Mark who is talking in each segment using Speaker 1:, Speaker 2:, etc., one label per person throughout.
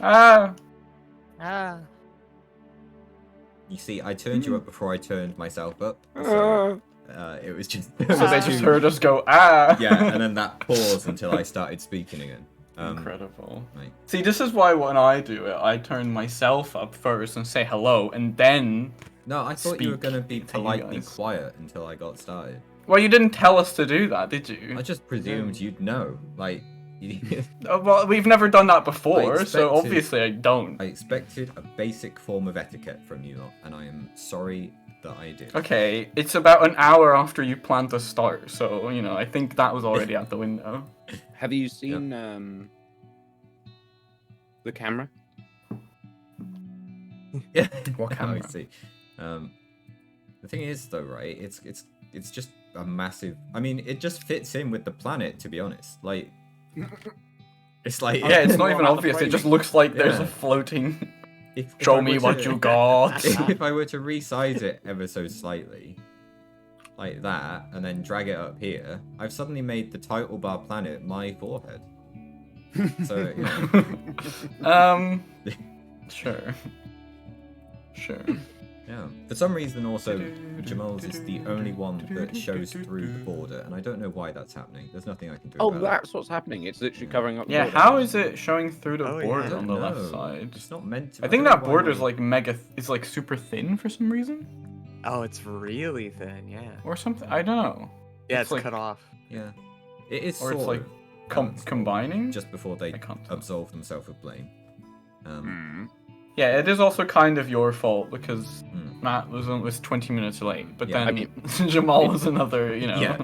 Speaker 1: Ah.
Speaker 2: Ah.
Speaker 3: You see, I turned you up before I turned myself up. So it was just.
Speaker 1: So they just heard us go, ah!
Speaker 3: Yeah, and then that pause until I started speaking again.
Speaker 1: Incredible.
Speaker 3: Right.
Speaker 1: See, this is why when I do it, I turn myself up first and say hello, and then...
Speaker 3: No, I thought you were going to be
Speaker 1: to you
Speaker 3: politely
Speaker 1: guys.
Speaker 3: quiet until I got started.
Speaker 1: Well, you didn't tell us to do that, did you?
Speaker 3: I just presumed you'd know. Like,
Speaker 1: Well, we've never done that before, so
Speaker 3: expected-
Speaker 1: obviously I don't.
Speaker 3: I expected a basic form of etiquette from you lot, and I am sorry that I did.
Speaker 1: Okay, it's about an hour after you plan to start, so, you know, I think that was already out the window.
Speaker 2: Have you seen the camera?
Speaker 3: Yeah.
Speaker 1: What
Speaker 3: Oh, I
Speaker 1: camera?
Speaker 3: see. The thing is, though, right? It's just a massive. I mean, it just fits in with the planet, to be honest. Like, it's like
Speaker 1: Yeah, it's not
Speaker 2: More
Speaker 1: even
Speaker 2: about the
Speaker 1: obvious, it
Speaker 2: framing.
Speaker 1: just looks like there's
Speaker 3: Yeah.
Speaker 1: a floating...
Speaker 3: if
Speaker 1: Show
Speaker 3: I
Speaker 1: me
Speaker 3: were
Speaker 1: what
Speaker 3: to-
Speaker 1: you got!
Speaker 3: If I were to resize it ever so slightly, like that, and then drag it up here, I've suddenly made the title bar planet my forehead. So, you know,
Speaker 1: Sure. Sure.
Speaker 3: yeah. For some reason, also, Jamal's is the only one that shows through the border, and I don't know why that's happening. There's nothing I can do
Speaker 2: Oh,
Speaker 3: about it.
Speaker 2: that's what's happening. It's literally covering up. the
Speaker 1: Yeah,
Speaker 2: border.
Speaker 1: how is it showing through the
Speaker 4: Oh, yeah.
Speaker 1: border
Speaker 3: I
Speaker 1: on
Speaker 3: don't
Speaker 1: the left
Speaker 3: know.
Speaker 1: side?
Speaker 3: It's not meant to.
Speaker 1: I think
Speaker 3: don't
Speaker 1: that
Speaker 3: know why
Speaker 1: border's
Speaker 3: my-
Speaker 1: like mega... It's like super thin for some reason?
Speaker 4: Oh, it's really thin, yeah.
Speaker 1: Or something? I don't know.
Speaker 4: Yeah,
Speaker 1: It's
Speaker 4: it's
Speaker 1: like-
Speaker 4: cut off.
Speaker 3: Yeah. It is
Speaker 1: Or it's
Speaker 3: sort
Speaker 1: like
Speaker 3: of
Speaker 1: Com- combining?
Speaker 3: just before they
Speaker 1: I can't tell.
Speaker 3: absolve themselves of blame.
Speaker 1: Yeah, it is also kind of your fault because
Speaker 3: Mm.
Speaker 1: Matt was 20 minutes late, but
Speaker 3: Yeah,
Speaker 1: then
Speaker 3: I mean-
Speaker 1: Jamal was another, you know.
Speaker 3: Yeah.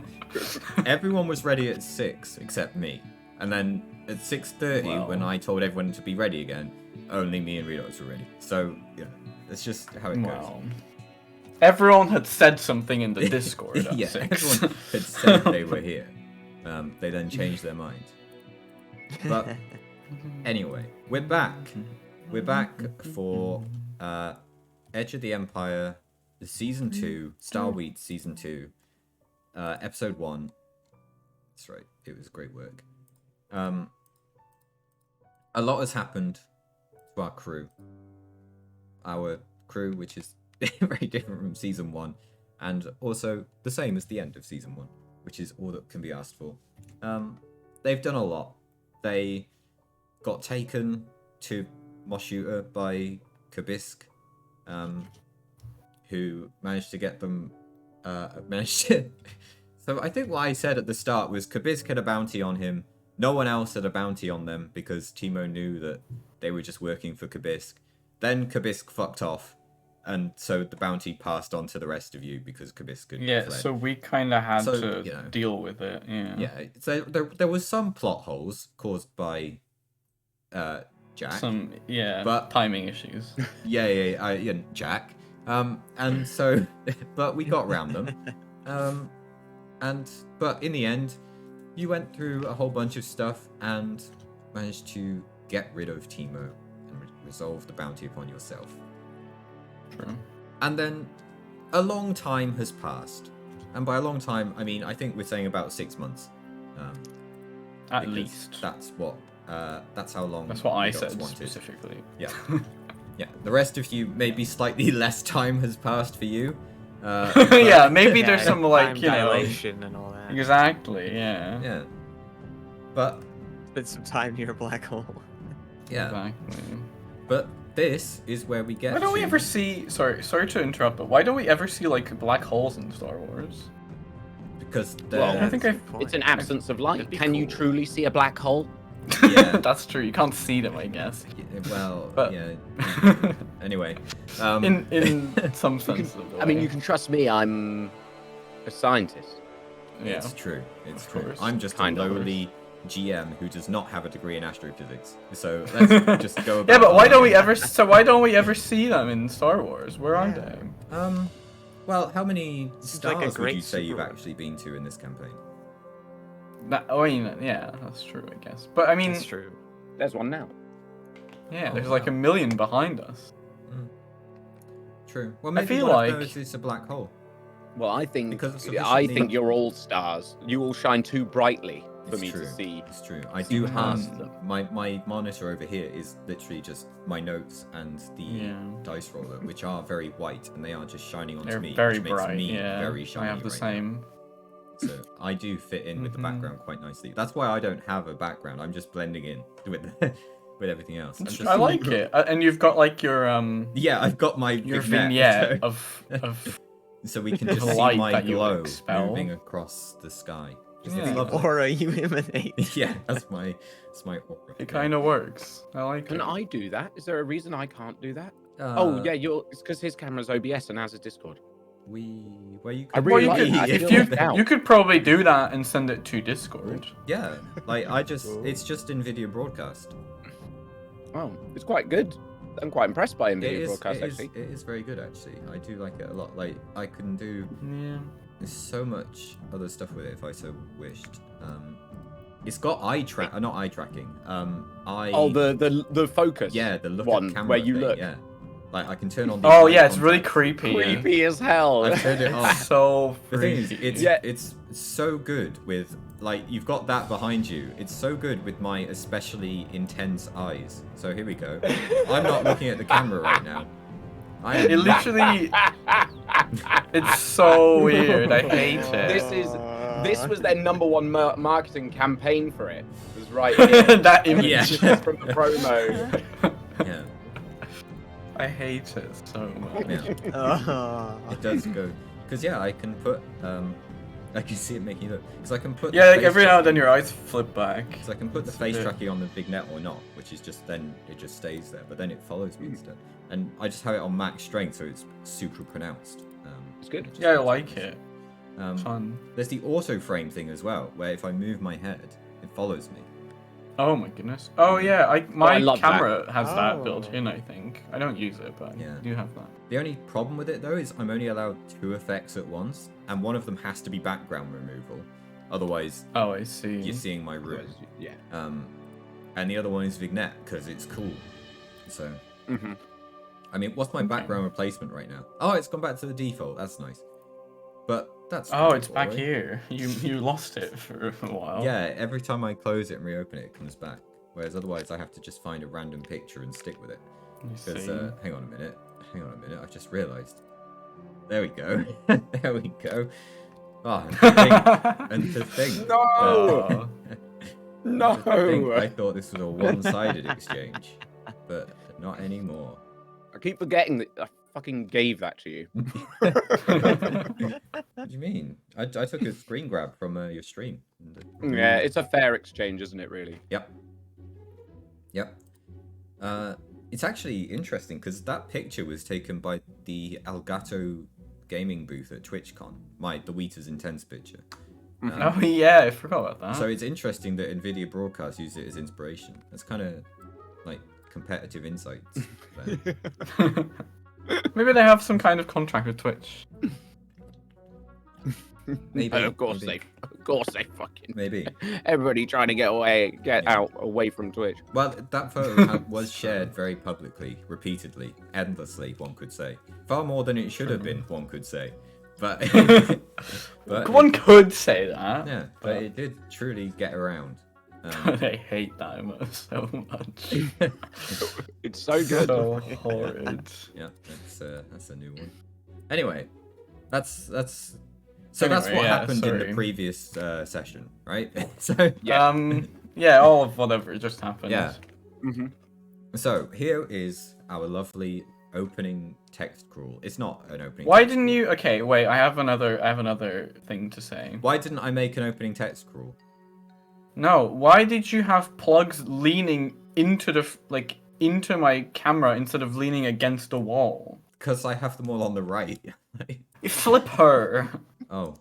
Speaker 3: Everyone was ready at 6 except me, and then at 6:30
Speaker 1: Well.
Speaker 3: when I told everyone to be ready again, only me and Redox were ready. So yeah, that's just how it goes.
Speaker 1: Well, everyone had said something in the Discord at
Speaker 3: Yeah,
Speaker 1: 6.
Speaker 3: everyone had said they were here. They then changed their mind. But anyway, we're back. We're back for Edge of the Empire, Season 2, Starweed Season 2, Episode 1. That's right, it was great work. A lot has happened to our crew. Our crew, which is very different from Season 1, and also the same as the end of Season 1, which is all that can be asked for. They've done a lot. They got taken to Moshuta by Kabisk, who managed to get them. So I think what I said at the start was Kabisk had a bounty on him. No one else had a bounty on them because Timo knew that they were just working for Kabisk. Then Kabisk fucked off, and so the bounty passed on to the rest of you because Kabisk had
Speaker 1: Yeah,
Speaker 3: fled.
Speaker 1: so we kind of had
Speaker 3: So,
Speaker 1: to
Speaker 3: you know.
Speaker 1: deal with it. Yeah.
Speaker 3: Yeah, so there was some plot holes caused by Jack.
Speaker 1: Some
Speaker 3: But-
Speaker 1: timing issues.
Speaker 3: Yeah, Jack. And so, but we got around them. But in the end, you went through a whole bunch of stuff and managed to get rid of Timo and resolve the bounty upon yourself.
Speaker 1: True.
Speaker 3: And then a long time has passed. And by a long time, I mean, I think we're saying about 6 months.
Speaker 1: At
Speaker 3: because
Speaker 1: least.
Speaker 3: That's how long.
Speaker 1: That's what I
Speaker 3: Redox
Speaker 1: said
Speaker 3: wanted.
Speaker 1: specifically.
Speaker 3: Yeah. Yeah. The rest of you, maybe slightly less time has passed for you.
Speaker 1: Yeah, maybe
Speaker 4: Yeah,
Speaker 1: there's some like,
Speaker 4: time
Speaker 1: you know.
Speaker 4: dilation and all that.
Speaker 1: Exactly, yeah.
Speaker 3: Yeah. But
Speaker 4: Spent some time near a black hole.
Speaker 3: yeah.
Speaker 1: Exactly.
Speaker 3: But this is where we get.
Speaker 1: Why don't we
Speaker 3: to-
Speaker 1: ever see? Sorry to interrupt, but why don't we ever see like black holes in Star Wars?
Speaker 3: Because
Speaker 2: Well,
Speaker 3: they're-
Speaker 1: I think
Speaker 4: That's a
Speaker 1: I.
Speaker 4: good point.
Speaker 2: It's an absence of light.
Speaker 4: That'd be
Speaker 2: Can you
Speaker 4: cool.
Speaker 2: truly see a black hole?
Speaker 3: Yeah.
Speaker 1: That's true. You can't see them, I guess.
Speaker 3: well,
Speaker 1: But-
Speaker 3: yeah. Anyway.
Speaker 1: in some sense. of the
Speaker 2: I mean,
Speaker 1: way.
Speaker 2: you can trust me. I'm a scientist.
Speaker 1: Yeah.
Speaker 3: It's true. It's
Speaker 1: Of
Speaker 3: true.
Speaker 1: course.
Speaker 3: I'm just
Speaker 2: Kind
Speaker 3: a
Speaker 2: of.
Speaker 3: lowly GM who does not have a degree in astrophysics. So let's just go.
Speaker 1: Yeah,
Speaker 3: about
Speaker 1: but why
Speaker 3: that.
Speaker 1: don't we ever? So why don't we ever see them in Star Wars? Where are
Speaker 4: Yeah.
Speaker 1: they?
Speaker 3: Well, how many
Speaker 4: Seems like a
Speaker 3: stars would
Speaker 4: great
Speaker 3: you say you've
Speaker 4: superhero.
Speaker 3: actually been to in this campaign?
Speaker 1: I mean, yeah, that's true, I guess. But I mean,
Speaker 4: That's true.
Speaker 2: There's one now.
Speaker 1: yeah,
Speaker 3: Oh,
Speaker 1: there's like
Speaker 3: wow.
Speaker 1: a million behind us.
Speaker 3: True. Well, maybe
Speaker 1: feel
Speaker 3: one of
Speaker 1: like-
Speaker 3: those is a black hole.
Speaker 2: Well, I think
Speaker 3: Because of
Speaker 2: I
Speaker 3: sufficiently-
Speaker 2: think you're all stars. You all shine too brightly for
Speaker 3: It's
Speaker 2: me
Speaker 3: true.
Speaker 2: to see.
Speaker 3: It's true. I
Speaker 2: see
Speaker 3: do
Speaker 2: past
Speaker 3: have
Speaker 2: them.
Speaker 3: my monitor over here is literally just my notes and the
Speaker 1: Yeah.
Speaker 3: dice roller, which are very white and they are just shining onto
Speaker 1: They're
Speaker 3: me,
Speaker 1: very
Speaker 3: which makes
Speaker 1: bright.
Speaker 3: me
Speaker 1: Yeah,
Speaker 3: very shiny
Speaker 1: I have the
Speaker 3: right
Speaker 1: same.
Speaker 3: now. So I do fit in with the
Speaker 1: Mhm.
Speaker 3: background quite nicely. That's why I don't have a background. I'm just blending in with with everything else. I'm just,
Speaker 1: I like it, and you've got like your
Speaker 3: Yeah, I've got my
Speaker 1: your
Speaker 3: vignette,
Speaker 1: vignette of
Speaker 3: so we can
Speaker 1: of
Speaker 3: just see
Speaker 1: light
Speaker 3: my
Speaker 1: that you
Speaker 3: glow
Speaker 1: expel.
Speaker 3: moving across the sky. It's
Speaker 1: Yeah.
Speaker 3: lovely.
Speaker 4: Aura you emanate.
Speaker 3: Yeah, that's my aura.
Speaker 1: it kind of works. I like
Speaker 2: Can
Speaker 1: it.
Speaker 2: I do that? Is there a reason I can't do that?
Speaker 3: Uh,
Speaker 2: Oh yeah, it's because his camera's OBS and ours is Discord.
Speaker 3: Where you
Speaker 2: I
Speaker 3: could
Speaker 2: really
Speaker 1: Well, you
Speaker 2: like
Speaker 1: could,
Speaker 2: that. I
Speaker 1: if
Speaker 2: feel
Speaker 1: you
Speaker 2: left out.
Speaker 1: you could probably do that and send it to Discord.
Speaker 3: Yeah, like it's just NVIDIA Broadcast.
Speaker 2: Oh, it's quite good. I'm quite impressed by NVIDIA Broadcast actually.
Speaker 3: It is very good actually. I do like it a lot. Like I can do
Speaker 1: Yeah.
Speaker 3: there's so much other stuff with it if I so wished. It's got not eye tracking.
Speaker 2: Oh, the focus.
Speaker 3: Yeah, the look
Speaker 2: one
Speaker 3: at camera
Speaker 2: where you
Speaker 3: thing,
Speaker 2: look.
Speaker 3: Yeah, like I can turn on. The
Speaker 1: Oh
Speaker 3: eye
Speaker 1: yeah, it's really
Speaker 3: contact.
Speaker 1: creepy.
Speaker 2: Creepy as hell.
Speaker 3: I've turned it on.
Speaker 1: So
Speaker 3: The thing is,
Speaker 1: creepy.
Speaker 3: it's so good with like you've got that behind you. It's so good with my especially intense eyes. So here we go. I'm not looking at the camera right now. I am
Speaker 1: It literally, it's so weird. I hate it.
Speaker 2: This was their number one marketing campaign for it. It was right here.
Speaker 1: That image.
Speaker 3: Yeah.
Speaker 2: From the promo.
Speaker 3: Yeah,
Speaker 1: I hate it so much.
Speaker 3: yeah. It does go because I can put I can see it making look because I can put
Speaker 1: Yeah,
Speaker 3: the
Speaker 1: like
Speaker 3: face
Speaker 1: every now and then
Speaker 3: tracking-
Speaker 1: your eyes flip back.
Speaker 3: So I can put the
Speaker 1: It's a
Speaker 3: face
Speaker 1: bit-
Speaker 3: tracking on the vignette or not, which is just then it just stays there, but then it follows me instead. And I just have it on max strength, so it's super pronounced.
Speaker 2: It's good.
Speaker 3: which is
Speaker 1: Yeah, I
Speaker 3: quite
Speaker 1: like
Speaker 3: nice.
Speaker 1: it.
Speaker 3: Um,
Speaker 1: Fun.
Speaker 3: there's the auto frame thing as well, where if I move my head, it follows me.
Speaker 1: Oh my goodness. Oh yeah,
Speaker 2: I
Speaker 1: my
Speaker 2: love that.
Speaker 1: camera has that built
Speaker 4: Oh.
Speaker 1: in. I think I don't use it, but
Speaker 3: Yeah.
Speaker 1: I do have that.
Speaker 3: The only problem with it though is I'm only allowed 2 effects at once, and one of them has to be background removal. Otherwise,
Speaker 1: Oh, I see.
Speaker 3: you're seeing my room.
Speaker 2: Yeah.
Speaker 3: And the other one is vignette because it's cool. So,
Speaker 2: hmm
Speaker 3: I mean, what's my background replacement right now? Oh, it's gone back to the default. That's nice. But that's.
Speaker 1: Oh,
Speaker 3: pretty
Speaker 1: it's back
Speaker 3: boring.
Speaker 1: here. You lost it for a while.
Speaker 3: Yeah, every time I close it and reopen it, it comes back. Whereas otherwise, I have to just find a random picture and stick with it.
Speaker 1: You
Speaker 3: Because,
Speaker 1: see.
Speaker 3: hang on a minute. I've just realised. There we go. There we go. Oh, and to think.
Speaker 2: No!
Speaker 1: Oh.
Speaker 2: No!
Speaker 3: I thought this was a one-sided exchange, but not anymore.
Speaker 2: I keep forgetting that I fucking gave that to you.
Speaker 3: What do you mean? I took a screen grab from your stream.
Speaker 2: Yeah, it's a fair exchange, isn't it? Really.
Speaker 3: Yep. It's actually interesting because that picture was taken by the Elgato gaming booth at TwitchCon. The Wheater's Intense picture.
Speaker 1: Oh yeah, I forgot about that.
Speaker 3: So it's interesting that NVIDIA Broadcast used it as inspiration. That's kind of like competitive insights. there.
Speaker 1: Maybe they have some kind of contract with Twitch.
Speaker 3: Maybe.
Speaker 2: Of course
Speaker 3: maybe,
Speaker 2: they fucking.
Speaker 3: Maybe.
Speaker 2: Everybody trying to get out away from Twitch.
Speaker 3: Well, that photo was shared very publicly, repeatedly, endlessly, one could say. Far more than it should have been, one could say. But,
Speaker 1: One could say that.
Speaker 3: yeah, but it did truly get around.
Speaker 1: I hate that emote so much.
Speaker 2: It's so good.
Speaker 1: So horrid.
Speaker 3: Yeah, that's a new one. Anyway, that's so that's
Speaker 1: Anyway,
Speaker 3: what
Speaker 1: yeah,
Speaker 3: happened in the
Speaker 1: sorry.
Speaker 3: previous session, right? So
Speaker 2: Yeah.
Speaker 1: Yeah, all of whatever just happened.
Speaker 3: Yeah.
Speaker 2: hmm
Speaker 3: so here is our lovely opening text crawl. It's not an opening.
Speaker 1: Why
Speaker 3: text
Speaker 1: didn't
Speaker 3: crawl.
Speaker 1: you? Okay, wait. I have another thing to say.
Speaker 3: Why didn't I make an opening text crawl?
Speaker 1: No, why did you have plugs leaning into into my camera instead of leaning against a wall?
Speaker 3: Because I have them all on the right.
Speaker 1: You flip her.
Speaker 3: Oh,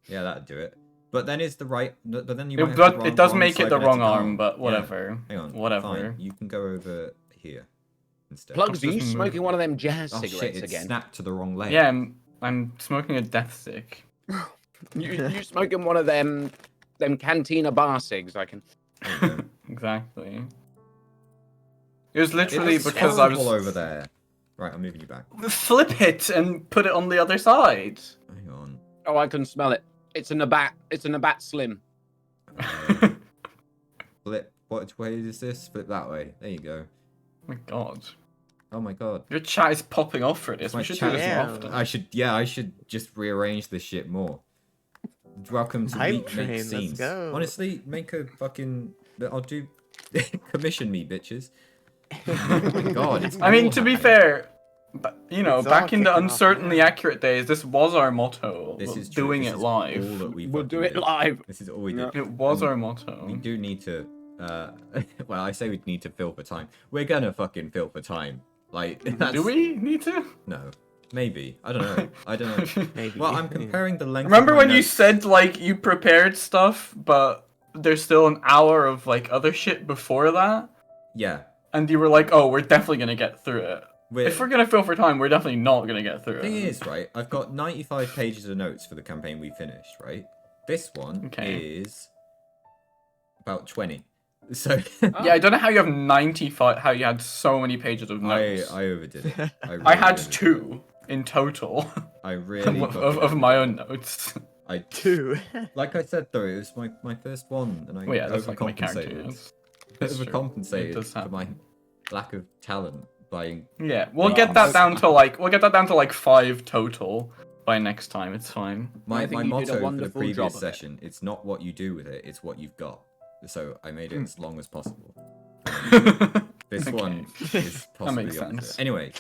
Speaker 3: yeah, that'd do it. But then is the right? But then you.
Speaker 1: It,
Speaker 3: might have
Speaker 1: does,
Speaker 3: the wrong,
Speaker 1: it does
Speaker 3: wrong
Speaker 1: make it the
Speaker 3: cybernetic
Speaker 1: wrong arm, but
Speaker 3: Yeah.
Speaker 1: whatever.
Speaker 3: Hang on.
Speaker 1: Whatever.
Speaker 3: Fine. You can go over here instead.
Speaker 2: Plugs, are you
Speaker 1: Just move.
Speaker 2: smoking one of them jazz
Speaker 3: Oh
Speaker 2: cigarettes
Speaker 3: shit! It
Speaker 2: again?
Speaker 3: snapped to the wrong leg.
Speaker 1: Yeah, I'm smoking a death stick.
Speaker 2: You smoking one of them cantina bar cigs? I can.
Speaker 3: There you go.
Speaker 1: Exactly. It was
Speaker 3: It
Speaker 1: literally
Speaker 3: looks
Speaker 1: because I was
Speaker 3: horrible over there. Right, I'm moving you back.
Speaker 1: flip it and put it on the other side.
Speaker 3: Hang on.
Speaker 2: Oh, I can smell it. It's a Nabat. It's a Nabat Slim.
Speaker 3: Flip. What way is this? Flip that way. There you go.
Speaker 1: Oh my god.
Speaker 3: Oh my god.
Speaker 1: Your chat is popping off for this.
Speaker 3: My
Speaker 1: We should
Speaker 3: chat
Speaker 1: do this
Speaker 4: is-
Speaker 1: more
Speaker 4: Yeah.
Speaker 1: often.
Speaker 3: I should just rearrange this shit more. Welcome to
Speaker 4: Hype
Speaker 3: Week
Speaker 4: train,
Speaker 3: Make
Speaker 4: let's
Speaker 3: Scenes.
Speaker 4: go.
Speaker 3: Honestly, make a fucking. I'll do. Commission me, bitches. Oh my god. It's
Speaker 1: I mean,
Speaker 3: all
Speaker 1: to be
Speaker 3: happening.
Speaker 1: fair, but, you know,
Speaker 4: It's all
Speaker 1: back in the
Speaker 4: kicking off
Speaker 1: uncertainly
Speaker 4: now.
Speaker 1: accurate days, this was our motto.
Speaker 3: This
Speaker 1: Well,
Speaker 3: is true.
Speaker 1: doing
Speaker 3: This
Speaker 1: it
Speaker 3: is all
Speaker 1: live.
Speaker 3: that we
Speaker 2: We'll
Speaker 3: fucking
Speaker 2: do it
Speaker 3: did.
Speaker 2: live.
Speaker 3: This is all we
Speaker 2: Yeah.
Speaker 3: did.
Speaker 1: It was
Speaker 3: And
Speaker 1: our motto.
Speaker 3: We do need to. Well, I say we need to fill for time. We're gonna fucking fill for time. Like, that's...
Speaker 1: Do we need to?
Speaker 3: No. Maybe. I don't know. I don't know.
Speaker 4: Maybe.
Speaker 3: Well, I'm comparing the length.
Speaker 1: Remember
Speaker 3: of my
Speaker 1: when you
Speaker 3: notes.
Speaker 1: said, like, you prepared stuff, but there's still an hour of, like, other shit before that?
Speaker 3: Yeah.
Speaker 1: And you were like, oh, we're definitely gonna get through it.
Speaker 3: We're...
Speaker 1: If we're gonna fill for time, we're definitely not gonna get through
Speaker 3: thing
Speaker 1: it.
Speaker 3: is, right, I've got 95 pages of notes for the campaign we finished, right? This one
Speaker 1: Okay.
Speaker 3: is about 20. So
Speaker 1: Yeah, I don't know how you have 95, how you had so many pages of notes.
Speaker 3: I overdid it.
Speaker 1: I had
Speaker 3: really overdid it.
Speaker 1: 2 in total
Speaker 3: I really
Speaker 1: of my own notes.
Speaker 3: I
Speaker 4: Two.
Speaker 3: like I said though, it was my first one, and I
Speaker 1: Well, yeah, that's like my character.
Speaker 3: overcompensated.
Speaker 1: Is. That's true. It
Speaker 3: Overcompensated
Speaker 1: does
Speaker 3: for my
Speaker 1: happen.
Speaker 3: lack of talent by
Speaker 1: Yeah, we'll
Speaker 2: Well,
Speaker 1: get that down to like 5 total by next time. It's fine.
Speaker 3: my
Speaker 2: I think
Speaker 3: my
Speaker 2: you did a
Speaker 3: motto for the
Speaker 2: wonderful
Speaker 3: previous
Speaker 2: job of it.
Speaker 3: session. It's not what you do with it; it's what you've got. So I made it as long as possible. This
Speaker 1: Okay.
Speaker 3: one is possibly
Speaker 1: makes
Speaker 3: the opposite.
Speaker 1: sense.
Speaker 3: Anyway,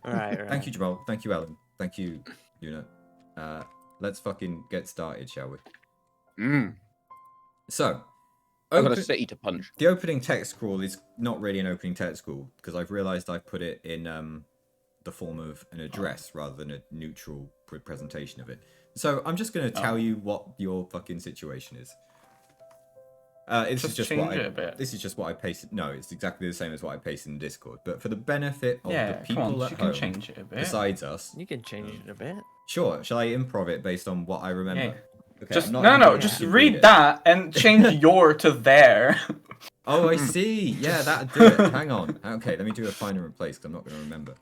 Speaker 4: Right.
Speaker 3: thank you, Jamal. Thank you, Alan. Thank you, Una. Let's fucking get started, shall we? So,
Speaker 2: I've got a
Speaker 3: open-
Speaker 2: city to punch.
Speaker 3: the opening text scroll is not really an opening text scroll because I've realised I've put it in the form of an address rather than a neutral presentation of it. So I'm just going to tell you what your fucking situation is. This
Speaker 1: Just
Speaker 3: is just
Speaker 1: change
Speaker 3: what I,
Speaker 1: it a bit.
Speaker 3: This is just what I pasted. No, it's exactly the same as what I pasted in Discord. But for the benefit of
Speaker 1: Yeah,
Speaker 3: the people
Speaker 1: come on,
Speaker 3: at
Speaker 1: you
Speaker 3: home,
Speaker 1: can change it a bit.
Speaker 3: besides us,
Speaker 4: You can change it a bit.
Speaker 3: sure. Shall I improv it based on what I remember?
Speaker 1: Yeah.
Speaker 3: Okay,
Speaker 1: Just
Speaker 3: I'm not
Speaker 1: no,
Speaker 3: improvising,
Speaker 1: just
Speaker 3: you
Speaker 1: read
Speaker 3: it.
Speaker 1: that and change your to there.
Speaker 3: Oh, I see. Yeah, that'd do it. Hang on. Okay, let me do a find and replace because I'm not going to remember.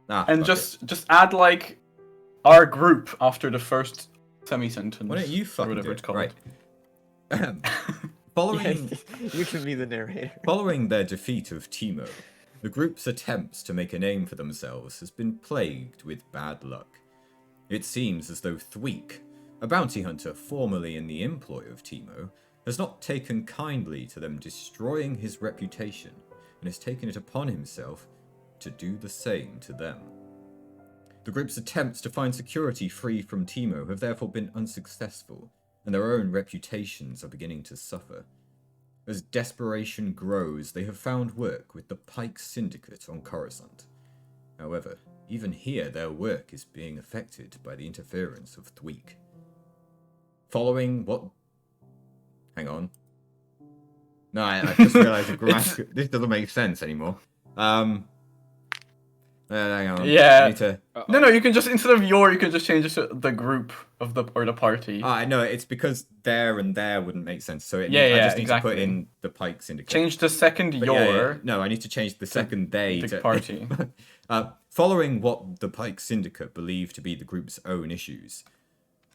Speaker 3: Ah,
Speaker 1: And
Speaker 3: fuck
Speaker 1: just add like our group after the first semi-sentence.
Speaker 3: it. Why don't you
Speaker 1: or
Speaker 3: fucking
Speaker 1: whatever
Speaker 3: do
Speaker 1: it's
Speaker 3: it?
Speaker 1: called.
Speaker 3: Right. Following
Speaker 4: You can be the narrator.
Speaker 3: Following their defeat of Timo, the group's attempts to make a name for themselves has been plagued with bad luck. It seems as though Thweek, a bounty hunter formerly in the employ of Timo, has not taken kindly to them destroying his reputation and has taken it upon himself to do the same to them. The group's attempts to find security free from Timo have therefore been unsuccessful, and their own reputations are beginning to suffer. As desperation grows, they have found work with the Pike Syndicate on Coruscant. However, even here their work is being affected by the interference of Thweek. Following what... Hang on. No, I just realised this doesn't make sense anymore. Hang on.
Speaker 1: Yeah.
Speaker 3: I need to...
Speaker 1: No, you can just instead of your, you can just change it to the group of the or the party.
Speaker 3: I know, it's because there and there wouldn't make sense. So
Speaker 1: Yeah,
Speaker 3: I
Speaker 1: yeah,
Speaker 3: just need to put
Speaker 1: exactly.
Speaker 3: in the Pike Syndicate.
Speaker 1: Change the second
Speaker 3: But
Speaker 1: your.
Speaker 3: yeah. No, I need to change the second they
Speaker 1: the
Speaker 3: to
Speaker 1: party.
Speaker 3: Following what the Pike Syndicate believe to be the group's own issues,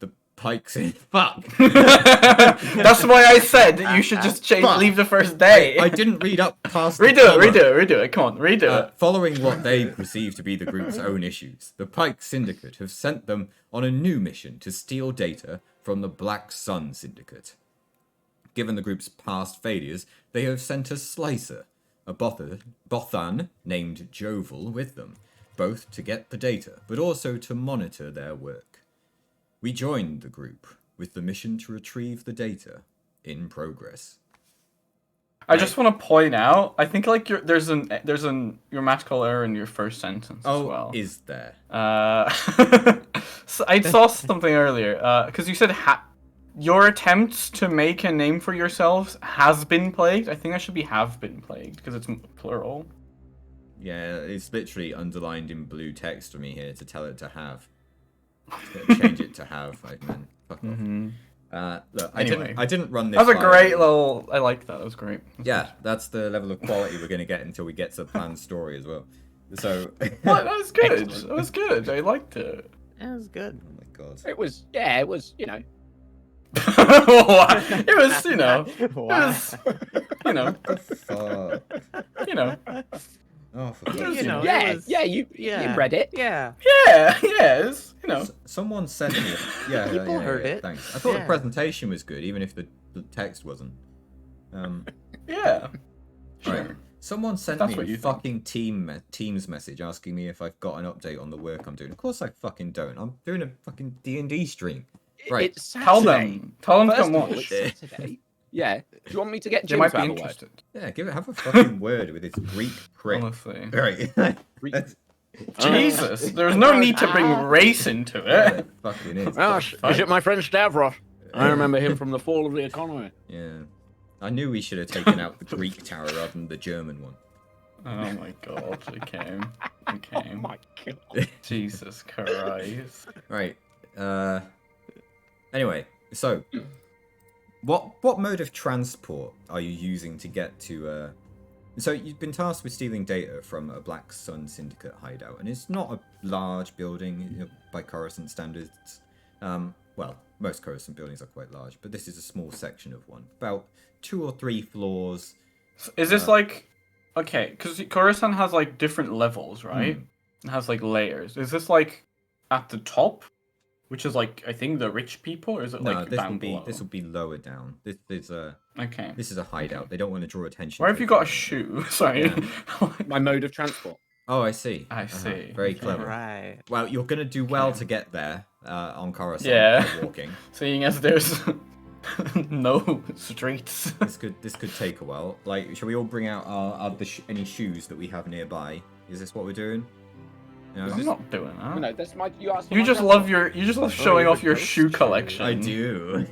Speaker 3: the Pike Fuck.
Speaker 1: That's why I said you should just change,
Speaker 3: Fuck.
Speaker 1: leave the first day.
Speaker 3: I didn't read up past. the
Speaker 1: redo
Speaker 3: comma.
Speaker 1: it. Come on, redo it.
Speaker 3: Following what they perceive to be the group's own issues, the Pike Syndicate have sent them on a new mission to steal data from the Black Sun Syndicate. Given the group's past failures, they have sent a Slicer, a Bothan named Jovel, with them, both to get the data, but also to monitor their work. We joined the group with the mission to retrieve the data in progress.
Speaker 1: I just want to point out, I think like there's an grammatical error in your first sentence as well.
Speaker 3: Is there?
Speaker 1: So I saw something earlier because you said your attempts to make a name for yourselves has been plagued. I think that should be have been plagued because it's plural.
Speaker 3: Yeah, it's literally underlined in blue text for me here to tell it to have. Change it to have, I meant. Fuck off. Look,
Speaker 1: Anyway.
Speaker 3: I didn't run this.
Speaker 1: That was a
Speaker 3: by-
Speaker 1: great little. I like that. That was great.
Speaker 3: Yeah, that's the level of quality we're going to get until we get to the planned story as well. So.
Speaker 1: Well, that was good.
Speaker 4: Excellent.
Speaker 1: That was good. I liked it.
Speaker 4: That was good.
Speaker 3: Oh my god.
Speaker 2: It was, yeah, it was,
Speaker 1: It was, you know,
Speaker 4: Wow.
Speaker 1: you know,
Speaker 3: Fuck.
Speaker 1: you know.
Speaker 3: Oh, for
Speaker 4: You
Speaker 3: God's
Speaker 4: know,
Speaker 3: sake.
Speaker 4: it was-
Speaker 2: you read it.
Speaker 4: Yeah.
Speaker 1: Yeah, it's, you know.
Speaker 3: Someone sent me. Yeah,
Speaker 4: People
Speaker 3: yeah,
Speaker 4: heard
Speaker 3: yeah,
Speaker 4: it.
Speaker 3: Thanks. I thought the
Speaker 4: Yeah.
Speaker 3: presentation was good, even if the text wasn't.
Speaker 1: Yeah.
Speaker 3: Right.
Speaker 1: Sure.
Speaker 3: Someone sent
Speaker 1: That's
Speaker 3: me
Speaker 1: what
Speaker 3: a
Speaker 1: you think.
Speaker 3: fucking Teams message asking me if I've got an update on the work I'm doing. Of course I fucking don't. I'm doing a fucking D&D stream. Right.
Speaker 2: It's
Speaker 1: Tell
Speaker 2: Saturday.
Speaker 1: them. Tell them to
Speaker 2: First
Speaker 1: come
Speaker 2: of all,
Speaker 1: watch.
Speaker 2: it's Saturday. Yeah. Do you want me to get
Speaker 1: They
Speaker 2: Jim
Speaker 1: might
Speaker 2: to
Speaker 1: be
Speaker 2: have a word?
Speaker 1: interested.
Speaker 3: Yeah, have a fucking word with this Greek prick.
Speaker 1: Honestly.
Speaker 3: Right. That's-
Speaker 1: Jesus, there's no need to bring race into
Speaker 3: yeah,
Speaker 1: it.
Speaker 3: it fucking is.
Speaker 2: Is it my friend Stavros? I remember him from the fall of the economy.
Speaker 3: Yeah. I knew we should have taken out the Greek tower rather than the German one.
Speaker 1: Oh my god, it came. It came.
Speaker 2: My God.
Speaker 1: Jesus Christ.
Speaker 3: Right. Anyway, so what mode of transport are you using to get to so you've been tasked with stealing data from a Black Sun Syndicate hideout, and it's not a large building, you know, by Coruscant standards. Well, most Coruscant buildings are quite large, but this is a small section of one. About 2 or 3 floors.
Speaker 1: Is this like... Okay, because Coruscant has like different levels, right? It has like layers. Is this like at the top? Which is like, I think the rich people, or is it
Speaker 3: No,
Speaker 1: like
Speaker 3: this
Speaker 1: down
Speaker 3: will be
Speaker 1: below?
Speaker 3: this will be lower down. This is a
Speaker 1: Okay.
Speaker 3: hideout. They don't want to draw attention.
Speaker 1: Where
Speaker 3: to
Speaker 1: have you
Speaker 3: it
Speaker 1: got a
Speaker 3: from
Speaker 1: shoe? Sorry.
Speaker 3: Yeah.
Speaker 2: My mode of transport.
Speaker 3: Oh, I see.
Speaker 1: I see.
Speaker 3: Very
Speaker 1: Okay.
Speaker 3: clever.
Speaker 4: Right.
Speaker 3: Well, you're gonna do well
Speaker 1: Okay.
Speaker 3: to get there on Coruscant
Speaker 1: Yeah.
Speaker 3: by walking.
Speaker 1: Seeing as there's no streets.
Speaker 3: This could take a while. Like, shall we all bring out any shoes that we have nearby? Is this what we're doing? You know,
Speaker 1: I'm not doing that.
Speaker 2: No, that's my. You asked. For
Speaker 1: You
Speaker 2: my
Speaker 1: just
Speaker 2: transport.
Speaker 1: love showing
Speaker 4: you're
Speaker 1: off
Speaker 4: the
Speaker 1: your
Speaker 4: ghost
Speaker 1: shoe
Speaker 4: shoe.
Speaker 1: collection.
Speaker 3: I do.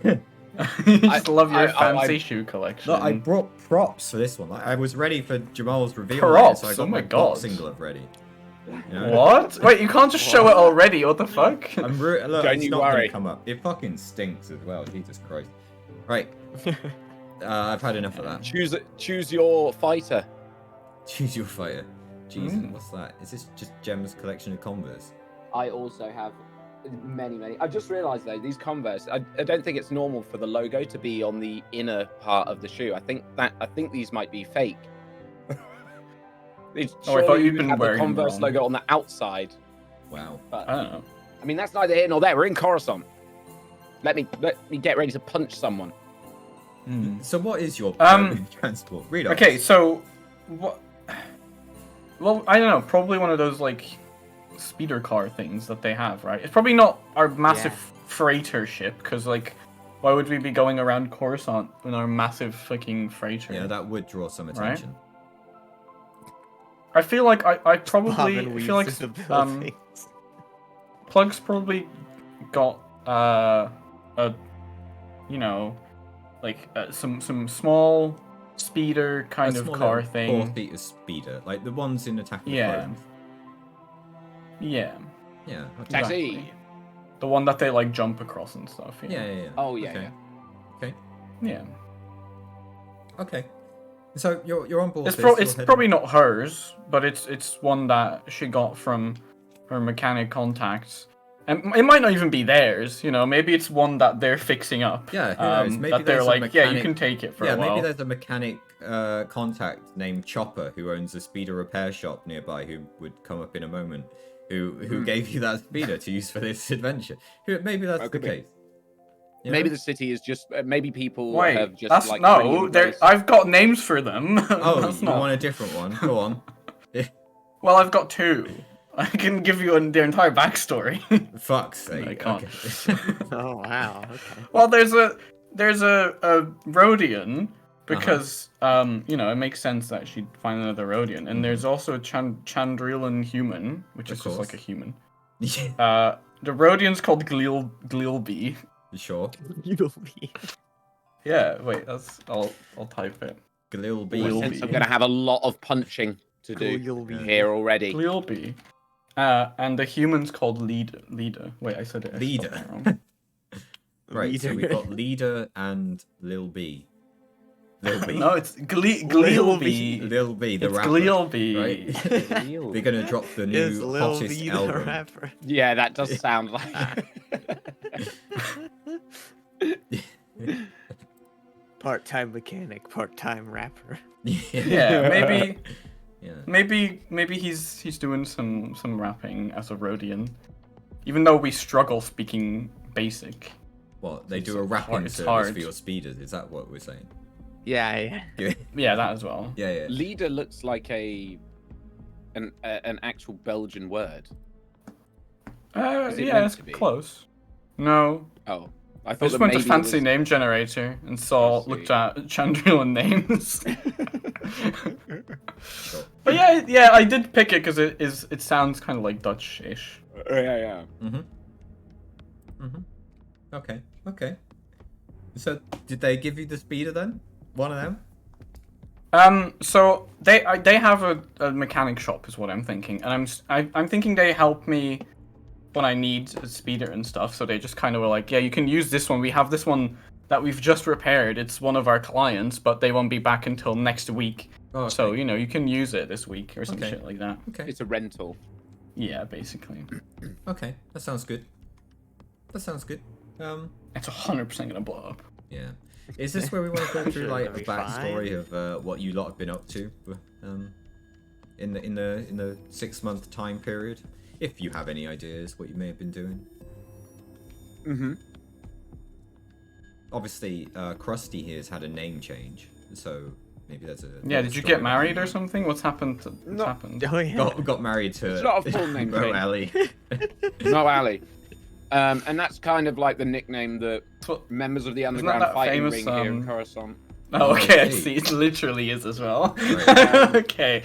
Speaker 1: You just love your
Speaker 2: I-
Speaker 1: fancy shoe collection.
Speaker 3: Look, I brought props for this one. I was ready for Jamal's reveal.
Speaker 1: Props?
Speaker 3: So I got
Speaker 1: Oh my
Speaker 3: my
Speaker 1: God.
Speaker 3: boxing glove ready. You know?
Speaker 1: What? Wait, you can't just show it already. What the fuck?
Speaker 3: Look,
Speaker 2: Don't
Speaker 3: it's
Speaker 2: you
Speaker 3: not
Speaker 2: worry.
Speaker 3: gonna come up. It fucking stinks as well. Jesus Christ. Right. I've had enough of that.
Speaker 2: Choose your fighter.
Speaker 3: Choose your fighter. Jesus,
Speaker 1: Mm.
Speaker 3: what's that? Is this just Gem's collection of Converse?
Speaker 2: I also have many. I just realised though, these Converse. I don't think it's normal for the logo to be on the inner part of the shoe. I think these might be fake.
Speaker 1: Oh, I
Speaker 2: Surely
Speaker 1: thought you'd
Speaker 2: you would
Speaker 1: been
Speaker 2: have the
Speaker 1: wearing them
Speaker 2: Converse
Speaker 1: wrong.
Speaker 2: logo on the outside.
Speaker 3: Wow.
Speaker 2: But
Speaker 1: I don't know.
Speaker 2: I mean, that's neither here nor there. We're in Coruscant. Let me get ready to punch someone.
Speaker 3: So what is your transport? Read off.
Speaker 1: Okay, so what? Well, I don't know. Probably one of those like speeder car things that they have, right? It's probably not our massive freighter ship, because like, why would we be going around Coruscant in our massive fucking freighter?
Speaker 3: Yeah, that would draw some attention.
Speaker 1: I feel like I
Speaker 4: Bob
Speaker 1: probably
Speaker 4: and
Speaker 1: feel like
Speaker 4: weaves into
Speaker 1: um
Speaker 4: buildings.
Speaker 1: Plug's probably got a you know like some small speeder kind
Speaker 3: A
Speaker 1: of
Speaker 3: small
Speaker 1: car
Speaker 3: little
Speaker 1: thing.
Speaker 3: 4-seater speeder, like the ones in Attack of the
Speaker 1: Yeah.
Speaker 3: Clones.
Speaker 1: Yeah,
Speaker 3: Yeah. Okay.
Speaker 2: Taxi.
Speaker 1: Exactly. The one that they like jump across and stuff. you know?
Speaker 3: Yeah.
Speaker 2: Oh yeah,
Speaker 3: Okay.
Speaker 2: yeah.
Speaker 3: Okay.
Speaker 1: Yeah.
Speaker 3: Okay. So you're on board.
Speaker 1: It's
Speaker 3: this,
Speaker 1: it's
Speaker 3: you're
Speaker 1: probably not hers, but it's one that she got from her mechanic contacts. And it might not even be theirs, you know. Maybe it's one that they're fixing up.
Speaker 3: Yeah, who knows? Maybe
Speaker 1: that they're
Speaker 3: there's a
Speaker 1: like, yeah, you
Speaker 3: mechanic-
Speaker 1: can take it for
Speaker 3: yeah,
Speaker 1: a while.
Speaker 3: maybe there's a mechanic contact named Chopper who owns a speeder repair shop nearby who would come up in a moment. Who gave you that speeder to use for this adventure? Maybe that's the
Speaker 2: could be.
Speaker 3: case. You
Speaker 2: Maybe
Speaker 3: know?
Speaker 2: the city is just. Maybe people
Speaker 1: Wait,
Speaker 2: have just
Speaker 1: that's
Speaker 2: like.
Speaker 1: no.
Speaker 2: really
Speaker 1: There,
Speaker 2: embraced-
Speaker 1: I've got names for them.
Speaker 3: Oh,
Speaker 1: That's
Speaker 3: you
Speaker 1: not.
Speaker 3: want a different one? Go on.
Speaker 1: Well, I've got 2. I can give you their entire backstory.
Speaker 3: Fuck's sake.
Speaker 1: I can't.
Speaker 3: Okay.
Speaker 4: Oh wow. Okay.
Speaker 1: Well, there's a Rhodian because you know, it makes sense that she'd find another Rhodian, and there's also a Chandrilan human, which
Speaker 3: Of
Speaker 1: is just like
Speaker 3: course.
Speaker 1: a human.
Speaker 3: Yeah,
Speaker 1: The Rhodian's called Gleelby.
Speaker 3: sure.
Speaker 4: You'll be.
Speaker 1: Yeah, wait, I'll type it.
Speaker 3: Galil B.
Speaker 1: Glil-
Speaker 2: Since I'm gonna have a lot of punching to do
Speaker 4: You'll be.
Speaker 2: here already.
Speaker 1: Gleelby. And the human's called Leader. Wait, I said it. I
Speaker 3: Leader.
Speaker 1: spelled it wrong.
Speaker 3: Right, so
Speaker 4: Leader.
Speaker 3: we've got Leader and Lil B. Lil B.
Speaker 1: No, it's Gleelby.
Speaker 3: Lil B, the
Speaker 1: It's
Speaker 3: rapper.
Speaker 1: Gleelby.
Speaker 3: Right? They're gonna drop the
Speaker 4: Is
Speaker 3: new
Speaker 4: Lil
Speaker 3: hottest
Speaker 4: B the
Speaker 3: album.
Speaker 4: rapper?
Speaker 2: Yeah, that does sound like.
Speaker 4: Part-time mechanic, part-time rapper.
Speaker 1: Yeah, maybe
Speaker 3: Yeah.
Speaker 1: maybe he's doing some rapping as a Rhodian, even though we struggle speaking basic.
Speaker 3: What, they
Speaker 1: It's
Speaker 3: do a rapping
Speaker 1: hard- it's
Speaker 3: service
Speaker 1: hard.
Speaker 3: for your speeders? Is that what we're saying?
Speaker 4: Yeah.
Speaker 1: Yeah, that as well.
Speaker 3: Yeah.
Speaker 2: Leader looks like an actual Belgian word. Is it
Speaker 1: Yeah,
Speaker 2: meant
Speaker 1: it's
Speaker 2: to be?
Speaker 1: close. No,
Speaker 2: Oh, I
Speaker 1: I
Speaker 2: thought
Speaker 1: just
Speaker 2: that
Speaker 1: went to
Speaker 2: maybe it
Speaker 1: fancy
Speaker 2: was...
Speaker 1: name generator and
Speaker 2: I
Speaker 1: looked
Speaker 2: see.
Speaker 1: at Chandrilan names.
Speaker 3: Sure.
Speaker 1: But yeah, I did pick it because it sounds kind of like Dutch-ish.
Speaker 2: yeah.
Speaker 3: Okay. So, did they give you the speeder then? One of them?
Speaker 1: So they have a mechanic shop is what I'm thinking, and I'm thinking they help me when I need a speeder and stuff. So they just kind of were like, yeah, you can use this one. We have this one that we've just repaired. It's one of our clients, but they won't be back until next week.
Speaker 3: Oh, okay.
Speaker 1: So you can use it this week or some
Speaker 3: Okay.
Speaker 1: shit like that.
Speaker 3: Okay.
Speaker 2: It's a rental.
Speaker 1: Yeah, basically.
Speaker 3: Okay. That sounds good.
Speaker 1: It's 100% gonna blow up.
Speaker 3: Yeah. Is this where we want to go through
Speaker 4: Sure,
Speaker 3: like
Speaker 4: that'll
Speaker 3: a
Speaker 4: be
Speaker 3: backstory of what you lot have been up to, in the 6-month time period? If you have any ideas what you may have been doing.
Speaker 2: Mm-hmm.
Speaker 3: Obviously, Krusty here has had a name change, so maybe there's a.
Speaker 1: Yeah, did you get married or something? What's happened? What's
Speaker 2: No.
Speaker 1: happened?
Speaker 4: Oh yeah.
Speaker 3: Got married to.
Speaker 2: It's not a full name
Speaker 3: Mo
Speaker 2: change.
Speaker 3: Ali.
Speaker 2: No, Ali. And that's kind of like the nickname that
Speaker 1: So-
Speaker 2: members of the
Speaker 1: that
Speaker 2: underground
Speaker 1: that
Speaker 2: fighting
Speaker 1: famous,
Speaker 2: ring here in Coruscant.
Speaker 1: Oh, okay, I
Speaker 3: okay.
Speaker 1: see. It literally is as well.
Speaker 3: Right.
Speaker 1: Okay.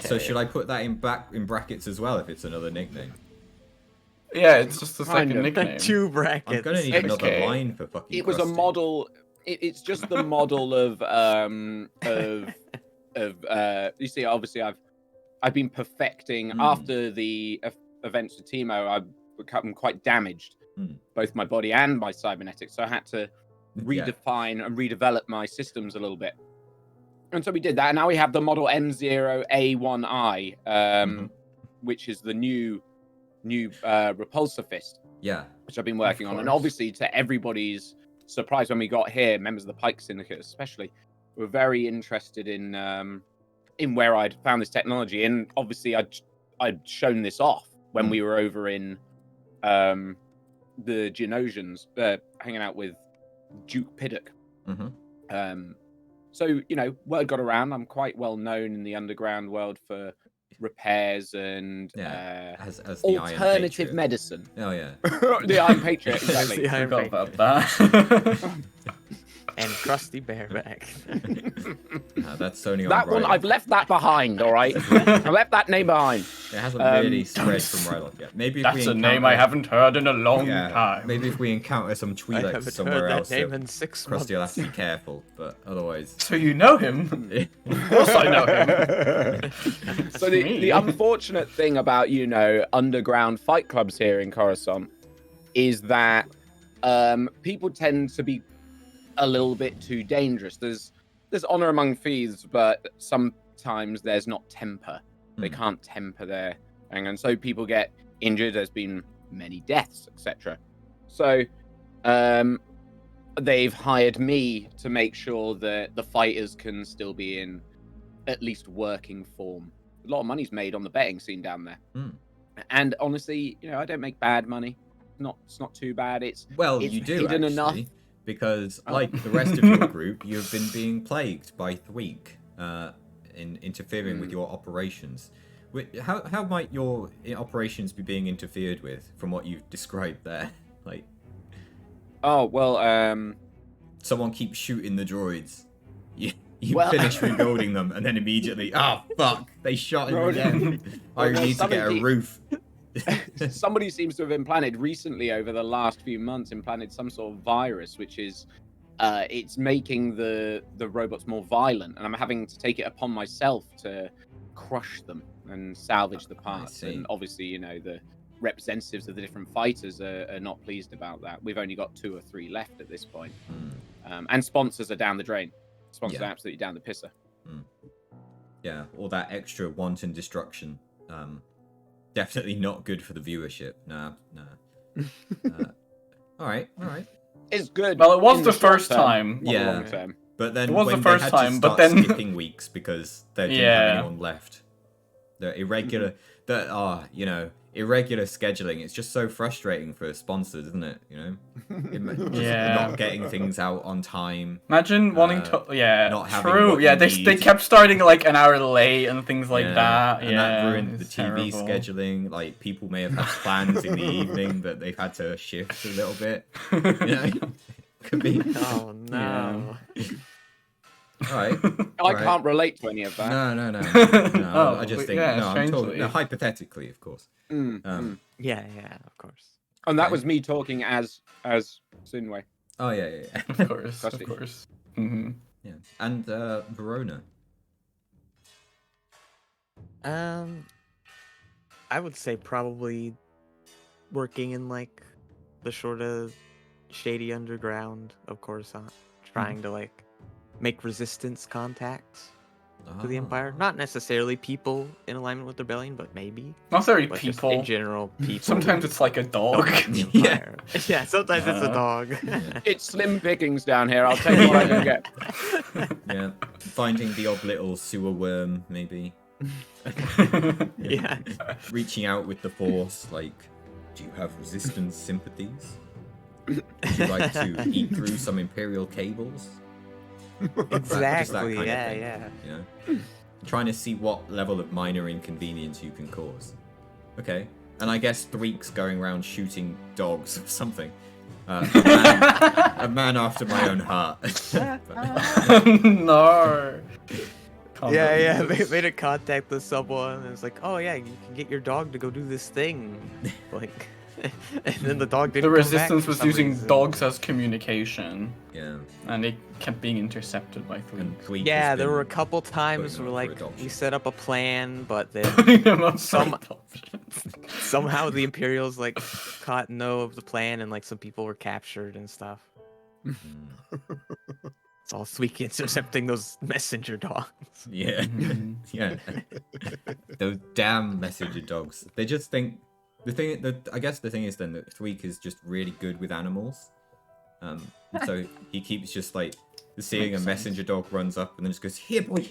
Speaker 3: So should I put that in brackets as well if it's another nickname?
Speaker 1: Yeah, it's just the
Speaker 2: Kind
Speaker 1: second
Speaker 2: of.
Speaker 1: nickname.
Speaker 4: 2 brackets.
Speaker 3: I'm gonna need
Speaker 2: Okay.
Speaker 3: another line for fucking.
Speaker 2: It was a
Speaker 3: Krusty.
Speaker 2: model. It's just the model of you see, obviously I've been perfecting after the events with Timo. I've become quite damaged, both my body and my cybernetics. So I had to redefine and redevelop my systems a little bit. And so we did that. And now we have the model M0A1I, which is the new repulsor fist,
Speaker 3: Yeah.
Speaker 2: which I've been working on. And
Speaker 1: course.
Speaker 2: obviously, to everybody's surprise, when we got here, members of the Pike Syndicate especially, were very interested in where I'd found this technology. And obviously, I'd shown this off when we were over in the Genosians, hanging out with Duke Piddock.
Speaker 3: Mm-hmm.
Speaker 2: So, word got around. I'm quite well known in the underground world for repairs and
Speaker 3: As the Iron
Speaker 2: alternative
Speaker 3: Patriot.
Speaker 2: medicine.
Speaker 3: Oh yeah.
Speaker 2: The Iron Patriot,
Speaker 4: As
Speaker 2: exactly.
Speaker 4: the Iron
Speaker 1: Forgot
Speaker 4: Patriot.
Speaker 1: about that.
Speaker 4: And Krusty Bareback.
Speaker 3: That's Sony on
Speaker 2: That one,
Speaker 3: Ryloth.
Speaker 2: I've left that behind, all right? I left that name behind.
Speaker 3: It hasn't really spread from Ryloth yet. Maybe if
Speaker 1: That's
Speaker 3: we
Speaker 1: a
Speaker 3: encounter...
Speaker 1: name I haven't heard in a long
Speaker 3: Yeah,
Speaker 1: time.
Speaker 3: maybe if we encounter some
Speaker 4: I
Speaker 3: Twi'leks
Speaker 4: haven't
Speaker 3: somewhere
Speaker 4: heard that
Speaker 3: else,
Speaker 4: name in 6 months.
Speaker 3: Krusty will have to be careful. But otherwise,
Speaker 1: So you know him? Of course I know him.
Speaker 2: So
Speaker 1: me.
Speaker 2: the unfortunate thing about, underground fight clubs here in Coruscant is that people tend to be a little bit too dangerous. There's honor among thieves, but sometimes there's not temper. They can't temper their thing, and so people get injured. There's been many deaths, etc. So they've hired me to make sure that the fighters can still be in at least working form. A lot of money's made on the betting scene down there. And honestly, I don't make bad money. It's not too bad. It's
Speaker 3: you do
Speaker 2: hidden
Speaker 3: actually,
Speaker 2: enough.
Speaker 3: because like the rest of your group, you've been being plagued by Thweek in interfering with your operations. How might your operations be being interfered with from what you've described there? Like,
Speaker 2: oh well,
Speaker 3: someone keeps shooting the droids. You
Speaker 2: Well-
Speaker 3: finish rebuilding them, and then immediately, fuck, they shot him again. I
Speaker 2: Well,
Speaker 3: need to get a
Speaker 2: somebody-
Speaker 3: roof.
Speaker 2: somebody seems to have implanted recently over the last few months implanted some sort of virus, which is it's making the robots more violent, and I'm having to take it upon myself to crush them and salvage the parts.
Speaker 3: see.
Speaker 2: And obviously, the representatives of the different fighters are not pleased about that. We've only got 2 or 3 left at this point, and sponsors are down the drain. Sponsors
Speaker 3: Yeah.
Speaker 2: are absolutely down the pisser.
Speaker 3: Yeah, all that extra wanton destruction. Definitely not good for the viewership. Nah. All right.
Speaker 2: It's good.
Speaker 1: Well, it was
Speaker 2: in
Speaker 1: the
Speaker 2: short
Speaker 1: first
Speaker 2: term,
Speaker 1: time.
Speaker 2: not the
Speaker 3: Yeah.
Speaker 2: long term.
Speaker 3: But then
Speaker 1: It was the
Speaker 3: when
Speaker 1: first
Speaker 3: they had
Speaker 1: time,
Speaker 3: to
Speaker 1: but
Speaker 3: start
Speaker 1: then-
Speaker 3: skipping weeks because they didn't
Speaker 1: Yeah.
Speaker 3: have anyone left. The irregular, irregular scheduling. It's just so frustrating for sponsors, isn't it? Just
Speaker 1: Yeah.
Speaker 3: not getting things out on time.
Speaker 1: Imagine wanting to,
Speaker 3: not having
Speaker 1: true.
Speaker 3: what
Speaker 1: Yeah,
Speaker 3: you
Speaker 1: they
Speaker 3: need.
Speaker 1: kept starting like an hour late and things like
Speaker 3: Yeah,
Speaker 1: that.
Speaker 3: and
Speaker 1: Yeah,
Speaker 3: that ruined the
Speaker 1: it's
Speaker 3: TV
Speaker 1: terrible.
Speaker 3: scheduling. Like people may have had plans in the evening that they've had to shift a little bit. Could be.
Speaker 4: Oh no.
Speaker 3: All right.
Speaker 2: I can't relate to any of that.
Speaker 3: No.
Speaker 1: Oh,
Speaker 3: I just
Speaker 1: but
Speaker 3: think
Speaker 1: yeah,
Speaker 3: no. I'm talking
Speaker 1: strangely.
Speaker 3: hypothetically, of course.
Speaker 4: Yeah, of course.
Speaker 2: And that
Speaker 3: Okay.
Speaker 2: was me talking as Sinway.
Speaker 3: Oh yeah.
Speaker 1: Of course,
Speaker 2: Trust
Speaker 1: of
Speaker 2: me.
Speaker 1: course. Hmm.
Speaker 3: Yeah. And Verona.
Speaker 4: I would say probably working in like the sort of shady underground of Coruscant, trying to like make resistance contacts to the Empire. Not necessarily people in alignment with the rebellion, but maybe.
Speaker 1: Not very
Speaker 4: But just
Speaker 1: people.
Speaker 4: in general, people.
Speaker 1: Sometimes it's like a dog.
Speaker 4: the
Speaker 3: Yeah.
Speaker 4: Empire. Yeah, sometimes it's a dog.
Speaker 2: It's slim pickings down here. I'll tell you what I can get.
Speaker 3: Yeah. Finding the odd little sewer worm, maybe.
Speaker 4: Yeah.
Speaker 3: Reaching out with the Force, like, do you have resistance sympathies? Would you like to eat through some Imperial cables?
Speaker 4: Exactly.
Speaker 3: kind of
Speaker 4: Yeah,
Speaker 3: thing.
Speaker 4: yeah.
Speaker 3: You know, trying to see what level of minor inconvenience you can cause. Okay, and I guess Threek's going around shooting dogs or something. A man after my own heart.
Speaker 1: No. Can't
Speaker 4: Yeah,
Speaker 1: believe
Speaker 4: they
Speaker 1: this.
Speaker 4: made a contact with someone, and it's like, oh yeah, you can get your dog to go do this thing, like, and then the dog didn't.
Speaker 1: The
Speaker 4: come back
Speaker 1: resistance
Speaker 4: for
Speaker 1: was
Speaker 4: some
Speaker 1: using
Speaker 4: reason.
Speaker 1: dogs as communication,
Speaker 3: Yeah,
Speaker 1: and they kept being intercepted by
Speaker 3: and
Speaker 1: Threek.
Speaker 3: Threek
Speaker 4: Yeah,
Speaker 3: has
Speaker 4: there were a
Speaker 3: been
Speaker 4: couple times
Speaker 3: putting
Speaker 4: where
Speaker 3: up for
Speaker 4: like
Speaker 3: adoption.
Speaker 4: we set up a plan, but then
Speaker 1: Putting them up for
Speaker 4: Some-
Speaker 1: adoption.
Speaker 4: somehow the Imperials like caught know of the plan, and like some people were captured and stuff. It's all Sweeky intercepting those messenger dogs.
Speaker 3: Yeah,
Speaker 1: Mhm.
Speaker 3: yeah. Those damn messenger dogs. They just think I guess the thing is then that Threek is just really good with animals. And so he keeps just like seeing
Speaker 1: Makes
Speaker 3: a
Speaker 1: sense.
Speaker 3: messenger dog runs up and then just goes, here boy,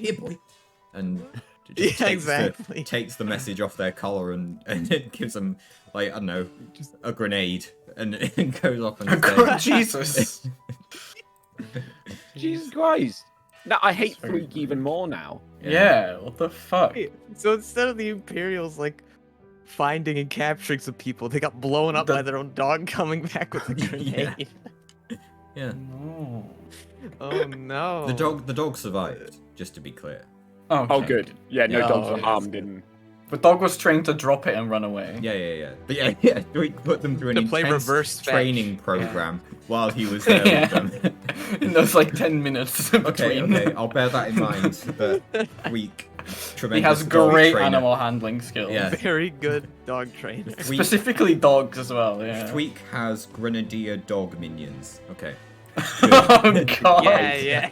Speaker 3: and
Speaker 4: Yeah,
Speaker 3: just takes
Speaker 4: exactly.
Speaker 3: takes the message off their collar and it gives them like I don't know a grenade and it goes off and stays.
Speaker 1: Jesus.
Speaker 2: Jesus Christ. No, I hate
Speaker 1: Sorry.
Speaker 2: Threek even more now.
Speaker 1: Yeah, what the fuck?
Speaker 4: So instead of the Imperials like finding and capturing some people, they got blown up
Speaker 1: The-
Speaker 4: by their own dog coming back with a
Speaker 3: Yeah.
Speaker 4: grenade.
Speaker 3: Yeah,
Speaker 1: No.
Speaker 4: Oh no.
Speaker 3: the dog survived. Just to be clear.
Speaker 1: Okay.
Speaker 2: Oh, good. Yeah, no
Speaker 3: Yeah.
Speaker 2: dogs
Speaker 4: Oh,
Speaker 2: were
Speaker 4: yeah,
Speaker 2: harmed
Speaker 4: that's
Speaker 2: in.
Speaker 1: The dog was trained to drop it and run away.
Speaker 3: Yeah. But yeah, we put them through an
Speaker 4: To play
Speaker 3: intense
Speaker 4: reverse fetch.
Speaker 3: training program while he was there
Speaker 1: Yeah.
Speaker 3: with them.
Speaker 1: In those like 10 minutes in
Speaker 3: Okay,
Speaker 1: between.
Speaker 3: I'll bear that in mind. But weak,
Speaker 1: He
Speaker 3: tremendous
Speaker 1: has
Speaker 3: dog
Speaker 1: great
Speaker 3: trainer.
Speaker 1: animal handling skills.
Speaker 3: Yeah.
Speaker 4: Very good dog trainer.
Speaker 3: Tweak,
Speaker 1: Specifically dogs as well, yeah.
Speaker 3: Tweak has grenadier dog minions. Okay.
Speaker 1: Oh god.
Speaker 4: Yeah.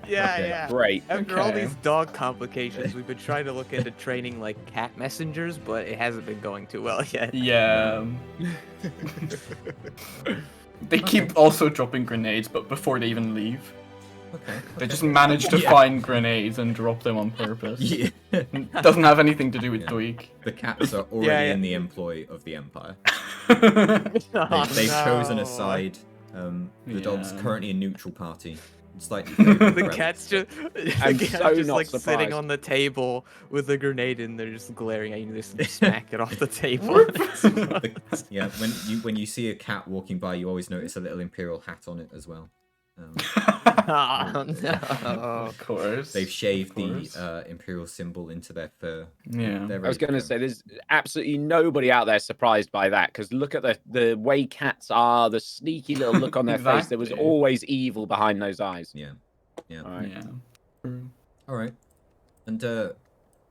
Speaker 4: Yeah,
Speaker 3: Okay.
Speaker 4: yeah.
Speaker 2: Great.
Speaker 4: After all
Speaker 1: Okay.
Speaker 4: these dog complications, we've been trying to look into training like cat messengers, but it hasn't been going too well yet.
Speaker 1: Yeah. They keep also dropping grenades, but before they even leave.
Speaker 3: Okay.
Speaker 1: They just manage to
Speaker 3: Yeah.
Speaker 1: find grenades and drop them on purpose.
Speaker 3: Yeah.
Speaker 1: Doesn't have anything to do with
Speaker 3: Yeah.
Speaker 1: Tweak.
Speaker 3: The cats are already
Speaker 4: Yeah.
Speaker 3: in the employ of the Empire.
Speaker 4: Oh,
Speaker 3: They've chosen a
Speaker 4: no.
Speaker 3: side. The dog's
Speaker 1: Yeah.
Speaker 3: currently a neutral party. Slightly.
Speaker 4: The
Speaker 3: favourite
Speaker 4: cat's just,
Speaker 2: I'm
Speaker 4: the cat's
Speaker 2: so
Speaker 4: just
Speaker 2: not
Speaker 4: like
Speaker 2: surprised.
Speaker 4: sitting on the table with a grenade and they're just glaring at you. Just smack it off the table.
Speaker 3: Yeah, when you see a cat walking by, you always notice a little Imperial hat on it as well.
Speaker 4: Oh no.
Speaker 1: Of course.
Speaker 3: They've shaved
Speaker 1: Of course.
Speaker 3: the Imperial symbol into their fur.
Speaker 1: Yeah.
Speaker 3: They're
Speaker 2: I was
Speaker 3: ready
Speaker 2: going to
Speaker 3: go.
Speaker 2: say, there's absolutely nobody out there surprised by that, because look at the way cats are, the sneaky little look on their face. There was
Speaker 1: Exactly.
Speaker 2: always evil behind those eyes.
Speaker 3: Yeah.
Speaker 2: All right.
Speaker 1: Yeah. True.
Speaker 3: All right. And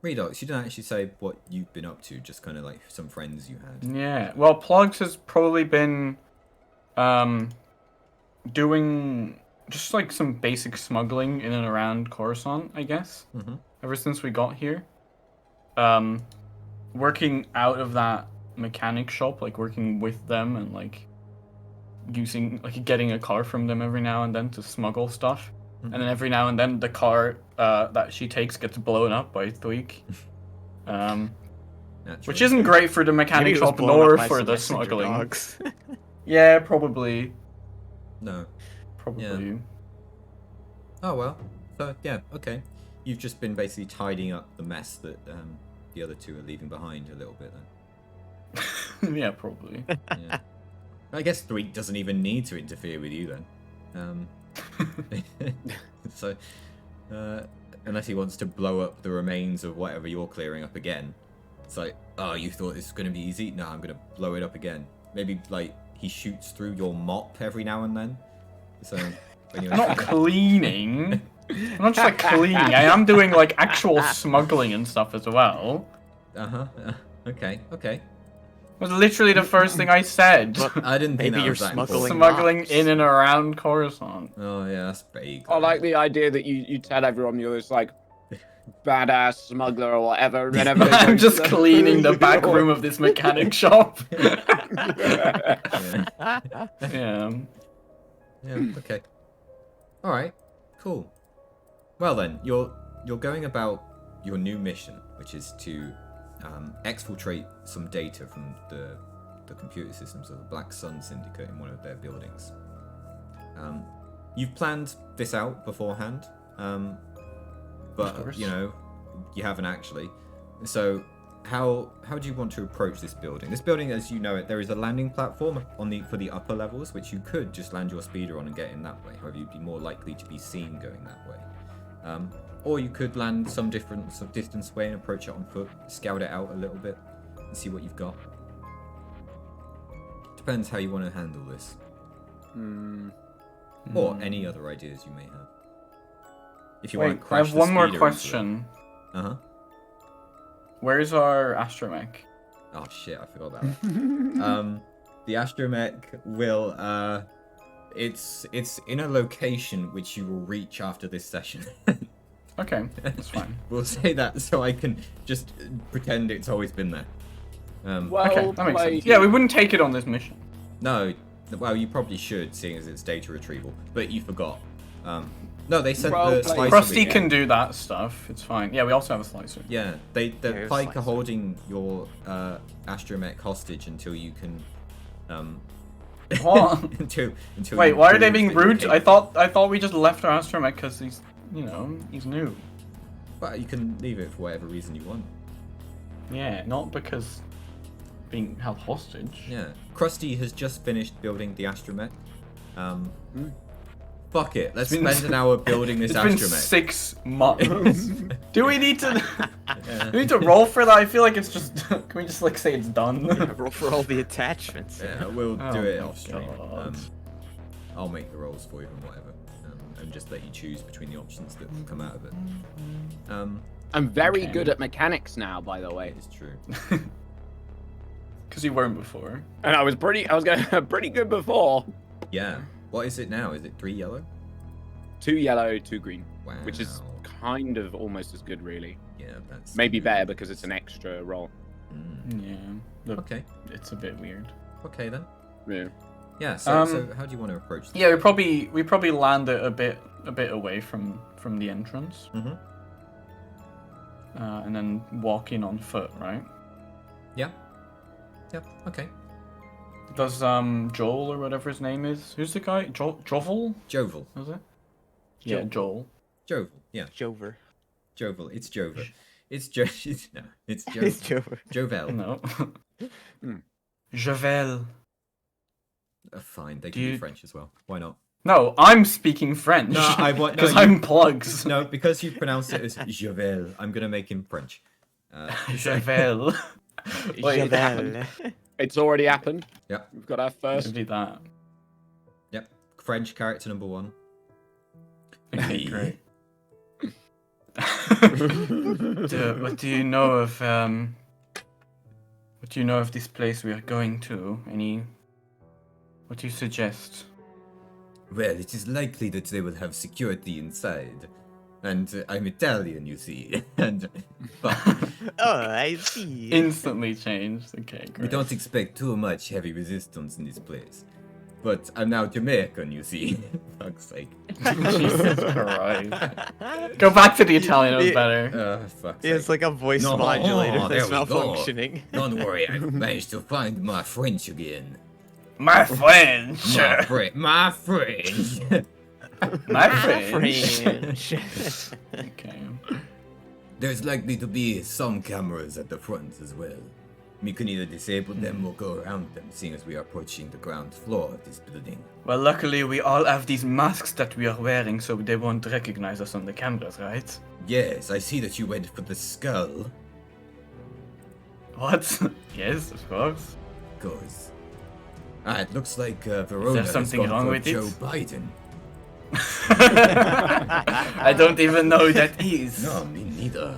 Speaker 3: Redox, you didn't actually say what you've been up to. Just kind of like some friends you had.
Speaker 1: Yeah. Well, Plugs has probably been doing just like some basic smuggling in and around Coruscant, I guess.
Speaker 3: Mm-hmm.
Speaker 1: Ever since we got here. Working out of that mechanic shop, like working with them and like getting a car from them every now and then to smuggle stuff,
Speaker 3: Mhm.
Speaker 1: and then every now and then the car that she takes gets blown up by Thweek, which
Speaker 3: Naturally.
Speaker 1: isn't great for the mechanic
Speaker 4: Maybe it was
Speaker 1: shop
Speaker 4: blown
Speaker 1: nor
Speaker 4: up by
Speaker 1: for
Speaker 4: some
Speaker 1: the
Speaker 4: messenger
Speaker 1: smuggling.
Speaker 4: dogs.
Speaker 1: Yeah, probably.
Speaker 3: No.
Speaker 1: Probably.
Speaker 3: Oh well. So yeah, okay. You've just been basically tidying up the mess that the other two are leaving behind a little bit then.
Speaker 1: Yeah, probably.
Speaker 3: Yeah. I guess Thweek doesn't even need to interfere with you then. So, unless he wants to blow up the remains of whatever you're clearing up again. It's like, oh, you thought this was going to be easy? No, I'm going to blow it up again. Maybe, like, he shoots through your mop every now and then. So, when you're
Speaker 1: I'm not cleaning. I'm not just like cleaning. I am doing like actual smuggling and stuff as well.
Speaker 3: Uh-huh. Okay, okay.
Speaker 1: It was literally the first thing I said.
Speaker 4: But
Speaker 3: I didn't think
Speaker 4: maybe
Speaker 3: that
Speaker 4: you're
Speaker 3: was that
Speaker 4: smuggling
Speaker 3: important.
Speaker 1: Smuggling
Speaker 4: mops.
Speaker 1: in and around Coruscant.
Speaker 3: Oh, yeah, that's vague.
Speaker 2: I like the idea that you tell everyone you're this like badass smuggler or whatever. Whenever they go
Speaker 1: I'm just
Speaker 2: to-
Speaker 1: cleaning the back room of this mechanic shop.
Speaker 3: Yeah.
Speaker 1: Yeah.
Speaker 3: Yeah, okay. Alright, cool. Well then, you're going about your new mission, which is to exfiltrate some data from the computer systems of the Black Sun Syndicate in one of their buildings. You've planned this out beforehand, but
Speaker 1: course.
Speaker 3: you know, you haven't actually. So how do you want to approach this building? This building, as you know it, there is a landing platform for the upper levels, which you could just land your speeder on and get in that way. However, you'd be more likely to be seen going that way. Or you could land some different sort of distance away and approach it on foot, scout it out a little bit, and see what you've got. Depends how you want to handle this, or any other ideas you may have. If you
Speaker 1: Wait,
Speaker 3: want to
Speaker 1: I
Speaker 3: crash
Speaker 1: have
Speaker 3: the
Speaker 1: one more
Speaker 3: speeder
Speaker 1: question.
Speaker 3: Uh-huh.
Speaker 1: Where's our astromech?
Speaker 3: Oh shit, I forgot that. The astromech will it's in a location which you will reach after this session.
Speaker 1: Okay, that's fine.
Speaker 3: We'll say that so I can just pretend it's always been there.
Speaker 2: Well
Speaker 1: Okay, that makes
Speaker 2: played.
Speaker 1: sense. Yeah, we wouldn't take it on this mission.
Speaker 3: No, well you probably should, seeing as it's data retrieval, but you forgot. No, they sent
Speaker 2: Well
Speaker 3: the
Speaker 2: played.
Speaker 3: slicer.
Speaker 1: Krusty
Speaker 3: beacon.
Speaker 1: can do that stuff. It's fine. Yeah, we also have a slicer.
Speaker 3: Yeah, the
Speaker 4: There's
Speaker 3: Pike are
Speaker 4: slicer.
Speaker 3: holding your astromech hostage until you can
Speaker 1: What?
Speaker 3: until
Speaker 1: Wait,
Speaker 3: you
Speaker 1: why are they
Speaker 3: prove
Speaker 1: being
Speaker 3: that you're
Speaker 1: rude?
Speaker 3: capable.
Speaker 1: I thought we just left our astromech because he's new.
Speaker 3: But you can leave it for whatever reason you want.
Speaker 1: Yeah, not because being held hostage.
Speaker 3: Yeah. Krusty has just finished building the astromech. Fuck it. Let's
Speaker 1: been-
Speaker 3: spend an hour building this
Speaker 1: It's been
Speaker 3: astromech.
Speaker 1: 6 months. Do we need to?
Speaker 3: Yeah.
Speaker 1: Do we need to roll for that? I feel like it's just. Can we just like say it's done?
Speaker 4: Roll for all the attachments.
Speaker 3: Yeah, we'll
Speaker 1: Oh
Speaker 3: do it
Speaker 1: my
Speaker 3: off stream.
Speaker 1: God.
Speaker 3: I'll make the rolls for you and whatever, and just let you choose between the options that come out of it.
Speaker 2: I'm very
Speaker 1: Okay.
Speaker 2: good at mechanics now, by the way.
Speaker 3: It's true.
Speaker 1: Because you weren't before.
Speaker 2: And I was going pretty good before.
Speaker 3: Yeah. What is it now? Is it 3 yellow?
Speaker 2: 2 yellow, 2 green,
Speaker 3: Wow.
Speaker 2: which is kind of almost as good, really.
Speaker 3: Yeah, that's
Speaker 2: Maybe better because it's an extra roll.
Speaker 3: Mm.
Speaker 1: Yeah. The-
Speaker 3: Okay.
Speaker 1: It's a bit weird.
Speaker 3: Okay then.
Speaker 2: Yeah.
Speaker 3: Yeah. So
Speaker 1: Um,
Speaker 3: how do you want to approach this?
Speaker 1: Yeah, we probably land it a bit away from the entrance,
Speaker 3: Mm-hmm.
Speaker 1: and then walk in on foot, right?
Speaker 3: Yeah. Yeah. Okay.
Speaker 1: Does Joel or whatever his name is? Who's the guy? Jovel?
Speaker 3: Jovel.
Speaker 1: Was it? Yeah, Joel.
Speaker 3: Jovel. Yeah.
Speaker 4: Jover.
Speaker 3: Jovel. It's Jover. It's Jo. No. It's Jo.
Speaker 4: It's Jover.
Speaker 3: Jovel.
Speaker 1: No.
Speaker 2: Hmm.
Speaker 1: Javel.
Speaker 3: Fine. They
Speaker 1: Do
Speaker 3: can be
Speaker 1: you-
Speaker 3: French as well. Why not?
Speaker 1: No, I'm speaking French.
Speaker 3: No, I want. No,
Speaker 1: because
Speaker 3: you-
Speaker 1: I'm plugs.
Speaker 3: No, because you pronounce it as Javel, I'm gonna make him French.
Speaker 1: Javel. Wait,
Speaker 4: Javel.
Speaker 2: It's already happened.
Speaker 3: Yep.
Speaker 2: We've got our first.
Speaker 1: do that.
Speaker 3: Yep. French character number 1.
Speaker 1: Okay, great. What do you know of what do you know of this place we are going to? What do you suggest?
Speaker 3: Well, it is likely that they will have security inside. And I'm Italian, you see. And but
Speaker 4: Oh, I see.
Speaker 1: Instantly changed. Okay, great.
Speaker 3: we don't expect too much heavy resistance in this place. but I'm now Jamaican, you see. Fuck's sake.
Speaker 1: Jesus Christ. Go back to the Italian, it was
Speaker 4: Yeah.
Speaker 1: better.
Speaker 3: Fuck's
Speaker 4: Yeah, it's
Speaker 3: sake.
Speaker 4: like a voice
Speaker 3: No,
Speaker 4: modulator
Speaker 3: there
Speaker 4: that's
Speaker 3: we go.
Speaker 4: malfunctioning.
Speaker 3: Don't worry, I managed to find my French again.
Speaker 1: My French!
Speaker 3: My French!
Speaker 1: My French!
Speaker 4: French.
Speaker 1: Okay.
Speaker 3: There's likely to be some cameras at the front as well. We can either disable them or go around them, seeing as we are approaching the ground floor of this building.
Speaker 1: Well, luckily we all have these masks that we are wearing, so they won't recognize us on the cameras, right?
Speaker 3: Yes, I see that you went for the skull.
Speaker 1: What? Yes, of course.
Speaker 3: Of course. Ah, it looks like Verona has
Speaker 1: something
Speaker 3: gone
Speaker 1: wrong
Speaker 3: for
Speaker 1: with it?
Speaker 3: Joe Biden.
Speaker 1: I don't even know who that is.
Speaker 3: No, me neither.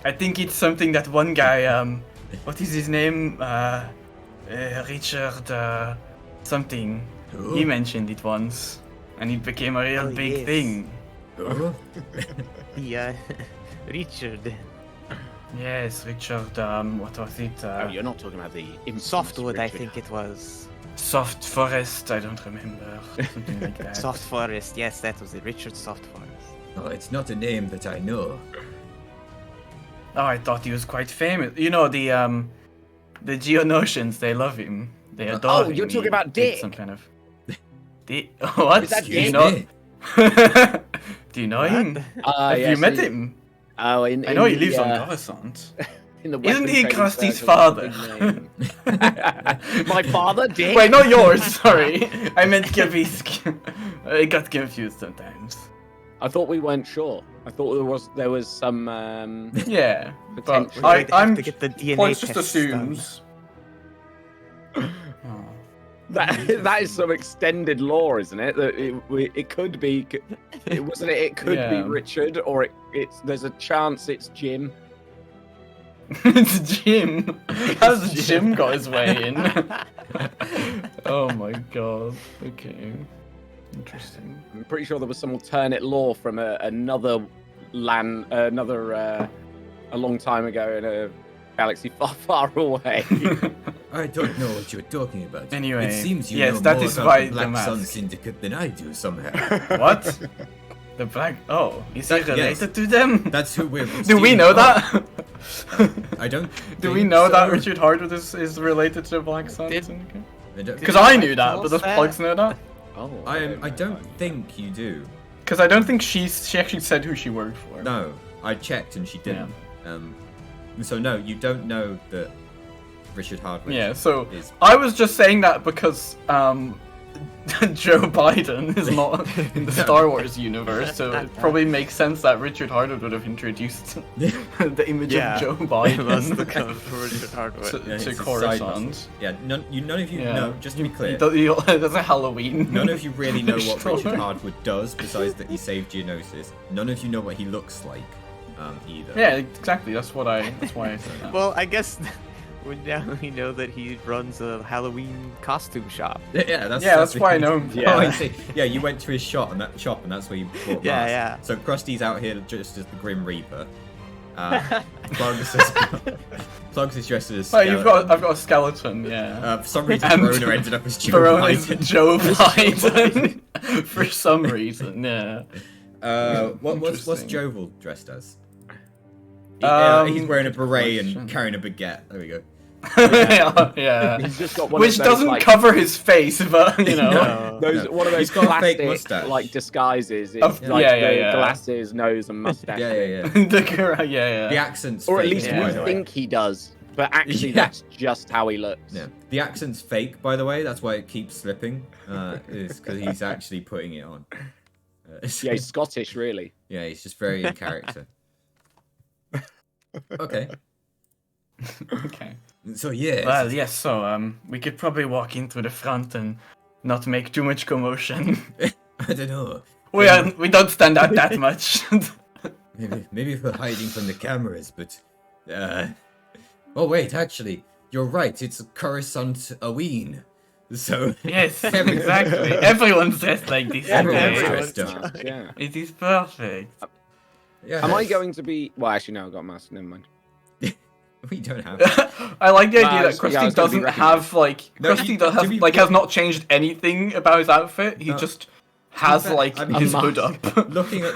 Speaker 1: I think it's something that one guy, what is his name? Richard, something.
Speaker 3: Who?
Speaker 1: He mentioned it once, and it became a real
Speaker 4: Oh,
Speaker 1: big
Speaker 4: yes.
Speaker 1: thing.
Speaker 3: Who?
Speaker 4: Yeah, Richard.
Speaker 1: Yes, Richard, what was it?
Speaker 2: Oh, you're not talking about the infamous
Speaker 4: Softwood, I
Speaker 2: Richard.
Speaker 4: think it was.
Speaker 1: Soft Forest, I don't remember. Something like that.
Speaker 4: Soft Forest, yes, that was it. Richard Soft Forest.
Speaker 3: Oh, it's not a name that I know.
Speaker 1: Oh, I thought he was quite famous. You know, the Geonosians, they love him. They adore
Speaker 2: Oh,
Speaker 1: him.
Speaker 2: you're talking
Speaker 1: He
Speaker 2: about
Speaker 1: did
Speaker 2: Dick.
Speaker 1: Some kind of... Dick? What?
Speaker 2: Is that
Speaker 1: Do you
Speaker 2: Dick?
Speaker 1: know...
Speaker 3: Me?
Speaker 1: Do you know him? Have you
Speaker 2: yes,
Speaker 1: met him?
Speaker 2: Oh,
Speaker 1: I know he
Speaker 2: the,
Speaker 1: lives on Coruscant.
Speaker 2: in the
Speaker 1: Isn't
Speaker 2: weapon
Speaker 1: he
Speaker 2: trading
Speaker 1: Krusty's
Speaker 2: circle,
Speaker 1: father?
Speaker 2: big name. My father, Dick.
Speaker 1: Wait, not yours, sorry. I meant Gavisk. I got confused sometimes.
Speaker 2: I thought we weren't sure. I thought there was some.
Speaker 1: Yeah, but
Speaker 2: Potentially.
Speaker 4: We'd have
Speaker 1: I'm...
Speaker 4: to get the DNA
Speaker 1: Points just
Speaker 4: test done.
Speaker 1: assumes... Oh.
Speaker 2: that is some extended lore, isn't it? That it could be, it wasn't it? It could be
Speaker 1: Yeah.
Speaker 2: Richard, or it's there's a chance it's Jim.
Speaker 1: It's Jim. How's Jim got his way in? Oh my god. Okay. Interesting.
Speaker 2: I'm pretty sure there was some alternate lore from another land, a long time ago in a galaxy far, far away.
Speaker 3: I don't know what you're talking about.
Speaker 1: Anyway,
Speaker 3: it seems you
Speaker 1: yes,
Speaker 3: know
Speaker 1: that
Speaker 3: more
Speaker 1: is
Speaker 3: about
Speaker 1: why
Speaker 3: the
Speaker 1: the
Speaker 3: Black Sun
Speaker 1: mask.
Speaker 3: Syndicate than I do somehow.
Speaker 1: What? The black... Oh, is he
Speaker 3: Yes.
Speaker 1: related to them?
Speaker 3: That's who we're.
Speaker 1: Do we
Speaker 3: stealing
Speaker 1: know
Speaker 3: from.
Speaker 1: that?
Speaker 3: I don't.
Speaker 1: Do we
Speaker 3: think
Speaker 1: know that
Speaker 3: so.
Speaker 1: Richard Hardwood is related to Black Sun?
Speaker 4: Did-
Speaker 3: I don't-
Speaker 1: Because
Speaker 4: Did
Speaker 1: I
Speaker 4: you
Speaker 1: knew that,
Speaker 4: tell
Speaker 1: but
Speaker 4: us
Speaker 1: does
Speaker 4: that?
Speaker 1: Plugs know that?
Speaker 2: Oh,
Speaker 3: I don't think you do.
Speaker 1: Because I don't think she actually said who she worked for.
Speaker 3: No, I checked and she didn't. So no, you don't know that Richard Hardwick.
Speaker 1: Yeah, so
Speaker 3: is.
Speaker 1: I was just saying that because Joe Biden is not in the Star Wars universe, so it probably makes sense that Richard Hardwood would have introduced the image
Speaker 4: Yeah.
Speaker 1: of Joe
Speaker 4: It must have
Speaker 1: Biden
Speaker 4: come from Richard Hardwood.
Speaker 1: to,
Speaker 3: Yeah, it's
Speaker 1: to
Speaker 3: a side
Speaker 1: Coruscant.
Speaker 3: muscle. Yeah, none of you
Speaker 1: Yeah.
Speaker 3: know. Just to be clear,
Speaker 1: There's a Halloween.
Speaker 3: none of you really know what
Speaker 1: Sure.
Speaker 3: Richard Hardwood does besides that he saved Geonosis. None of you know what he looks like, either.
Speaker 1: Yeah, exactly. That's why I said that.
Speaker 4: Well, I guess now we know that he runs a Halloween costume shop.
Speaker 3: Yeah,
Speaker 1: that's why I know him.
Speaker 2: Yeah.
Speaker 3: Oh, I see. Yeah, you went to his shop, and that's where you bought
Speaker 4: Yeah,
Speaker 3: masks.
Speaker 4: yeah.
Speaker 3: So Krusty's out here just as the Grim Reaper. Plugs is dressed as a
Speaker 1: Oh,
Speaker 3: skeleton.
Speaker 1: I've got a skeleton. Yeah.
Speaker 3: For some reason,
Speaker 1: And
Speaker 3: Verona ended up as Joe
Speaker 1: Verona's
Speaker 3: Biden.
Speaker 1: Joe Biden. For some reason, yeah.
Speaker 3: What's
Speaker 1: Interesting.
Speaker 3: Jovel dressed as? He's wearing a
Speaker 1: good
Speaker 3: beret
Speaker 1: question.
Speaker 3: and carrying a baguette. There we go.
Speaker 1: Yeah.
Speaker 2: He's just got one
Speaker 1: Which
Speaker 2: of those,
Speaker 1: doesn't
Speaker 2: like,
Speaker 1: cover his face, but you know.
Speaker 3: No.
Speaker 2: those
Speaker 3: No.
Speaker 2: one of those
Speaker 3: He's got a fake
Speaker 2: classic
Speaker 3: mustache.
Speaker 2: like disguises. It's
Speaker 1: Of-
Speaker 2: like
Speaker 1: yeah,
Speaker 2: the
Speaker 1: yeah.
Speaker 2: glasses, nose, and mustache.
Speaker 3: Yeah, yeah, yeah.
Speaker 1: Yeah.
Speaker 3: The accent's
Speaker 2: Or at
Speaker 3: fake,
Speaker 2: least
Speaker 1: Yeah.
Speaker 3: by
Speaker 2: we
Speaker 3: the way.
Speaker 2: think he does, but actually
Speaker 3: Yeah.
Speaker 2: that's just how he looks.
Speaker 3: Yeah. The accent's fake, by the way. That's why it keeps slipping. Is because he's actually putting it on.
Speaker 2: Yeah, he's Scottish, really.
Speaker 3: Yeah, he's just very in character. Okay.
Speaker 1: Okay.
Speaker 3: So yeah.
Speaker 1: Well, yes. So we could probably walk in through the front and not make too much commotion.
Speaker 3: I don't know.
Speaker 1: We don't stand out that much.
Speaker 3: Maybe we're hiding from the cameras, but oh wait, actually, you're right. It's Coruscant Halloween. So
Speaker 1: Yes, exactly. Everyone's dressed like this.
Speaker 3: Everyone's
Speaker 1: today.
Speaker 3: dressed up.
Speaker 2: Yeah.
Speaker 1: It is perfect.
Speaker 3: Yeah.
Speaker 2: Am I going to be? Well, actually, no. I've got a mask. Never mind.
Speaker 3: We don't have.
Speaker 1: I like the
Speaker 2: Nah,
Speaker 1: idea
Speaker 2: I
Speaker 1: that
Speaker 2: just think I
Speaker 1: Krusty
Speaker 2: was gonna be
Speaker 1: doesn't have like
Speaker 3: No,
Speaker 1: Krusty
Speaker 3: you-
Speaker 1: does
Speaker 3: to
Speaker 1: have
Speaker 3: be
Speaker 1: like
Speaker 3: fair-
Speaker 1: has not changed anything about his outfit. He
Speaker 3: No.
Speaker 1: just has
Speaker 3: fair,
Speaker 1: like
Speaker 3: I mean,
Speaker 1: his
Speaker 2: a
Speaker 1: hood
Speaker 2: mask.
Speaker 1: up.
Speaker 3: looking at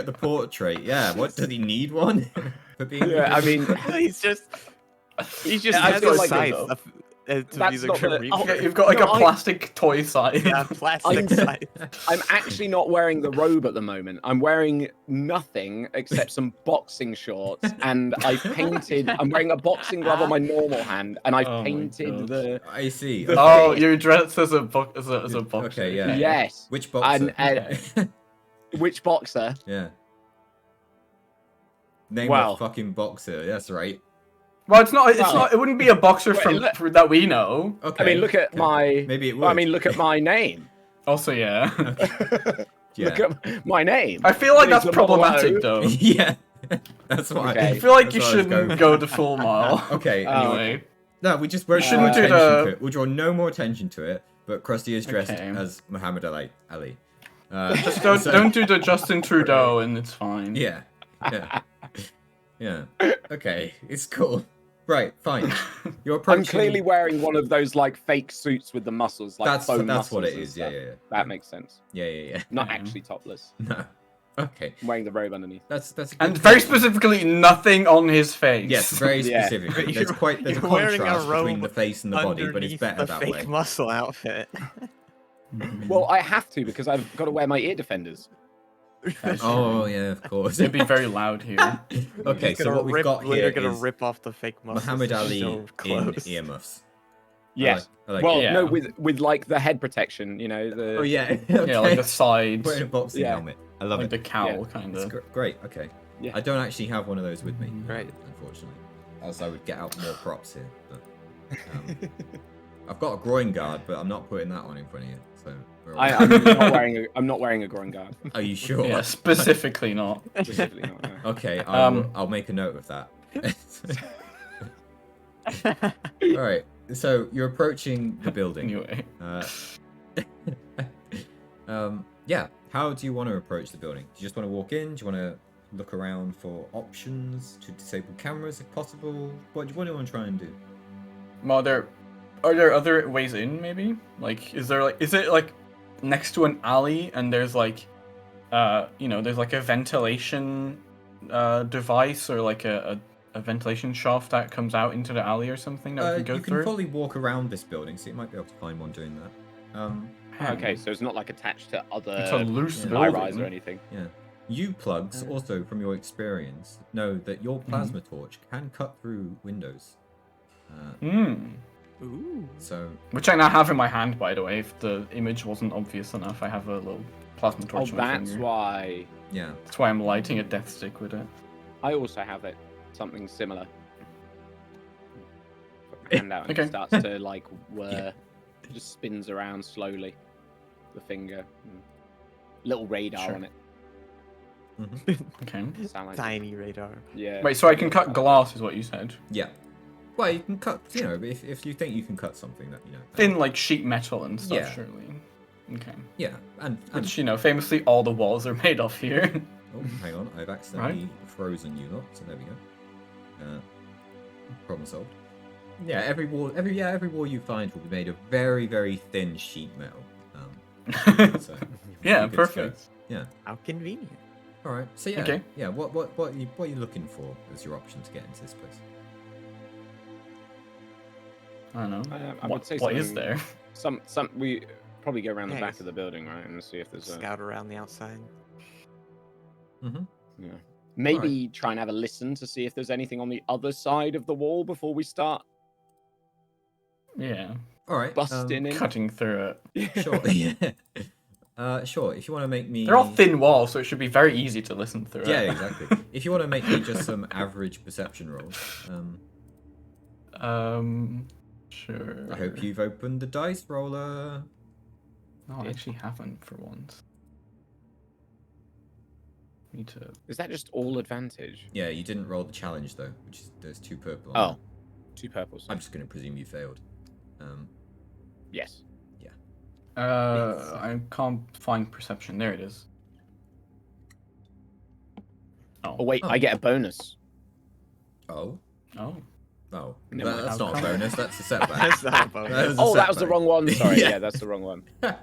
Speaker 3: the portrait. Yeah. What does he need one for being?
Speaker 2: Yeah, I mean,
Speaker 4: he's just
Speaker 2: I
Speaker 4: has
Speaker 2: feel
Speaker 4: a
Speaker 2: like
Speaker 4: scythe
Speaker 1: though.
Speaker 4: to be
Speaker 2: That's
Speaker 4: the
Speaker 2: not
Speaker 4: Grim
Speaker 2: the-
Speaker 4: Reaper.
Speaker 2: oh,
Speaker 1: Yeah, you've got like
Speaker 2: No,
Speaker 1: a plastic toy side.
Speaker 4: Yeah, plastic
Speaker 2: I'm-
Speaker 4: scythe.
Speaker 2: I'm actually not wearing the robe at the moment. I'm wearing nothing except some boxing shorts, and I've painted. I'm wearing a boxing glove on my normal hand, and I've
Speaker 1: Oh my
Speaker 2: painted
Speaker 1: God.
Speaker 2: the.
Speaker 3: I see.
Speaker 2: The-
Speaker 1: Oh,
Speaker 2: thing.
Speaker 1: you're dressed as a as a boxer.
Speaker 3: Okay, yeah.
Speaker 2: Yes.
Speaker 3: Which boxer?
Speaker 2: And which boxer?
Speaker 3: Yeah. Name
Speaker 2: Well.
Speaker 3: a fucking boxer. That's right.
Speaker 1: Well, it's not. It's
Speaker 2: Well,
Speaker 1: not. It wouldn't be a boxer
Speaker 2: wait,
Speaker 1: from
Speaker 2: look-
Speaker 1: that we know.
Speaker 3: Okay.
Speaker 2: I mean, look at
Speaker 3: okay.
Speaker 2: my.
Speaker 3: Maybe it would.
Speaker 2: Well, I mean, look at my name.
Speaker 1: Also, yeah.
Speaker 3: Yeah.
Speaker 2: Look at my name.
Speaker 1: I feel like
Speaker 2: It's
Speaker 1: that's
Speaker 2: the Model
Speaker 1: problematic,
Speaker 2: O.
Speaker 1: though.
Speaker 3: yeah. That's why.
Speaker 2: Okay.
Speaker 1: I feel like
Speaker 3: that's
Speaker 1: you
Speaker 3: what I was going
Speaker 1: shouldn't
Speaker 3: for.
Speaker 1: go the full mile.
Speaker 3: Okay.
Speaker 2: Oh,
Speaker 1: Anyway,
Speaker 3: No, we just won't
Speaker 2: shouldn't
Speaker 3: draw
Speaker 2: do
Speaker 3: attention
Speaker 1: the-
Speaker 3: to it. We'll draw no more attention to it. But Krusty is dressed
Speaker 1: Okay.
Speaker 3: as Muhammad Ali.
Speaker 1: just don't
Speaker 3: so-
Speaker 1: don't do the Justin Trudeau, and it's fine.
Speaker 3: Yeah. Yeah. Yeah. Okay. It's cool. Right. Fine. You're approaching.
Speaker 2: I'm clearly wearing one of those like fake suits with the muscles, like
Speaker 3: That's
Speaker 2: foam
Speaker 3: that's what
Speaker 2: muscles
Speaker 3: it
Speaker 2: and
Speaker 3: is. Yeah.
Speaker 2: stuff.
Speaker 3: Yeah. Yeah.
Speaker 2: That makes sense.
Speaker 3: Yeah. Yeah.
Speaker 2: Not
Speaker 1: Okay.
Speaker 2: actually topless.
Speaker 3: No. Okay.
Speaker 2: I'm wearing the robe underneath.
Speaker 3: That's a
Speaker 1: And
Speaker 3: good
Speaker 1: very
Speaker 3: point.
Speaker 1: specifically, nothing on his face.
Speaker 3: Yes, very
Speaker 2: Yeah.
Speaker 3: specific.
Speaker 4: But
Speaker 3: There's
Speaker 4: you're-
Speaker 3: quite there's a
Speaker 4: you're wearing a
Speaker 3: contrast between
Speaker 4: robe
Speaker 3: the face and the body, but it's
Speaker 4: Underneath
Speaker 3: better
Speaker 4: the
Speaker 3: that
Speaker 4: fake
Speaker 3: way.
Speaker 4: muscle outfit.
Speaker 2: Well, I have to because I've got to wear my ear defenders.
Speaker 3: Oh yeah, of course.
Speaker 1: It'd be very loud here.
Speaker 3: Okay, so what we've got
Speaker 4: later
Speaker 3: here
Speaker 4: gonna
Speaker 3: is
Speaker 4: rip off the fake muscles.
Speaker 3: Muhammad
Speaker 4: to
Speaker 3: Ali
Speaker 4: show
Speaker 3: in
Speaker 4: clothes.
Speaker 3: earmuffs.
Speaker 2: Yes.
Speaker 3: I like
Speaker 2: Well,
Speaker 3: it.
Speaker 1: Yeah.
Speaker 2: no, with like the head protection, you know, the.
Speaker 3: Oh yeah.
Speaker 1: Yeah, like
Speaker 3: okay.
Speaker 1: the side,
Speaker 3: Wearing a boxing
Speaker 2: Yeah.
Speaker 3: helmet. I love
Speaker 1: like
Speaker 3: it.
Speaker 1: the cowl,
Speaker 2: Yeah.
Speaker 1: kind
Speaker 3: It's
Speaker 1: of.
Speaker 3: great. Okay.
Speaker 2: Yeah.
Speaker 3: I don't actually have one of those with me.
Speaker 4: Right.
Speaker 3: Unfortunately, else I would get out more props here. But, I've got a groin guard, but I'm not putting that on in front of you. So. we're all
Speaker 2: I'm
Speaker 3: right.
Speaker 2: not wearing a groin guard.
Speaker 3: Are you sure?
Speaker 1: Yeah, specifically not.
Speaker 2: Specifically not. No.
Speaker 3: Okay,
Speaker 1: Um,
Speaker 3: I'll make a note of that. All right. So you're approaching the building.
Speaker 1: Anyway,
Speaker 3: Yeah. How do you want to approach the building? Do you just want to walk in? Do you want to look around for options to disable cameras if possible? What do you want to try and do?
Speaker 1: well, are there other ways in? Maybe like is it like next to an alley and there's like there's like a ventilation device or like a ventilation shaft that comes out into the alley or something that we could go
Speaker 3: You can
Speaker 1: through.
Speaker 3: fully walk around this building, so you might be able to find one doing that.
Speaker 2: Okay, so it's not like attached to
Speaker 1: It's a
Speaker 2: other
Speaker 1: loose
Speaker 3: Yeah.
Speaker 2: high
Speaker 1: building.
Speaker 2: rise or anything.
Speaker 3: Yeah. You plugs, also from your experience, know that your plasma torch can cut through windows.
Speaker 1: Hmm.
Speaker 4: Ooh.
Speaker 3: So
Speaker 1: Which I now have in my hand, by the way. If the image wasn't obvious enough, I have a little plasma
Speaker 2: Oh,
Speaker 1: torch. in my
Speaker 2: that's
Speaker 1: finger.
Speaker 2: why
Speaker 3: yeah.
Speaker 1: That's why I'm lighting a death stick with it.
Speaker 2: I also have it. Something similar. Put my hand out and
Speaker 1: Okay.
Speaker 2: it starts to like whir. It just spins around slowly. The finger. Little radar
Speaker 1: Sure.
Speaker 2: on it.
Speaker 1: Okay.
Speaker 2: Sound like
Speaker 4: Tiny radar.
Speaker 2: yeah.
Speaker 1: Wait, so I can cut glass, is what you said?
Speaker 3: Yeah. Well, you can cut, if you think you can cut something that,
Speaker 1: Thin, like sheet metal and stuff,
Speaker 3: Yeah.
Speaker 1: surely. Okay.
Speaker 3: Yeah, and
Speaker 1: Which, famously all the walls are made of here.
Speaker 3: oh, hang on, I've accidentally frozen you lot, so there we go. Problem solved. Yeah, every wall you find will be made of very, very thin sheet metal. So
Speaker 1: Yeah,
Speaker 3: you're good to go.
Speaker 1: perfect.
Speaker 3: Yeah.
Speaker 4: How convenient.
Speaker 3: All right. So yeah.
Speaker 1: Okay.
Speaker 3: Yeah. What are you looking for as your option to get into this place?
Speaker 1: I don't know.
Speaker 2: I would say
Speaker 1: what is
Speaker 2: something-
Speaker 1: there?
Speaker 2: Some we probably go around the
Speaker 4: Yeah,
Speaker 2: back
Speaker 4: guess-
Speaker 2: of the building, right, and see if there's a
Speaker 4: Scout around the outside.
Speaker 3: Mm-hmm.
Speaker 2: yeah. Maybe try and have a listen to see if there's anything on the other side of the wall before we start
Speaker 1: Yeah.
Speaker 3: All right.
Speaker 2: busting in.
Speaker 1: Cutting through it.
Speaker 3: Sure. Yeah. Sure. If you want to make me.
Speaker 1: They're all thin walls, so it should be very easy to listen through
Speaker 3: Yeah,
Speaker 1: it.
Speaker 3: exactly. If you want to make me just some average perception rolls,
Speaker 1: Sure.
Speaker 3: I hope you've opened the dice roller.
Speaker 1: No, I actually haven't for once. Need to.
Speaker 2: Is that just all advantage?
Speaker 3: Yeah, you didn't roll the challenge though, which is there's 2 purple.
Speaker 2: Oh, 2 purples.
Speaker 3: I'm just going to presume you failed.
Speaker 2: Yes.
Speaker 1: I can't find perception. There it is.
Speaker 2: Oh wait, I get a bonus.
Speaker 3: Oh.
Speaker 1: Oh.
Speaker 3: Oh,
Speaker 2: Never mind.
Speaker 3: that's not a
Speaker 1: Outcome.
Speaker 3: bonus. That's a setback.
Speaker 4: That's not a bonus.
Speaker 2: Oh, that was the
Speaker 3: setback.
Speaker 2: wrong one. Sorry,
Speaker 3: Yeah.
Speaker 2: yeah, that's the wrong one.
Speaker 3: Yeah,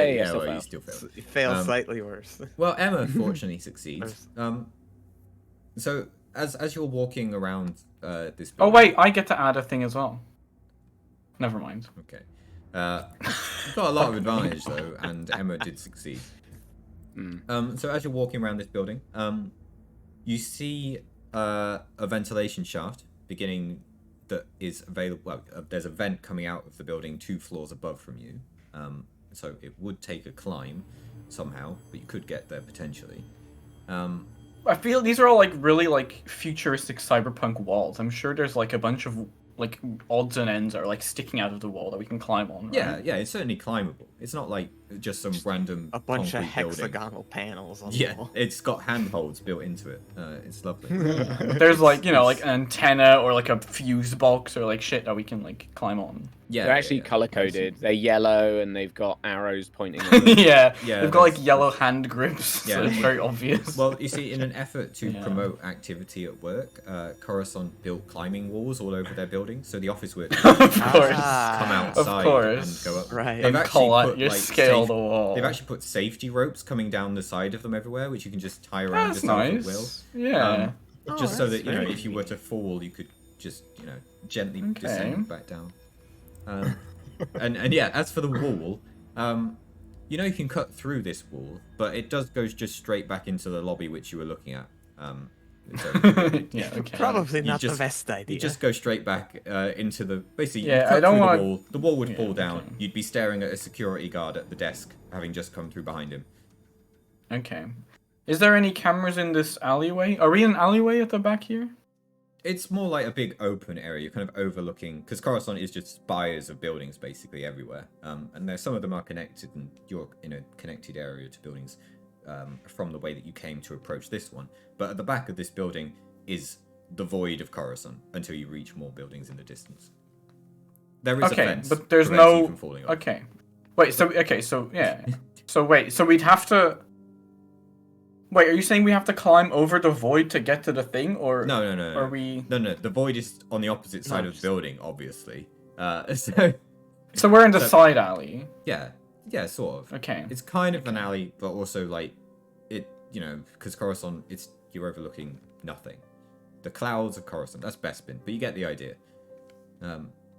Speaker 2: Yeah, still
Speaker 3: well, you
Speaker 2: fail.
Speaker 3: still failed.
Speaker 4: You fail
Speaker 3: Um,
Speaker 4: slightly worse.
Speaker 3: Well, Emma fortunately succeeds.
Speaker 4: Nice.
Speaker 3: So as you're walking around this
Speaker 1: Oh
Speaker 3: building,
Speaker 1: wait, I get to add a thing as well. Never mind.
Speaker 3: okay, you've got a lot of advantage though, and Emma did succeed. So as you're walking around this building, you see a ventilation shaft beginning that is available. Well, there's a vent coming out of the building 2 floors above from you. So it would take a climb somehow, but you could get there potentially.
Speaker 1: I feel these are all like really like futuristic cyberpunk walls. I'm sure there's like a bunch of like odds and ends are like sticking out of the wall that we can climb on. Right?
Speaker 3: Yeah, it's certainly climbable. It's not like just some random
Speaker 4: A bunch of
Speaker 3: concrete building.
Speaker 4: hexagonal panels on the
Speaker 3: Yeah,
Speaker 4: wall.
Speaker 3: it's got handholds built into it. It's lovely.
Speaker 1: There's like like an antenna or like a fuse box or like shit that we can like climb on.
Speaker 3: Yeah,
Speaker 2: They're actually
Speaker 3: yeah.
Speaker 2: color coded. They're yellow and they've got arrows pointing at them.
Speaker 1: Yeah,
Speaker 3: Yeah,
Speaker 1: they've got like
Speaker 3: that's-
Speaker 1: yellow hand grips,
Speaker 3: Yeah.
Speaker 1: so it's very obvious.
Speaker 3: Well, you see, in an effort to
Speaker 1: Yeah.
Speaker 3: promote activity at work, Coruscant built climbing walls all over their building, so the office workers
Speaker 1: of
Speaker 3: come
Speaker 1: course.
Speaker 4: Ah,
Speaker 3: outside
Speaker 1: course.
Speaker 3: and go up.
Speaker 4: Right.
Speaker 3: They've
Speaker 1: And
Speaker 3: actually
Speaker 1: call out
Speaker 3: put,
Speaker 1: your
Speaker 3: like,
Speaker 1: scale the wall.
Speaker 3: They've actually put safety ropes coming down the side of them everywhere, which you can just tie around
Speaker 1: That's
Speaker 3: yourself at will.
Speaker 1: nice. Yeah.
Speaker 4: Oh,
Speaker 3: Just so
Speaker 4: that's
Speaker 3: that,
Speaker 4: very
Speaker 3: if you were to fall, you could just, gently descend back down. And yeah, as for the wall, you can cut through this wall, but it does go just straight back into the lobby which you were looking at. So
Speaker 1: Yeah. Okay.
Speaker 4: Probably
Speaker 3: you
Speaker 4: not
Speaker 3: just-
Speaker 4: the best idea.
Speaker 3: you just go straight back into the basically.
Speaker 1: Yeah,
Speaker 3: you cut
Speaker 1: I don't
Speaker 3: through
Speaker 1: wanna-
Speaker 3: the wall. The wall would
Speaker 1: Yeah,
Speaker 3: fall down.
Speaker 1: okay.
Speaker 3: You'd be staring at a security guard at the desk, having just come through behind him.
Speaker 1: Okay. Is there any cameras in this alleyway? Are we in an alleyway at the back here?
Speaker 3: It's more like a big open area. You're kind of overlooking, because Coruscant is just spires of buildings basically everywhere. And there's some of them are connected, and you're in a connected area to buildings from the way that you came to approach this one. But at the back of this building is the void of Coruscant until you reach more buildings in the distance. There is a
Speaker 1: Okay,
Speaker 3: fence,
Speaker 1: but there's
Speaker 3: prevents you
Speaker 1: no.
Speaker 3: from falling off.
Speaker 1: Okay. Wait. So yeah. So wait. So we'd have to. Wait. Are you saying we have to climb over the void to get to the thing, or
Speaker 3: No.
Speaker 1: Are we?
Speaker 3: No. The void is on the opposite side
Speaker 4: No,
Speaker 3: of the
Speaker 4: just-
Speaker 3: building, obviously. So
Speaker 1: So we're in the
Speaker 3: So-
Speaker 1: side alley.
Speaker 3: yeah, sort of.
Speaker 1: Okay.
Speaker 3: It's kind of an alley, but also like it, because Coruscant, you're overlooking nothing. The clouds of Coruscant, that's Bespin, but you get the idea.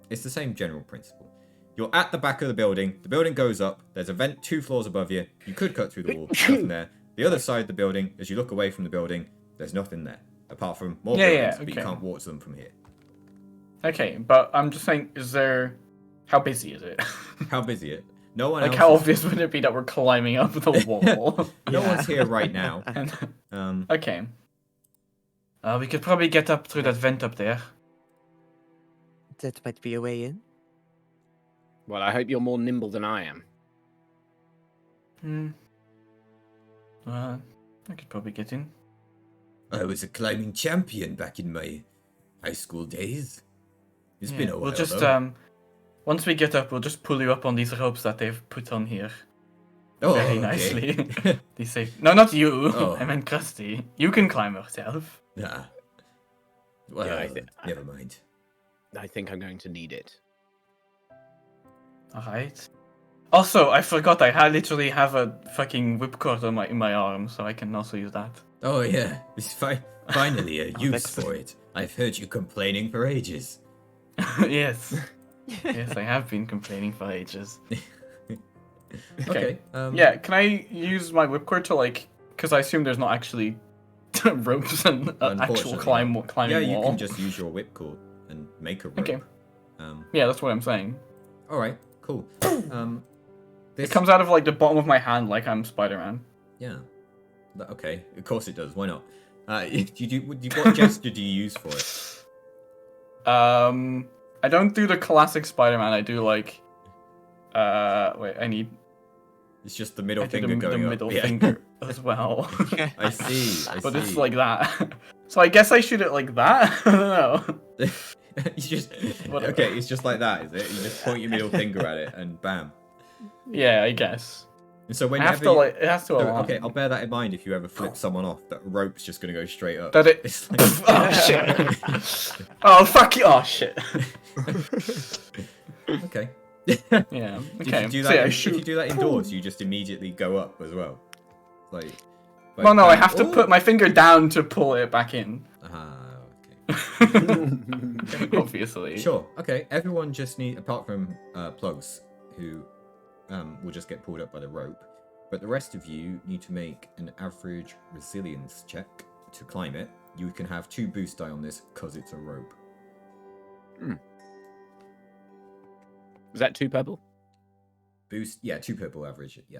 Speaker 3: It's the same general principle. You're at the back of the building goes up, there's a vent 2 floors above you, you could cut through the wall, nothing there. The other side of the building, as you look away from the building, there's nothing there, apart from more
Speaker 1: Yeah,
Speaker 3: buildings,
Speaker 1: yeah,
Speaker 3: but you
Speaker 1: okay.
Speaker 3: can't walk to them from here.
Speaker 1: Okay, but I'm just saying, how busy is it?
Speaker 3: How busy it? No one
Speaker 1: Like,
Speaker 3: else
Speaker 1: how
Speaker 3: is-
Speaker 1: obvious would it be that we're climbing up the wall?
Speaker 3: No
Speaker 4: Yeah.
Speaker 3: one's here right now.
Speaker 1: And, okay. We could probably get up through that vent up there.
Speaker 4: That might be a way in.
Speaker 2: Well, I hope you're more nimble than I am.
Speaker 1: I could probably get in.
Speaker 3: I was a climbing champion back in my high school days. It's been a while.
Speaker 1: We'll just
Speaker 3: though.
Speaker 1: once we get up, we'll just pull you up on these ropes that they've put on here
Speaker 3: Oh,
Speaker 1: very
Speaker 3: okay.
Speaker 1: nicely. They say, no, not you.
Speaker 3: Oh.
Speaker 1: I meant Krusty. You can climb yourself.
Speaker 3: Nah. Well,
Speaker 2: Yeah,
Speaker 3: never mind.
Speaker 2: I think I'm going to need it.
Speaker 1: All right. Also, I forgot I literally have a fucking whipcord on in my arm, so I can also use that.
Speaker 3: Oh yeah, it's finally a use
Speaker 4: that's-
Speaker 3: for it. I've heard you complaining for ages.
Speaker 1: Yes. Yes, I have been complaining for ages.
Speaker 3: Okay.
Speaker 1: Yeah, can I use my whipcord to because I assume there's not actually ropes and actual
Speaker 3: Unfortunately,
Speaker 1: climbing
Speaker 3: Yeah, you
Speaker 1: wall.
Speaker 3: can just use your whipcord and make a rope.
Speaker 1: Okay.
Speaker 3: Um.
Speaker 1: Yeah, that's what I'm saying.
Speaker 3: All right. Cool. This
Speaker 1: It comes out of the bottom of my hand like I'm Spider-Man.
Speaker 3: Yeah. Okay. Of course it does. Why not? What gesture do you use for it?
Speaker 1: I don't do the classic Spider-Man. I do wait, I need
Speaker 3: It's just the middle
Speaker 1: I do
Speaker 3: finger
Speaker 1: the
Speaker 3: going
Speaker 1: middle
Speaker 3: up. Yeah.
Speaker 1: finger as well.
Speaker 3: I see.
Speaker 1: But
Speaker 3: see.
Speaker 1: it's like that. So I guess I shoot it like that. I don't know.
Speaker 3: you just
Speaker 1: Whatever.
Speaker 3: okay. It's just like that, is it? You just point your middle finger at it and bam.
Speaker 1: Yeah, I guess.
Speaker 3: And so
Speaker 1: I
Speaker 3: whenever
Speaker 1: have to like it has to
Speaker 3: so,
Speaker 1: align.
Speaker 3: okay, I'll bear that in mind if you ever flip someone off. That rope's just gonna go straight up.
Speaker 1: That it.
Speaker 3: It's like...
Speaker 1: Oh shit. Oh fuck you. Oh shit.
Speaker 3: Okay.
Speaker 1: Yeah.
Speaker 3: If
Speaker 1: Okay.
Speaker 3: you do
Speaker 1: So
Speaker 3: that,
Speaker 1: yeah, I
Speaker 3: if
Speaker 1: shoot.
Speaker 3: you do that indoors, you just immediately go up as well. Like.
Speaker 1: Well, no, I
Speaker 3: bam.
Speaker 1: have to
Speaker 3: Ooh.
Speaker 1: put my finger down to pull it back in.
Speaker 3: Okay.
Speaker 1: Obviously.
Speaker 3: Sure. Okay. Everyone just need, apart from Plugs, who will just get pulled up by the rope, but the rest of you need to make an average resilience check to climb it. You can have 2 boost die on this because it's a rope.
Speaker 2: Is that 2 purple?
Speaker 3: Boost, yeah, 2 purple average. Yeah.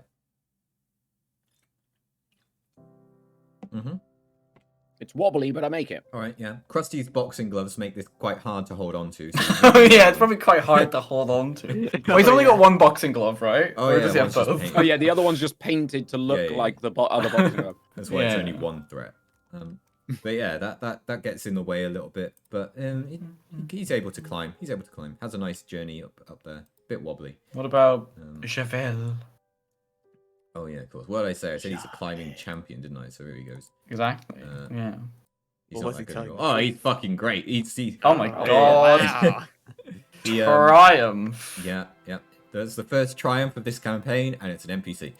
Speaker 2: It's wobbly, but I make it.
Speaker 3: All right. Yeah. Krusty's boxing gloves make this quite hard to hold on to.
Speaker 1: Oh yeah, it's probably quite hard to hold on to. Well, he's only got one boxing glove, right?
Speaker 3: Oh,
Speaker 1: or
Speaker 3: yeah,
Speaker 1: does he have
Speaker 3: one's just
Speaker 1: both?
Speaker 3: painted.
Speaker 2: Oh yeah, the other one's just painted to look
Speaker 3: Yeah.
Speaker 2: like the other boxing glove.
Speaker 3: That's why it's
Speaker 1: Yeah.
Speaker 3: only 1 threat. But yeah, that gets in the way a little bit. But he's able to climb. He's able to climb. Has a nice journey up there. Bit wobbly.
Speaker 1: What about Javel?
Speaker 3: Oh yeah, of course. What did I say? I said he's a climbing champion, didn't I? So here he goes.
Speaker 1: Exactly. Yeah.
Speaker 3: He's
Speaker 4: What
Speaker 3: not
Speaker 4: was
Speaker 3: that
Speaker 4: he
Speaker 3: good
Speaker 4: telling
Speaker 3: at
Speaker 4: you?
Speaker 3: all. Oh, he's fucking great. He's
Speaker 1: Oh my
Speaker 3: Oh,
Speaker 1: god.
Speaker 4: Wow.
Speaker 3: He,
Speaker 1: Triumph.
Speaker 3: yeah. That's the first triumph of this campaign, and it's an NPC.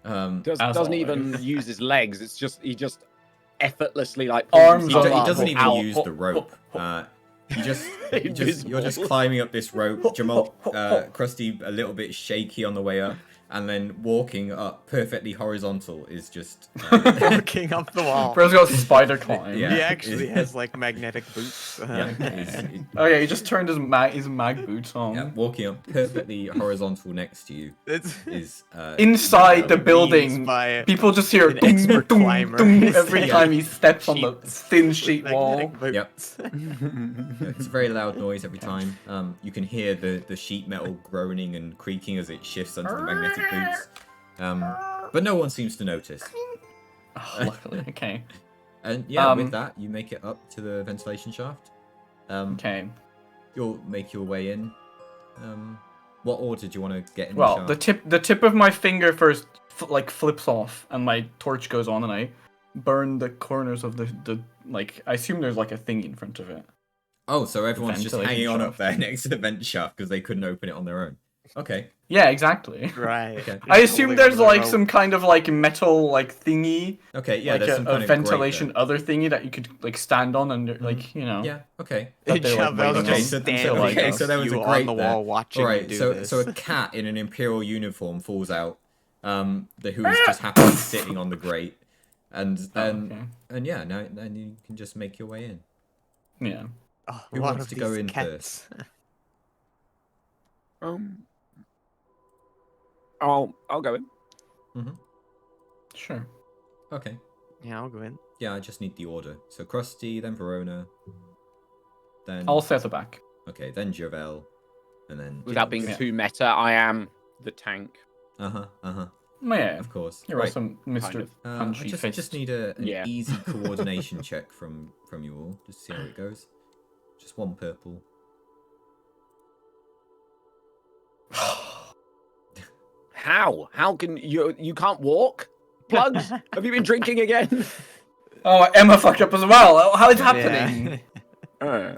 Speaker 1: As
Speaker 2: Doesn't
Speaker 1: always.
Speaker 2: even use his legs. It's just he just effortlessly like
Speaker 1: Arms
Speaker 2: pulls
Speaker 3: He,
Speaker 1: up,
Speaker 2: himself
Speaker 3: he doesn't even
Speaker 2: out.
Speaker 3: use the rope. You're just
Speaker 2: Invisible.
Speaker 3: climbing up this rope. Jamal, Krusty, a little bit shaky on the way up, and then walking up perfectly horizontal is just.
Speaker 4: Walking up the wall.
Speaker 1: Bro's got spider climb.
Speaker 3: Yeah.
Speaker 4: He actually has like magnetic boots.
Speaker 1: Oh yeah, he just turned his mag boots on.
Speaker 3: Yeah, walking up perfectly horizontal next to you
Speaker 4: It's
Speaker 3: is
Speaker 1: Inside the
Speaker 4: Means
Speaker 1: building,
Speaker 4: by
Speaker 1: people just hear
Speaker 4: an
Speaker 1: ding,
Speaker 4: expert
Speaker 1: ding,
Speaker 4: climber.
Speaker 1: ding every
Speaker 3: Yeah.
Speaker 1: time he steps on the
Speaker 4: Sheet.
Speaker 1: thin sheet wall.
Speaker 4: magnetic boots.
Speaker 3: It's a very loud noise every time. You can hear the sheet metal groaning and creaking as it shifts onto the magnetic boots. But no one seems to notice.
Speaker 1: Oh, luckily, okay.
Speaker 3: And yeah,
Speaker 1: Um,
Speaker 3: with that, you make it up to the ventilation shaft.
Speaker 1: Okay.
Speaker 3: You'll make your way in. What order do you want to get in the
Speaker 1: Well,
Speaker 3: shaft?
Speaker 1: the tip of my finger first flips off, and my torch goes on, and I burn the corners of the like. I assume there's like a thing in front of it.
Speaker 3: Oh, so everyone's just
Speaker 1: ventilation
Speaker 3: hanging on up
Speaker 1: shaft.
Speaker 3: there next to the vent shaft because they couldn't open it on their own. Okay.
Speaker 1: Yeah, exactly.
Speaker 4: Right.
Speaker 3: Okay.
Speaker 1: I assume
Speaker 4: Holding
Speaker 1: there's
Speaker 4: onto the
Speaker 1: like
Speaker 4: rope.
Speaker 1: some kind of like metal like thingy,
Speaker 3: Okay, yeah,
Speaker 1: like
Speaker 3: there's
Speaker 1: a,
Speaker 3: some kind
Speaker 1: a
Speaker 3: of grate
Speaker 1: ventilation
Speaker 3: there.
Speaker 1: other thingy that you could like stand on and like you know.
Speaker 3: Yeah, okay.
Speaker 1: That they, like,
Speaker 4: Javel's
Speaker 1: waiting
Speaker 3: Okay,
Speaker 4: just
Speaker 3: so-
Speaker 4: standing
Speaker 1: like
Speaker 3: okay,
Speaker 1: us.
Speaker 3: so there was a
Speaker 4: you
Speaker 3: grate
Speaker 4: on the
Speaker 3: there.
Speaker 4: wall watching
Speaker 3: All
Speaker 4: you
Speaker 3: right,
Speaker 4: do
Speaker 3: so
Speaker 4: this.
Speaker 3: so a cat in an imperial uniform falls out. Who is just happily sitting on the grate, and then
Speaker 1: okay.
Speaker 3: and yeah, now you can just make your way in.
Speaker 1: Yeah.
Speaker 4: Oh,
Speaker 3: Who
Speaker 4: what
Speaker 3: wants
Speaker 4: of
Speaker 3: to go
Speaker 4: these
Speaker 3: in
Speaker 4: cats?
Speaker 2: I'll go in.
Speaker 1: Sure.
Speaker 3: Okay.
Speaker 4: Yeah, I'll go in.
Speaker 3: Yeah, I just need the order. So Krusty, then Verona, then
Speaker 1: I'll set it back.
Speaker 3: okay, then Javel, and then
Speaker 2: Without being
Speaker 1: Yeah.
Speaker 2: too meta, I am the tank.
Speaker 3: Uh huh.
Speaker 1: Yeah.
Speaker 3: Of course.
Speaker 1: You're
Speaker 3: Right.
Speaker 1: also Mr.
Speaker 2: Kind of.
Speaker 3: I
Speaker 1: Punchy
Speaker 3: just
Speaker 1: Fist.
Speaker 3: need an
Speaker 2: Yeah.
Speaker 3: easy coordination check from you all. Just see how it goes. Just 1 purple.
Speaker 2: How? How can you can't walk? Plugs? Have you been drinking again?
Speaker 1: Oh, Emma fucked up as well. How is it
Speaker 4: Yeah.
Speaker 1: happening?
Speaker 2: Uh,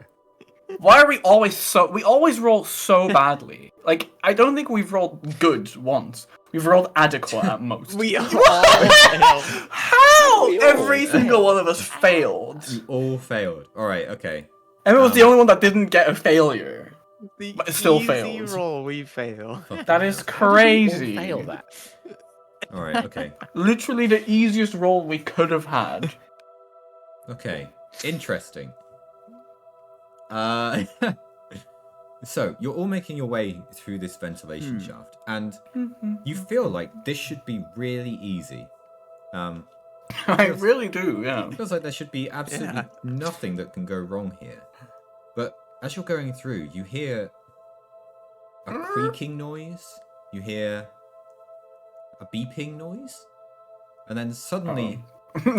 Speaker 1: Why are we always roll so badly? Like, I don't think we've rolled good once. We've rolled adequate at most.
Speaker 4: We all failed.
Speaker 1: How?
Speaker 2: We all
Speaker 1: Every single one of us failed.
Speaker 3: You all failed. All right. Okay.
Speaker 1: Emma was the only one that didn't get a failure.
Speaker 4: The
Speaker 1: But it still
Speaker 4: easy
Speaker 1: fails.
Speaker 4: roll, we fail.
Speaker 1: That is
Speaker 2: how did you all
Speaker 1: crazy.
Speaker 2: Fail that.
Speaker 3: All right. Okay.
Speaker 1: Literally the easiest roll we could have had.
Speaker 3: Okay. Interesting. So you're all making your way through this ventilation shaft, and you feel like this should be really easy.
Speaker 1: I really do, yeah.
Speaker 3: It feels like there should be absolutely nothing that can go wrong here. But as you're going through, you hear a creaking noise, you hear a beeping noise, and then suddenly...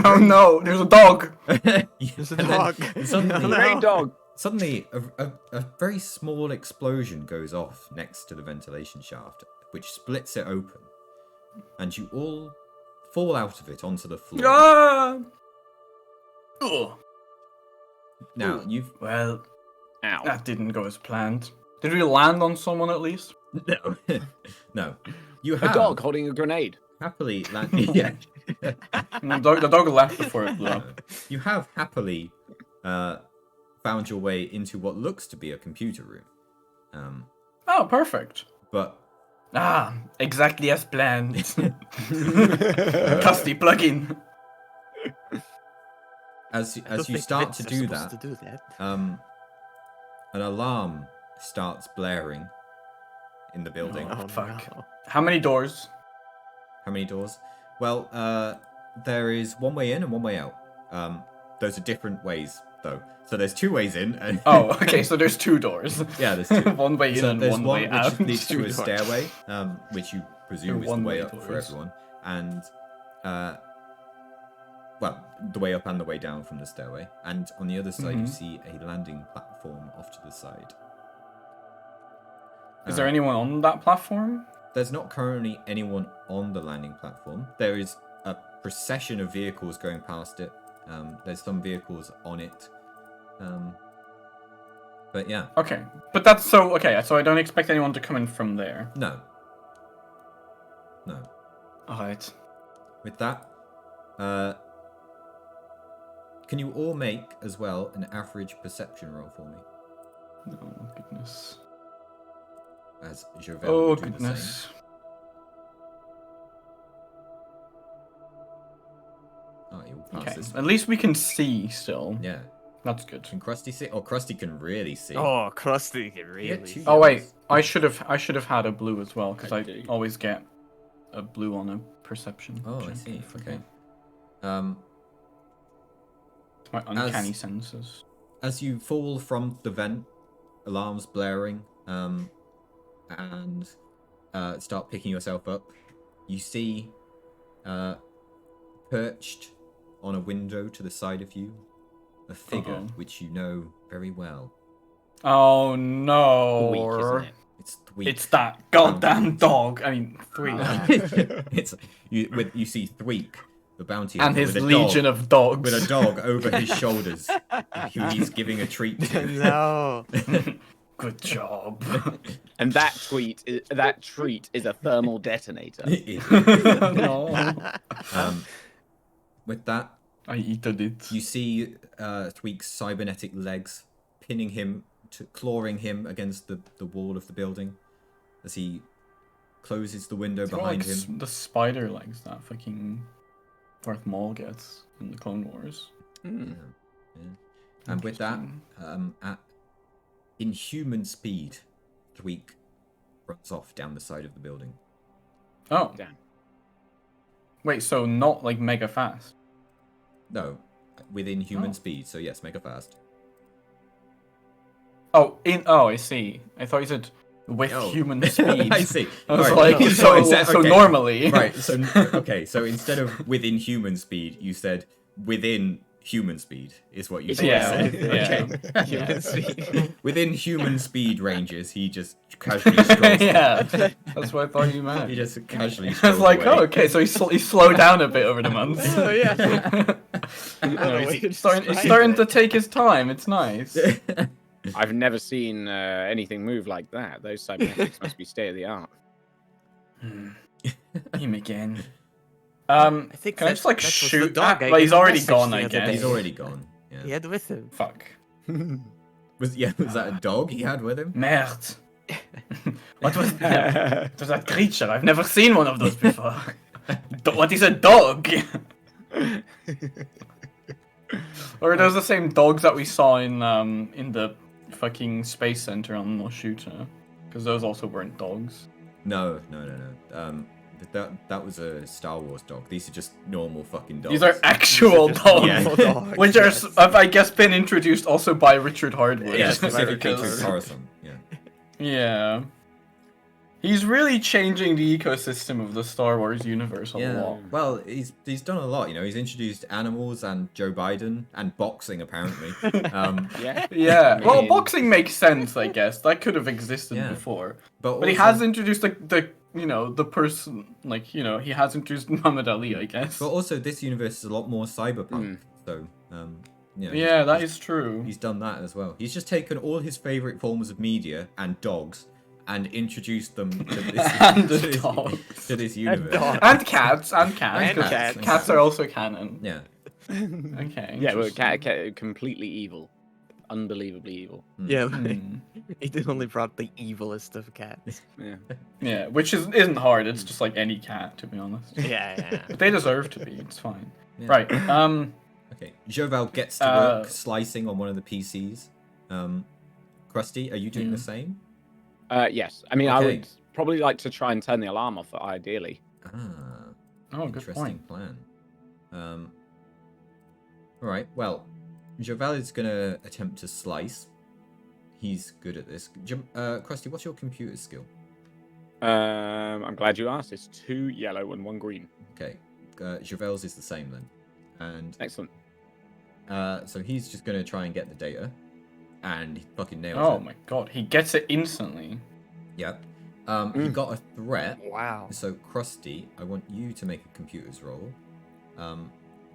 Speaker 1: Oh no, there's a dog.
Speaker 4: There's a
Speaker 3: and then
Speaker 4: dog.
Speaker 3: Suddenly,
Speaker 4: No.
Speaker 2: Great dog.
Speaker 3: Suddenly, a very small explosion goes off next to the ventilation shaft, which splits it open. and you all fall out of it onto the floor.
Speaker 1: Ah! Ugh.
Speaker 3: Now, you've...
Speaker 1: Well,
Speaker 2: Ow.
Speaker 1: that didn't go as planned. Did we land on someone at least?
Speaker 3: No. No. You
Speaker 2: A
Speaker 3: have
Speaker 2: dog holding a grenade.
Speaker 3: happily landed... Yeah.
Speaker 1: The dog left before it blew up.
Speaker 3: You have happily found your way into what looks to be a computer room.
Speaker 1: Oh, perfect.
Speaker 3: But
Speaker 1: Ah, exactly as planned. Custy plugin.
Speaker 3: as
Speaker 4: I don't
Speaker 3: you
Speaker 4: think
Speaker 3: start
Speaker 4: Vits
Speaker 3: to
Speaker 4: are
Speaker 3: do
Speaker 4: supposed
Speaker 3: that,
Speaker 4: to do that.
Speaker 3: an alarm starts blaring in the building.
Speaker 1: Oh, fuck.
Speaker 4: No.
Speaker 1: How many doors?
Speaker 3: How many doors? Well, there is one way in and one way out. Those are different ways, though. So there's two ways in. And
Speaker 1: Oh, okay, so there's two doors.
Speaker 3: yeah, there's two.
Speaker 1: One way in
Speaker 3: So
Speaker 1: and
Speaker 3: there's
Speaker 1: one way
Speaker 3: which
Speaker 1: out.
Speaker 3: leads to
Speaker 1: Two
Speaker 3: a
Speaker 1: doors.
Speaker 3: stairway, which you presume is the
Speaker 1: one-way
Speaker 3: way up for
Speaker 1: doors.
Speaker 3: everyone, and well, the way up and the way down from the stairway. And on the other side, you see a landing platform off to the side.
Speaker 1: Is there anyone on that platform?
Speaker 3: There's not currently anyone on the landing platform. There is a procession of vehicles going past it. There's some vehicles on it. But yeah,
Speaker 1: Okay, but that's so okay. So I don't expect anyone to come in from there.
Speaker 3: no.
Speaker 1: All right.
Speaker 3: With that, can you all make as well an average perception roll for me?
Speaker 1: Oh goodness.
Speaker 3: As Jovel
Speaker 1: Oh
Speaker 3: will do the
Speaker 1: goodness.
Speaker 3: same. Oh, you'll pass
Speaker 1: Okay.
Speaker 3: this
Speaker 1: At
Speaker 3: one.
Speaker 1: least we can see still.
Speaker 3: Yeah.
Speaker 1: That's good.
Speaker 3: Can Krusty see? Oh, Krusty can really see.
Speaker 4: Oh, Krusty can
Speaker 3: Yeah,
Speaker 4: really.
Speaker 3: two-
Speaker 1: Oh wait, I should have had a blue as well because
Speaker 2: I
Speaker 1: I
Speaker 2: do.
Speaker 1: always get a blue on a perception.
Speaker 3: Oh, I
Speaker 1: check.
Speaker 3: see. Okay.
Speaker 1: It's my uncanny senses.
Speaker 3: As you fall from the vent, alarms blaring, and start picking yourself up, you see, perched on a window to the side of you, a figure
Speaker 1: Uh-oh.
Speaker 3: which you know very well.
Speaker 1: Oh no!
Speaker 2: Weak, isn't it?
Speaker 3: It's Thweek.
Speaker 1: It's that goddamn dog. I mean, three.
Speaker 3: It's you see Thweek, the bounty
Speaker 1: And
Speaker 3: hunter,
Speaker 1: his
Speaker 3: with a
Speaker 1: legion
Speaker 3: dog,
Speaker 1: of dogs.
Speaker 3: with a dog over his shoulders, who he's giving a treat to.
Speaker 4: No.
Speaker 1: Good job.
Speaker 2: And that treat is a thermal detonator.
Speaker 1: No.
Speaker 3: With that,
Speaker 1: I eated it.
Speaker 3: you see Thweek's cybernetic legs pinning him, clawing him against the wall of the building as he closes the window
Speaker 1: It's got,
Speaker 3: behind
Speaker 1: like,
Speaker 3: him.
Speaker 1: the spider legs that fucking Darth Maul gets in the Clone Wars.
Speaker 2: Hmm.
Speaker 3: And with that,
Speaker 1: Interesting.
Speaker 3: at inhuman speed, Thweek runs off down the side of the building.
Speaker 1: Oh.
Speaker 2: Damn.
Speaker 1: Wait, so not like mega fast.
Speaker 3: No, within human
Speaker 1: Oh.
Speaker 3: speed. So yes, mega fast.
Speaker 1: Oh, I see. I thought you said with
Speaker 3: Oh.
Speaker 1: human speed.
Speaker 3: I see.
Speaker 1: I was
Speaker 3: Alright,
Speaker 1: like,
Speaker 3: so
Speaker 1: so,
Speaker 3: okay.
Speaker 1: normally.
Speaker 3: Right. So okay. So instead of within human speed, you said within human speed is what you said.
Speaker 1: Yeah, yeah.
Speaker 4: Human speed.
Speaker 3: Within human speed ranges, he just casually strolls.
Speaker 1: Yeah, that's what I thought you meant.
Speaker 3: He just casually.
Speaker 1: I was
Speaker 3: strolls
Speaker 1: like,
Speaker 3: away.
Speaker 1: oh, okay, so he slowed down a bit over the months.
Speaker 4: Oh, yeah.
Speaker 1: No,
Speaker 4: way to
Speaker 1: he's starting
Speaker 4: describe
Speaker 1: to
Speaker 4: it.
Speaker 1: take his time. It's nice.
Speaker 2: I've never seen anything move like that. Those cybernetics must be state of the art.
Speaker 1: Him again.
Speaker 4: I think
Speaker 1: Can I just like
Speaker 4: that was the
Speaker 1: shoot?
Speaker 4: dog I
Speaker 1: But he's
Speaker 4: gave a
Speaker 1: already
Speaker 4: message
Speaker 1: gone,
Speaker 4: the
Speaker 1: I
Speaker 4: other
Speaker 1: guess.
Speaker 4: day.
Speaker 3: He's already gone.
Speaker 4: He
Speaker 3: Yeah.
Speaker 4: had with him.
Speaker 1: Fuck.
Speaker 3: Was that a dog he had with him?
Speaker 1: Merde. What was that? What was that creature? I've never seen one of those before. What is a dog? Or are those the same dogs that we saw in the fucking space center on Moshuta? Because those also weren't dogs.
Speaker 3: No. That was a Star Wars dog. These are just normal fucking dogs.
Speaker 1: These are actual
Speaker 4: These are just
Speaker 1: dogs.
Speaker 3: normal
Speaker 4: dogs,
Speaker 1: Which
Speaker 4: yes.
Speaker 1: have, I guess, been introduced also by Richard Hardwood.
Speaker 3: yeah, specifically to
Speaker 1: Because-
Speaker 3: Coruscant. Yeah.
Speaker 1: Yeah. He's really changing the ecosystem of the Star Wars universe a
Speaker 3: Yeah.
Speaker 1: lot.
Speaker 3: Well, he's done a lot. You know, he's introduced animals and Joe Biden and boxing apparently.
Speaker 2: Yeah.
Speaker 1: Yeah. Well,
Speaker 2: mean-
Speaker 1: boxing makes sense, I guess. That could have existed
Speaker 3: Yeah.
Speaker 1: before.
Speaker 3: But
Speaker 1: But he
Speaker 3: also-
Speaker 1: has introduced the you know, the person, like, you know, he has introduced Muhammad Ali, I guess.
Speaker 3: But also, this universe is a lot more cyberpunk, so you know,
Speaker 1: Yeah, that is true.
Speaker 3: he's done that as well. He's just taken all his favorite forms of media and dogs and introduced them to this,
Speaker 1: And
Speaker 3: to this,
Speaker 1: dogs.
Speaker 3: to this universe.
Speaker 4: dogs.
Speaker 1: And cats, and cats.
Speaker 3: And
Speaker 1: 'cause
Speaker 3: cats.
Speaker 1: Cats are also canon.
Speaker 3: Yeah.
Speaker 1: Okay.
Speaker 2: Yeah, but
Speaker 1: interesting.
Speaker 2: completely evil, unbelievably evil.
Speaker 4: Yeah,
Speaker 1: Hmm.
Speaker 4: he only brought the evilest of cats.
Speaker 2: Yeah.
Speaker 1: Yeah, which isn't hard. It's just like any cat, to be honest.
Speaker 4: Yeah.
Speaker 1: But they deserve to be. It's fine.
Speaker 3: Yeah.
Speaker 1: Right.
Speaker 3: Okay. Jovel gets to work slicing on one of the PCs. Krusty, are you doing the same?
Speaker 2: Yes. I mean, I
Speaker 3: Okay.
Speaker 2: would probably like to try and turn the alarm off, ideally.
Speaker 3: Ah,
Speaker 1: Oh, good
Speaker 3: interesting
Speaker 1: point.
Speaker 3: plan. All right. Well, Jovel is gonna attempt to slice. He's good at this. Krusty, what's your computer skill?
Speaker 2: I'm glad you asked. It's 2 yellow and 1 green.
Speaker 3: Okay. Jovel's is the same then. And
Speaker 2: Excellent.
Speaker 3: so he's just gonna try and get the data, and he fucking nails
Speaker 1: Oh
Speaker 3: it.
Speaker 1: my god, he gets it instantly.
Speaker 3: Yep. He got a threat.
Speaker 4: Wow.
Speaker 3: So Krusty, I want you to make a computer's roll.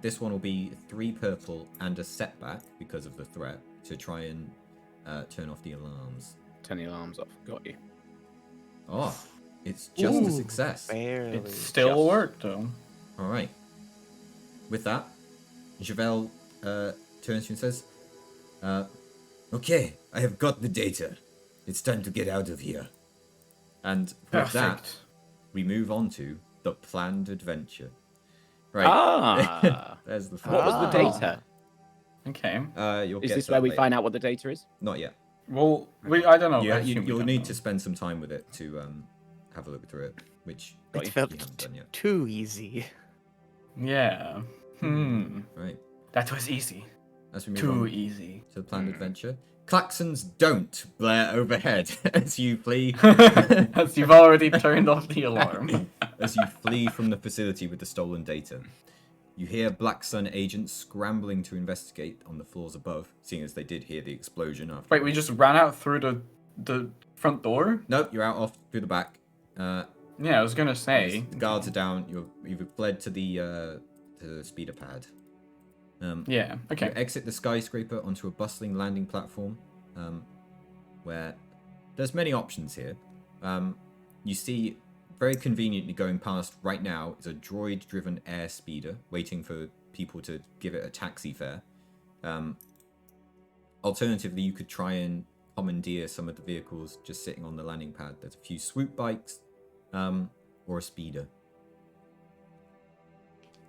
Speaker 3: This one will be 3 purple and a setback because of the threat to try and turn off the alarms.
Speaker 2: Turn the alarms off. Got you.
Speaker 3: Oh, it's just a
Speaker 4: Ooh,
Speaker 3: success.
Speaker 4: Barely.
Speaker 1: It still
Speaker 2: Just-
Speaker 1: worked though.
Speaker 3: All right. With that, Javel turns to you and says, "Okay, I have got the data. It's time to get out of here." And with that,
Speaker 1: Perfect.
Speaker 3: we move on to the planned adventure. Right.
Speaker 2: Ah.
Speaker 3: There's the
Speaker 2: What was the
Speaker 1: Ah.
Speaker 2: data?
Speaker 1: Okay.
Speaker 3: You'll
Speaker 2: Is
Speaker 3: get
Speaker 2: this
Speaker 3: that
Speaker 2: where we
Speaker 3: later.
Speaker 2: find out what the data is?
Speaker 3: Not yet.
Speaker 1: Well, I don't know.
Speaker 3: Yeah,
Speaker 1: I assume we
Speaker 3: you'll
Speaker 1: don't
Speaker 3: need
Speaker 1: know.
Speaker 3: to spend some time with it to have a look through it, which
Speaker 2: Got
Speaker 4: It
Speaker 2: you.
Speaker 4: felt
Speaker 3: you haven't done yet.
Speaker 4: too easy.
Speaker 1: Yeah.
Speaker 3: Right.
Speaker 1: That was easy.
Speaker 3: As we move
Speaker 1: Too
Speaker 3: on
Speaker 1: easy.
Speaker 3: to the planned adventure, klaxons don't blare overhead as you flee
Speaker 1: As you've already turned off the alarm.
Speaker 3: as you flee from the facility with the stolen data. You hear Black Sun agents scrambling to investigate on the floors above, seeing as they did hear the explosion after.
Speaker 1: Wait, we just ran out through the front door?
Speaker 3: Nope, you're out off through the back.
Speaker 1: Yeah, I was gonna say.
Speaker 3: The guards are down. You've fled to the speeder pad.
Speaker 1: Yeah,
Speaker 3: You
Speaker 1: okay.
Speaker 3: exit the skyscraper onto a bustling landing platform, where there's many options here. You see, very conveniently going past right now is a droid-driven air speeder, waiting for people to give it a taxi fare. Alternatively, you could try and commandeer some of the vehicles just sitting on the landing pad. There's a few swoop bikes, or a speeder.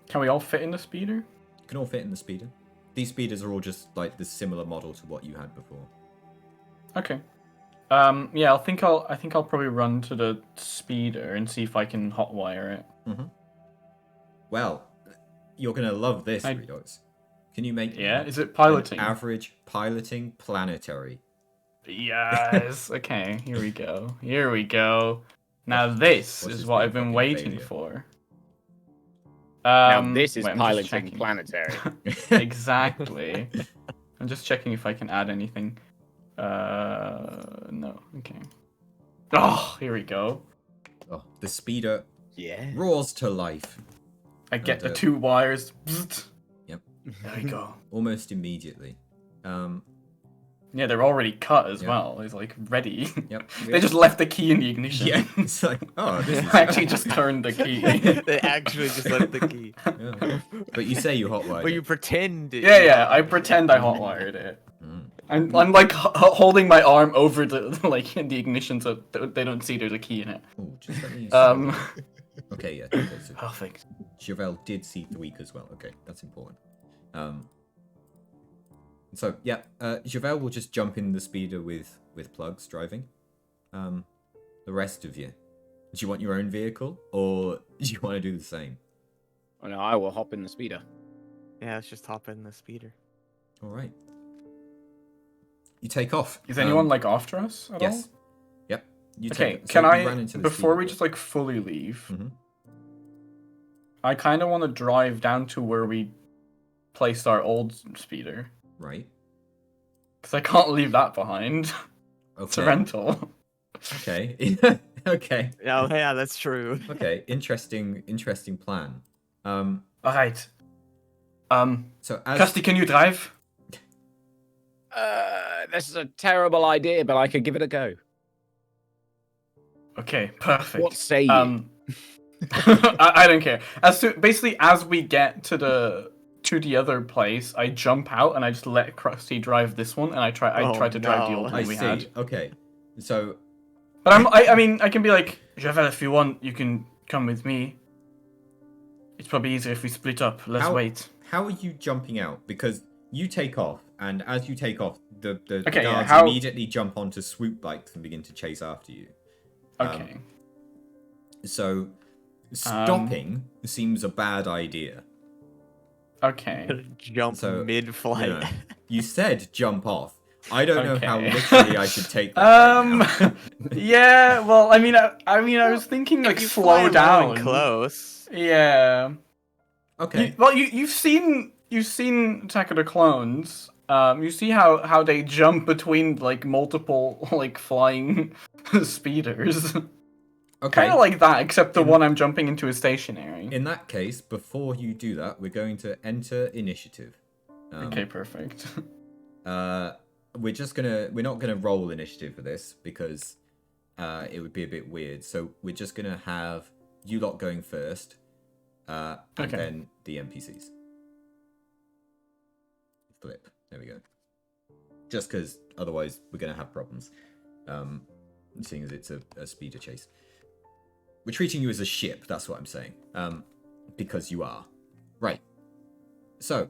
Speaker 1: Can we all fit in the speeder?
Speaker 3: You can all fit in the speeder. These speeders are all just like the similar model to what you had before.
Speaker 1: Okay. Yeah, I think I'll probably run to the speeder and see if I can hotwire it.
Speaker 3: Well, you're gonna love this,
Speaker 1: I-
Speaker 3: Redox. Can you make
Speaker 1: Yeah, is it
Speaker 3: an
Speaker 1: piloting?
Speaker 3: average piloting planetary?
Speaker 1: Yes. Okay, here we go. Here we go. Now this
Speaker 3: What's
Speaker 1: is
Speaker 3: this
Speaker 1: what
Speaker 3: big
Speaker 1: I've been
Speaker 3: fucking
Speaker 1: waiting
Speaker 3: failure?
Speaker 1: for.
Speaker 2: Now this is
Speaker 1: wait, I'm just
Speaker 2: piloting
Speaker 1: checking.
Speaker 2: planetary.
Speaker 1: Exactly. I'm just checking if I can add anything. No. Okay. Oh, here we go.
Speaker 3: Oh, the speeder
Speaker 2: Yeah.
Speaker 3: roars to life
Speaker 1: I get the
Speaker 3: And,
Speaker 1: 2 wires.
Speaker 3: Yep.
Speaker 1: There we go.
Speaker 3: almost immediately.
Speaker 1: Yeah, they're already cut as
Speaker 3: Yeah.
Speaker 1: well. It's like ready.
Speaker 3: Yep.
Speaker 1: They just left the key in the ignition.
Speaker 3: Yeah. It's like, oh, this is.
Speaker 1: I actually just turned the key.
Speaker 4: They actually just left the key.
Speaker 3: Yeah. But you say you hotwired
Speaker 4: But you
Speaker 3: it.
Speaker 4: pretend.
Speaker 1: Yeah, I pretend I hotwired it.
Speaker 3: Mm.
Speaker 1: I'm like holding my arm over the like the ignition so they don't see there's a key in it.
Speaker 3: Oh, just let me. Okay, yeah. Okay, so
Speaker 1: Perfect.
Speaker 3: Chevelle did see Thweek as well. Okay, that's important. So yeah, Chevelle will just jump in the speeder with Plugs driving. The rest of you, do you want your own vehicle or do you want to do the same?
Speaker 2: Oh, no, I will hop in the speeder.
Speaker 4: Yeah, let's just hop in the speeder.
Speaker 3: All right. You take off.
Speaker 1: Is anyone like after us at
Speaker 3: Yes. Yep. You
Speaker 1: all? Okay,
Speaker 3: take, so
Speaker 1: can
Speaker 3: you
Speaker 1: I
Speaker 3: ran into the
Speaker 1: before we
Speaker 3: speeder.
Speaker 1: just like fully leave?
Speaker 3: Mhm.
Speaker 1: I kind of want to drive down to where we placed our old speeder
Speaker 3: Right.
Speaker 1: because I can't leave that behind. It's a
Speaker 3: Okay.
Speaker 1: rental.
Speaker 3: Okay. Okay.
Speaker 4: Oh yeah, that's true.
Speaker 3: Okay. Interesting plan.
Speaker 1: All right.
Speaker 3: So as
Speaker 1: Kirsty, can you drive?
Speaker 2: This is a terrible idea, but I could give it a go.
Speaker 1: Okay, perfect.
Speaker 2: What say you?
Speaker 1: I don't care. Basically, as we get to the other place, I jump out and I just let Krusty drive this one, and I try to drive the
Speaker 4: no.
Speaker 1: old
Speaker 3: I
Speaker 1: one we
Speaker 3: see.
Speaker 1: had.
Speaker 3: Okay. So
Speaker 1: But I mean, I can be like, Javel, if you want, you can come with me. It's probably easier if we split up. Let's wait.
Speaker 3: how are you jumping out? Because you take off, and as you take off, the
Speaker 1: Okay, yeah,
Speaker 3: guards
Speaker 1: how-
Speaker 3: immediately jump onto swoop bikes and begin to chase after you.
Speaker 1: Okay.
Speaker 3: So stopping seems a bad idea.
Speaker 1: Okay.
Speaker 4: Jump
Speaker 3: So,
Speaker 4: mid-flight.
Speaker 3: You know, you said jump off. I don't know how
Speaker 1: Okay.
Speaker 3: literally I should take that right now.
Speaker 1: Yeah. Well, I mean, I was thinking like
Speaker 4: You
Speaker 1: slow
Speaker 4: fly low and
Speaker 1: down.
Speaker 4: close.
Speaker 1: Yeah.
Speaker 3: Okay.
Speaker 1: You've seen Attack of the Clones. You see how they jump between like multiple like flying speeders.
Speaker 3: Okay.
Speaker 1: Kind of like that, except the one I'm jumping into is stationary.
Speaker 3: In that case, before you do that, we're going to enter initiative.
Speaker 1: Okay, perfect.
Speaker 3: We're not gonna roll initiative for this because it would be a bit weird. So we're just gonna have you lot going first, and
Speaker 1: Okay.
Speaker 3: then the NPCs. Flip. There we go. Just because otherwise we're gonna have problems. Seeing as it's a speeder chase. We're treating you as a ship, that's what I'm saying. Because you are. Right. So,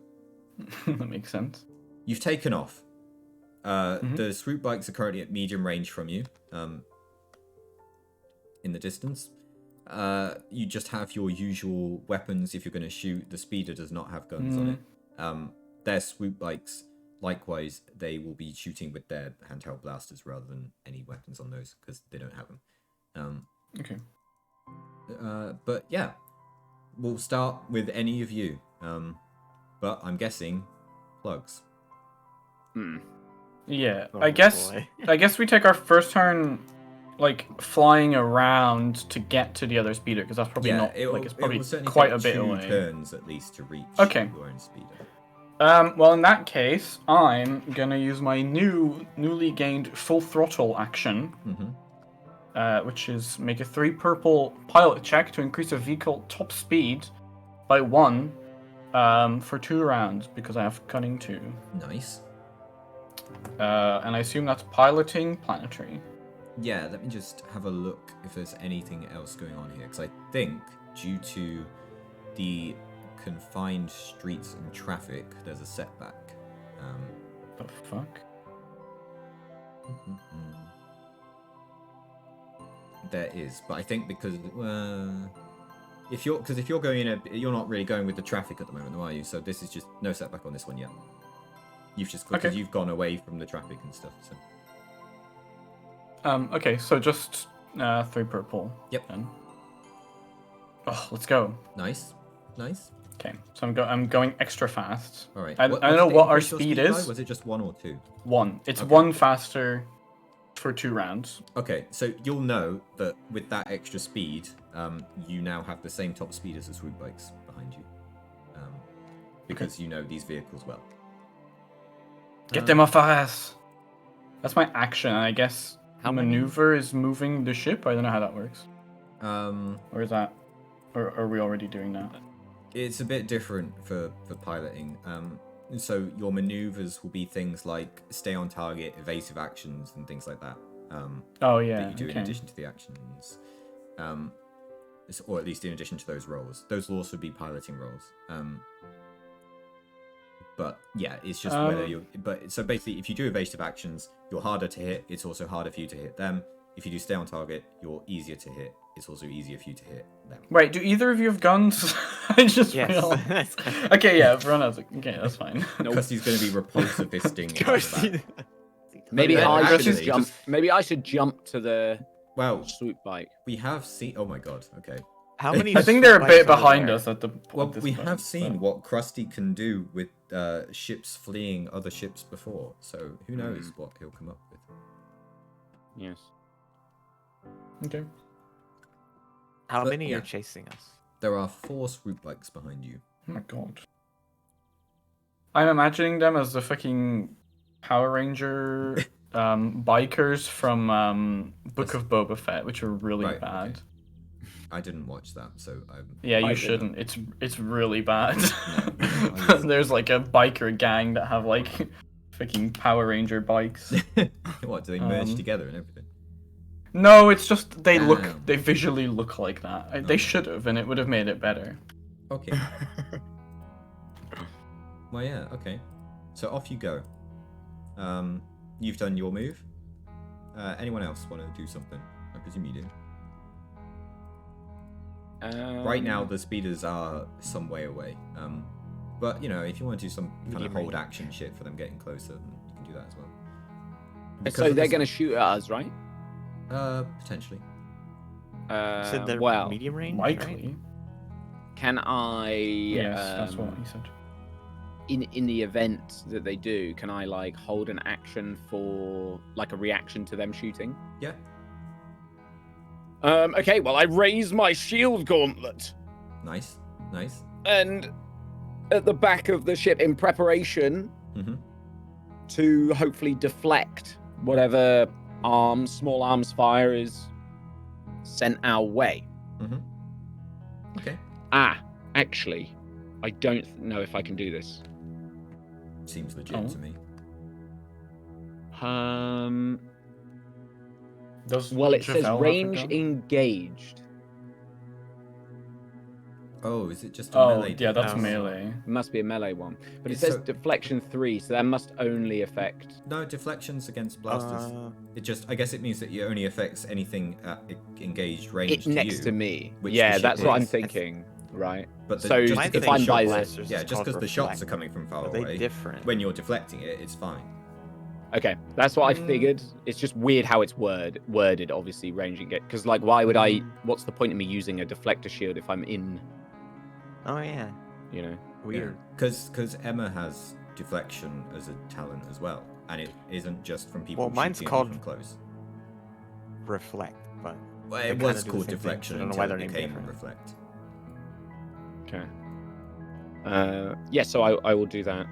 Speaker 1: That makes sense.
Speaker 3: you've taken off. The swoop bikes are currently at medium range from you. In the distance. You just have your usual weapons if you're going to shoot. The speeder does not have guns on it. Their swoop bikes, likewise, they will be shooting with their handheld blasters rather than any weapons on those because they don't have them.
Speaker 1: Okay.
Speaker 3: But yeah, we'll start with any of you. But I'm guessing plugs.
Speaker 1: Yeah,
Speaker 4: Oh,
Speaker 1: I guess
Speaker 4: boy.
Speaker 1: I guess we take our first turn, like flying around to get to the other speeder because that's probably not like it's probably
Speaker 3: it will certainly
Speaker 1: quite
Speaker 3: take
Speaker 1: a bit
Speaker 3: 2
Speaker 1: away.
Speaker 3: turns at least to reach
Speaker 1: Okay.
Speaker 3: your own speeder.
Speaker 1: Well, in that case, I'm gonna use my newly gained full throttle action, which is make a 3 purple pilot check to increase a vehicle top speed by 1 for 2 rounds because I have cunning 2.
Speaker 3: Nice.
Speaker 1: And I assume that's piloting planetary.
Speaker 3: Yeah, let me just have a look if there's anything else going on here. Because I think, due to the confined streets and traffic, there's a setback.
Speaker 1: The fuck?
Speaker 3: There is, but I think because if you're going in you're not really going with the traffic at the moment, are you? So this is just no setback on this one yet. You've just because
Speaker 1: Okay.
Speaker 3: you've gone away from the traffic and stuff. So
Speaker 1: Okay, so just 3 purple.
Speaker 3: Yep.
Speaker 1: Then. Oh, let's go.
Speaker 3: nice.
Speaker 1: Okay, so I'm going extra fast.
Speaker 3: All right.
Speaker 1: I don't know what our speed
Speaker 3: by?
Speaker 1: is.
Speaker 3: Was it just 1 or 2?
Speaker 1: 1. It's
Speaker 3: Okay.
Speaker 1: 1 faster for 2 rounds.
Speaker 3: Okay, so you'll know that with that extra speed, you now have the same top speed as the swoop bikes behind you, because you know these vehicles well.
Speaker 1: Get them off our ass. That's my action. I guess
Speaker 4: How many?
Speaker 1: maneuver is moving the ship. I don't know how that works. Or is that? Or are we already doing that?
Speaker 3: It's a bit different for piloting. So your maneuvers will be things like stay on target, evasive actions, and things like that.
Speaker 1: Oh yeah.
Speaker 3: That you do in
Speaker 1: Okay.
Speaker 3: addition to the actions, or at least in addition to those roles. Those will also be piloting roles. But yeah, it's just whether you're. But so basically, if you do evasive actions, you're harder to hit. It's also harder for you to hit them. If you do stay on target, you're easier to hit. It's also easier for you to hit them.
Speaker 1: Wait, do either of you have guns? I just
Speaker 4: Yes.
Speaker 1: realized. Okay, yeah, everyone has. Okay, that's fine.
Speaker 3: Because he's going to be repulsive fisting.
Speaker 4: Of course
Speaker 3: out the back.
Speaker 2: Maybe
Speaker 3: then
Speaker 2: I should
Speaker 3: actually
Speaker 2: jump.
Speaker 3: just-
Speaker 2: Maybe I should jump to the
Speaker 3: Well,
Speaker 2: swoop bike.
Speaker 3: we have seen. Oh my god. Okay.
Speaker 4: How many?
Speaker 1: I think they're a bit
Speaker 4: bikes are
Speaker 1: behind
Speaker 4: there?
Speaker 1: us at the.
Speaker 3: Well,
Speaker 1: at this
Speaker 3: we
Speaker 1: point,
Speaker 3: have seen
Speaker 1: so-
Speaker 3: what Krusty can do with ships fleeing other ships before, so who knows what he'll come up with.
Speaker 2: Yes.
Speaker 1: Okay.
Speaker 4: How
Speaker 3: But,
Speaker 4: many
Speaker 3: yeah.
Speaker 4: are chasing us?
Speaker 3: There are 4 swoop bikes behind you.
Speaker 1: Oh my god. I'm imagining them as the fucking Power Ranger bikers from Book of Boba Fett, which are really
Speaker 3: Right,
Speaker 1: bad.
Speaker 3: okay. I didn't watch that, so I'm...
Speaker 1: Yeah, you
Speaker 2: I
Speaker 1: shouldn't. It's really bad.
Speaker 3: No.
Speaker 1: There's like a biker gang that have like fucking Power Ranger bikes.
Speaker 3: What, do they merge
Speaker 1: Um,
Speaker 3: together and everything?
Speaker 1: No, it's just they
Speaker 3: Damn.
Speaker 1: visually look like that. They
Speaker 3: Okay.
Speaker 1: should have, and it would have made it better.
Speaker 3: Okay. Well, yeah, okay. So off you go. You've done your move. Anyone else want to do something? I presume you do. Right now, the speeders are some way away. But, you know, if you want to do some kind of hold action shit for them getting closer, then you can do that as well.
Speaker 2: So they're going to shoot at us, right?
Speaker 3: Potentially.
Speaker 4: You said they're
Speaker 2: Well,
Speaker 4: medium range,
Speaker 1: Likely.
Speaker 4: right?
Speaker 2: can I?
Speaker 1: Yes, that's what he said.
Speaker 2: In the event that they do, can I like hold an action for like a reaction to them shooting?
Speaker 3: Yeah.
Speaker 2: Okay. Well, I raise my shield gauntlet,
Speaker 3: Nice. Nice.
Speaker 2: and at the back of the ship in preparation
Speaker 3: Mm-hmm.
Speaker 2: to hopefully deflect whatever small arms fire is sent our way.
Speaker 3: Mm-hmm. Okay.
Speaker 2: Actually, I don't know if I can do this.
Speaker 3: Seems legit
Speaker 1: Oh.
Speaker 3: to me.
Speaker 1: Does
Speaker 2: Well, it says
Speaker 1: Javel have a
Speaker 2: range
Speaker 1: gun?
Speaker 2: engaged.
Speaker 3: Oh, is it just a
Speaker 1: Oh,
Speaker 3: melee?
Speaker 1: yeah, that's
Speaker 4: defense?
Speaker 1: melee.
Speaker 2: It must be a melee one. But it
Speaker 3: It's
Speaker 2: says
Speaker 3: so-
Speaker 2: deflection 3, so that must only affect...
Speaker 3: No, deflections against blasters.
Speaker 4: Uh,
Speaker 3: It just, I guess it means that it only affects anything at engaged range
Speaker 2: It
Speaker 3: to
Speaker 2: next
Speaker 3: you.
Speaker 2: to me.
Speaker 3: which
Speaker 2: Yeah,
Speaker 3: the ship
Speaker 2: that's what I'm
Speaker 3: is.
Speaker 2: thinking. Right.
Speaker 3: But
Speaker 2: So
Speaker 3: just
Speaker 4: Mine's
Speaker 3: because
Speaker 2: if
Speaker 3: the
Speaker 2: I'm by
Speaker 3: shots-
Speaker 4: blasters,
Speaker 3: yeah,
Speaker 4: it's
Speaker 3: just
Speaker 4: called
Speaker 3: because the shots
Speaker 4: reflect.
Speaker 3: are coming from far
Speaker 4: Are they
Speaker 3: away,
Speaker 4: different?
Speaker 3: when you're deflecting it, it's fine.
Speaker 2: Okay, that's what I figured. It's just weird how it's worded, obviously, range engaged. Because, like, why would I... What's the point of me using a deflector shield if I'm in,
Speaker 4: Oh yeah,
Speaker 2: you know?
Speaker 4: weird.
Speaker 3: Because Emma has deflection as a talent as well, and it isn't just from people
Speaker 4: Well, mine's
Speaker 3: shooting
Speaker 4: called-
Speaker 3: from close.
Speaker 4: Reflect, but
Speaker 3: Well,
Speaker 4: they
Speaker 3: it
Speaker 4: kinda
Speaker 3: was
Speaker 4: do the
Speaker 3: called
Speaker 4: same thing,
Speaker 3: deflection
Speaker 4: so I don't know
Speaker 3: until
Speaker 4: why
Speaker 3: it
Speaker 4: they're named
Speaker 3: became
Speaker 4: different.
Speaker 3: reflect.
Speaker 2: Okay. Yeah, so I will do that.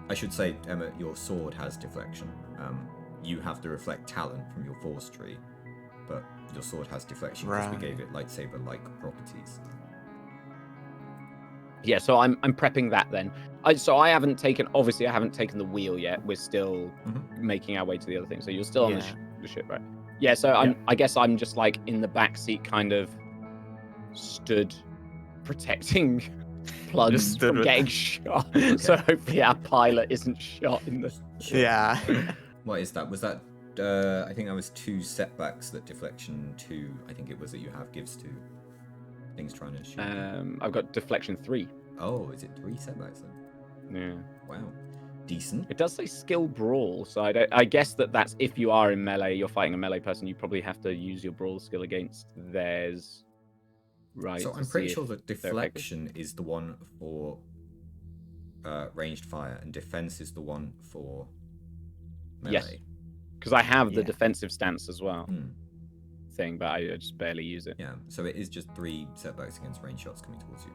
Speaker 3: I should say, Emma, your sword has deflection. You have the reflect talent from your force tree, but your sword has deflection because we
Speaker 4: Right.
Speaker 3: gave it lightsaber-like properties.
Speaker 2: Yeah, so I'm prepping that then. I haven't taken... Obviously, I haven't taken the wheel yet. We're still making our way to the other thing. So you're still on
Speaker 4: Yeah.
Speaker 2: the ship, right? Yeah, so I guess I'm just, like, in the back seat, kind of stood protecting plugs
Speaker 4: Just stood
Speaker 2: from
Speaker 4: with-
Speaker 2: getting shot. So hopefully our pilot isn't shot in the...
Speaker 4: Yeah.
Speaker 3: What is that? Was that? I think that was 2 setbacks that deflection 2. I think it was that you have gives to things trying to shoot.
Speaker 2: I've got deflection 3.
Speaker 3: Oh, is it 3 setbacks then?
Speaker 2: Yeah.
Speaker 3: Wow, decent.
Speaker 2: It does say skill brawl, so I guess that's if you are in melee, you're fighting a melee person, you probably have to use your brawl skill against theirs. Right.
Speaker 3: So
Speaker 2: to
Speaker 3: I'm
Speaker 2: see
Speaker 3: pretty
Speaker 2: if
Speaker 3: sure that
Speaker 2: they're effective.
Speaker 3: deflection is the one for ranged fire, and defense is the one for melee.
Speaker 2: Yes. Because I have the
Speaker 4: Yeah.
Speaker 2: defensive stance as well
Speaker 3: Hmm.
Speaker 2: thing, but I just barely use it.
Speaker 3: Yeah, so it is just 3 setbacks against range shots coming towards you.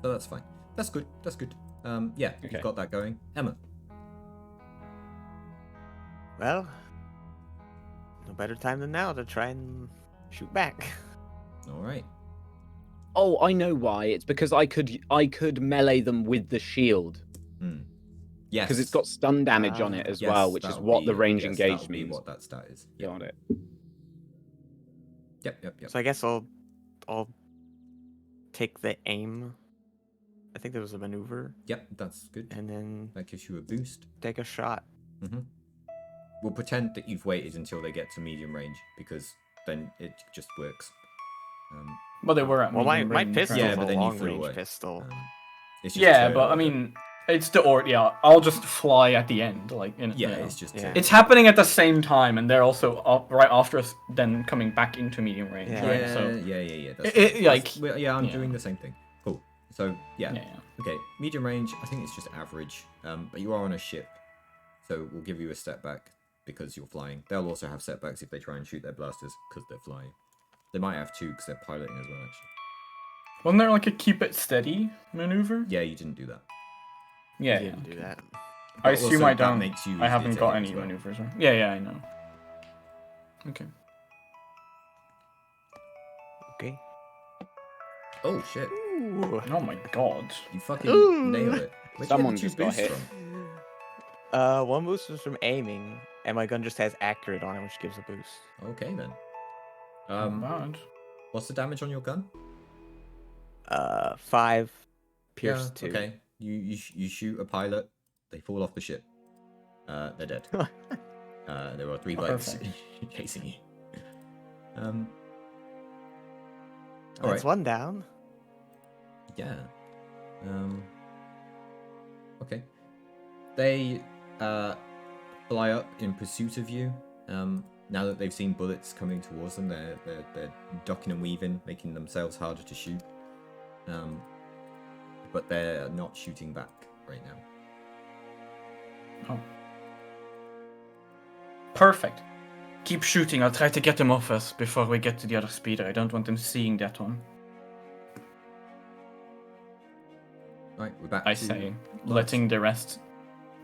Speaker 3: So that's fine. That's good. That's good. Yeah,
Speaker 2: Okay.
Speaker 3: you've got that going. Emma.
Speaker 4: Well, no better time than now to try and shoot back.
Speaker 3: All right.
Speaker 2: Oh, I know why. It's because I could melee them with the shield.
Speaker 3: Hmm. Yes.
Speaker 2: Because it's got stun damage on it as
Speaker 3: Yes,
Speaker 2: well, which is
Speaker 3: that'll
Speaker 2: what
Speaker 3: be-
Speaker 2: the range
Speaker 3: yes,
Speaker 2: engaged
Speaker 3: that'll be
Speaker 2: means.
Speaker 3: what that stat is. Yep.
Speaker 2: Got it.
Speaker 3: Yep.
Speaker 4: So I guess I'll take the aim. I think there was a maneuver,
Speaker 3: Yep, that's good.
Speaker 4: and then
Speaker 3: That gives you a boost.
Speaker 4: take a shot.
Speaker 3: We'll pretend that you've waited until they get to medium range, because then it just works.
Speaker 1: But they were at
Speaker 4: Well, my
Speaker 1: medium range,
Speaker 4: pistol's
Speaker 1: right?
Speaker 3: Yeah, but
Speaker 4: a
Speaker 3: then you
Speaker 4: long
Speaker 3: flew
Speaker 4: range
Speaker 3: away.
Speaker 4: pistol.
Speaker 3: It's just
Speaker 1: Yeah,
Speaker 3: turn
Speaker 1: but I
Speaker 3: order.
Speaker 1: mean, it's the I'll just fly at the end, like
Speaker 3: yeah,
Speaker 1: you know.
Speaker 3: it's just
Speaker 4: Yeah.
Speaker 3: turn
Speaker 1: It's happening at the same time, and they're also up right after us, then coming back into medium range,
Speaker 4: Yeah.
Speaker 1: right?
Speaker 3: Yeah,
Speaker 1: So
Speaker 3: yeah. That's,
Speaker 1: like,
Speaker 3: I'm
Speaker 1: yeah.
Speaker 3: doing the same thing. Cool. So yeah.
Speaker 1: yeah.
Speaker 3: Okay, medium range. I think it's just average. But you are on a ship, so we'll give you a step back because you're flying. They'll also have setbacks if they try and shoot their blasters because they're flying. They might have two because they're piloting as well, actually.
Speaker 1: Wasn't there like a keep it steady maneuver?
Speaker 3: Yeah, you didn't do that.
Speaker 1: Yeah,
Speaker 4: You
Speaker 1: yeah.
Speaker 4: didn't do
Speaker 1: okay.
Speaker 4: that.
Speaker 1: I
Speaker 3: But
Speaker 1: assume
Speaker 3: also
Speaker 1: I
Speaker 3: that
Speaker 1: don't.
Speaker 3: makes you
Speaker 1: I
Speaker 3: use
Speaker 1: haven't
Speaker 3: the
Speaker 1: got
Speaker 3: Italian
Speaker 1: any
Speaker 3: as well.
Speaker 1: maneuvers. Right? Yeah, yeah, I know. Okay.
Speaker 4: Okay.
Speaker 3: Oh shit!
Speaker 4: Ooh.
Speaker 1: Oh my god.
Speaker 3: You fucking
Speaker 4: Ooh.
Speaker 3: nailed it. Where'd
Speaker 2: Someone
Speaker 3: you
Speaker 2: just
Speaker 3: get
Speaker 2: got
Speaker 3: the two
Speaker 2: hit.
Speaker 3: boosts from?
Speaker 4: One boost was from aiming, and my gun just has accurate on it, which gives a boost.
Speaker 3: Okay then.
Speaker 1: Not bad.
Speaker 3: What's the damage on your gun?
Speaker 4: 5 pierce
Speaker 3: Yeah,
Speaker 4: 2.
Speaker 3: okay. You shoot a pilot, they fall off the ship. They're dead. There are 3 bikes
Speaker 1: Perfect.
Speaker 3: chasing you.
Speaker 4: That's
Speaker 3: Alright.
Speaker 4: one down.
Speaker 3: Yeah. Okay. They fly up in pursuit of you. Now that they've seen bullets coming towards them, they're ducking and weaving, making themselves harder to shoot. But they're not shooting back right now.
Speaker 1: Oh. Perfect. Keep shooting. I'll try to get them off us before we get to the other speeder. I don't want them seeing that one.
Speaker 3: Right, we're back
Speaker 1: I
Speaker 3: to
Speaker 1: say,
Speaker 3: Lars.
Speaker 1: letting the rest.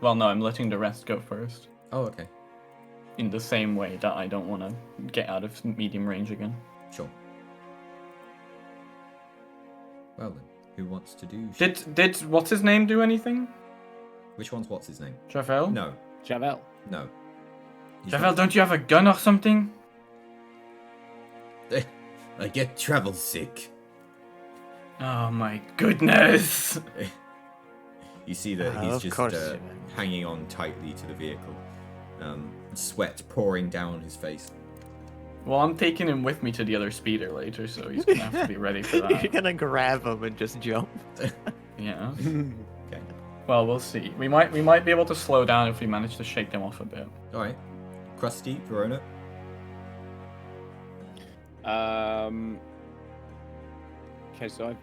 Speaker 1: Well, no, I'm letting the rest go first.
Speaker 3: Oh, okay.
Speaker 1: In the same way that I don't want to get out of medium range again.
Speaker 3: Sure. Well then, who wants to do...
Speaker 1: Did what's his name do anything?
Speaker 3: Which one's what's his name?
Speaker 1: Javel?
Speaker 3: No,
Speaker 2: Javel.
Speaker 3: no. He's
Speaker 1: Javel,
Speaker 3: not-
Speaker 1: don't you have a gun or something?
Speaker 3: I get travel sick.
Speaker 1: Oh my goodness!
Speaker 3: You see that
Speaker 4: Oh,
Speaker 3: he's
Speaker 4: of
Speaker 3: just
Speaker 4: course you will.
Speaker 3: hanging on tightly to the vehicle. Sweat pouring down his face.
Speaker 1: Well, I'm taking him with me to the other speeder later, so he's gonna have to be ready for
Speaker 4: You're
Speaker 1: that.
Speaker 4: gonna grab him and just jump.
Speaker 1: Yeah.
Speaker 3: Okay.
Speaker 1: Well, we'll see. We might be able to slow down if we manage to shake them off a bit.
Speaker 3: Alright. Krusty, Verona.
Speaker 2: Okay, so I've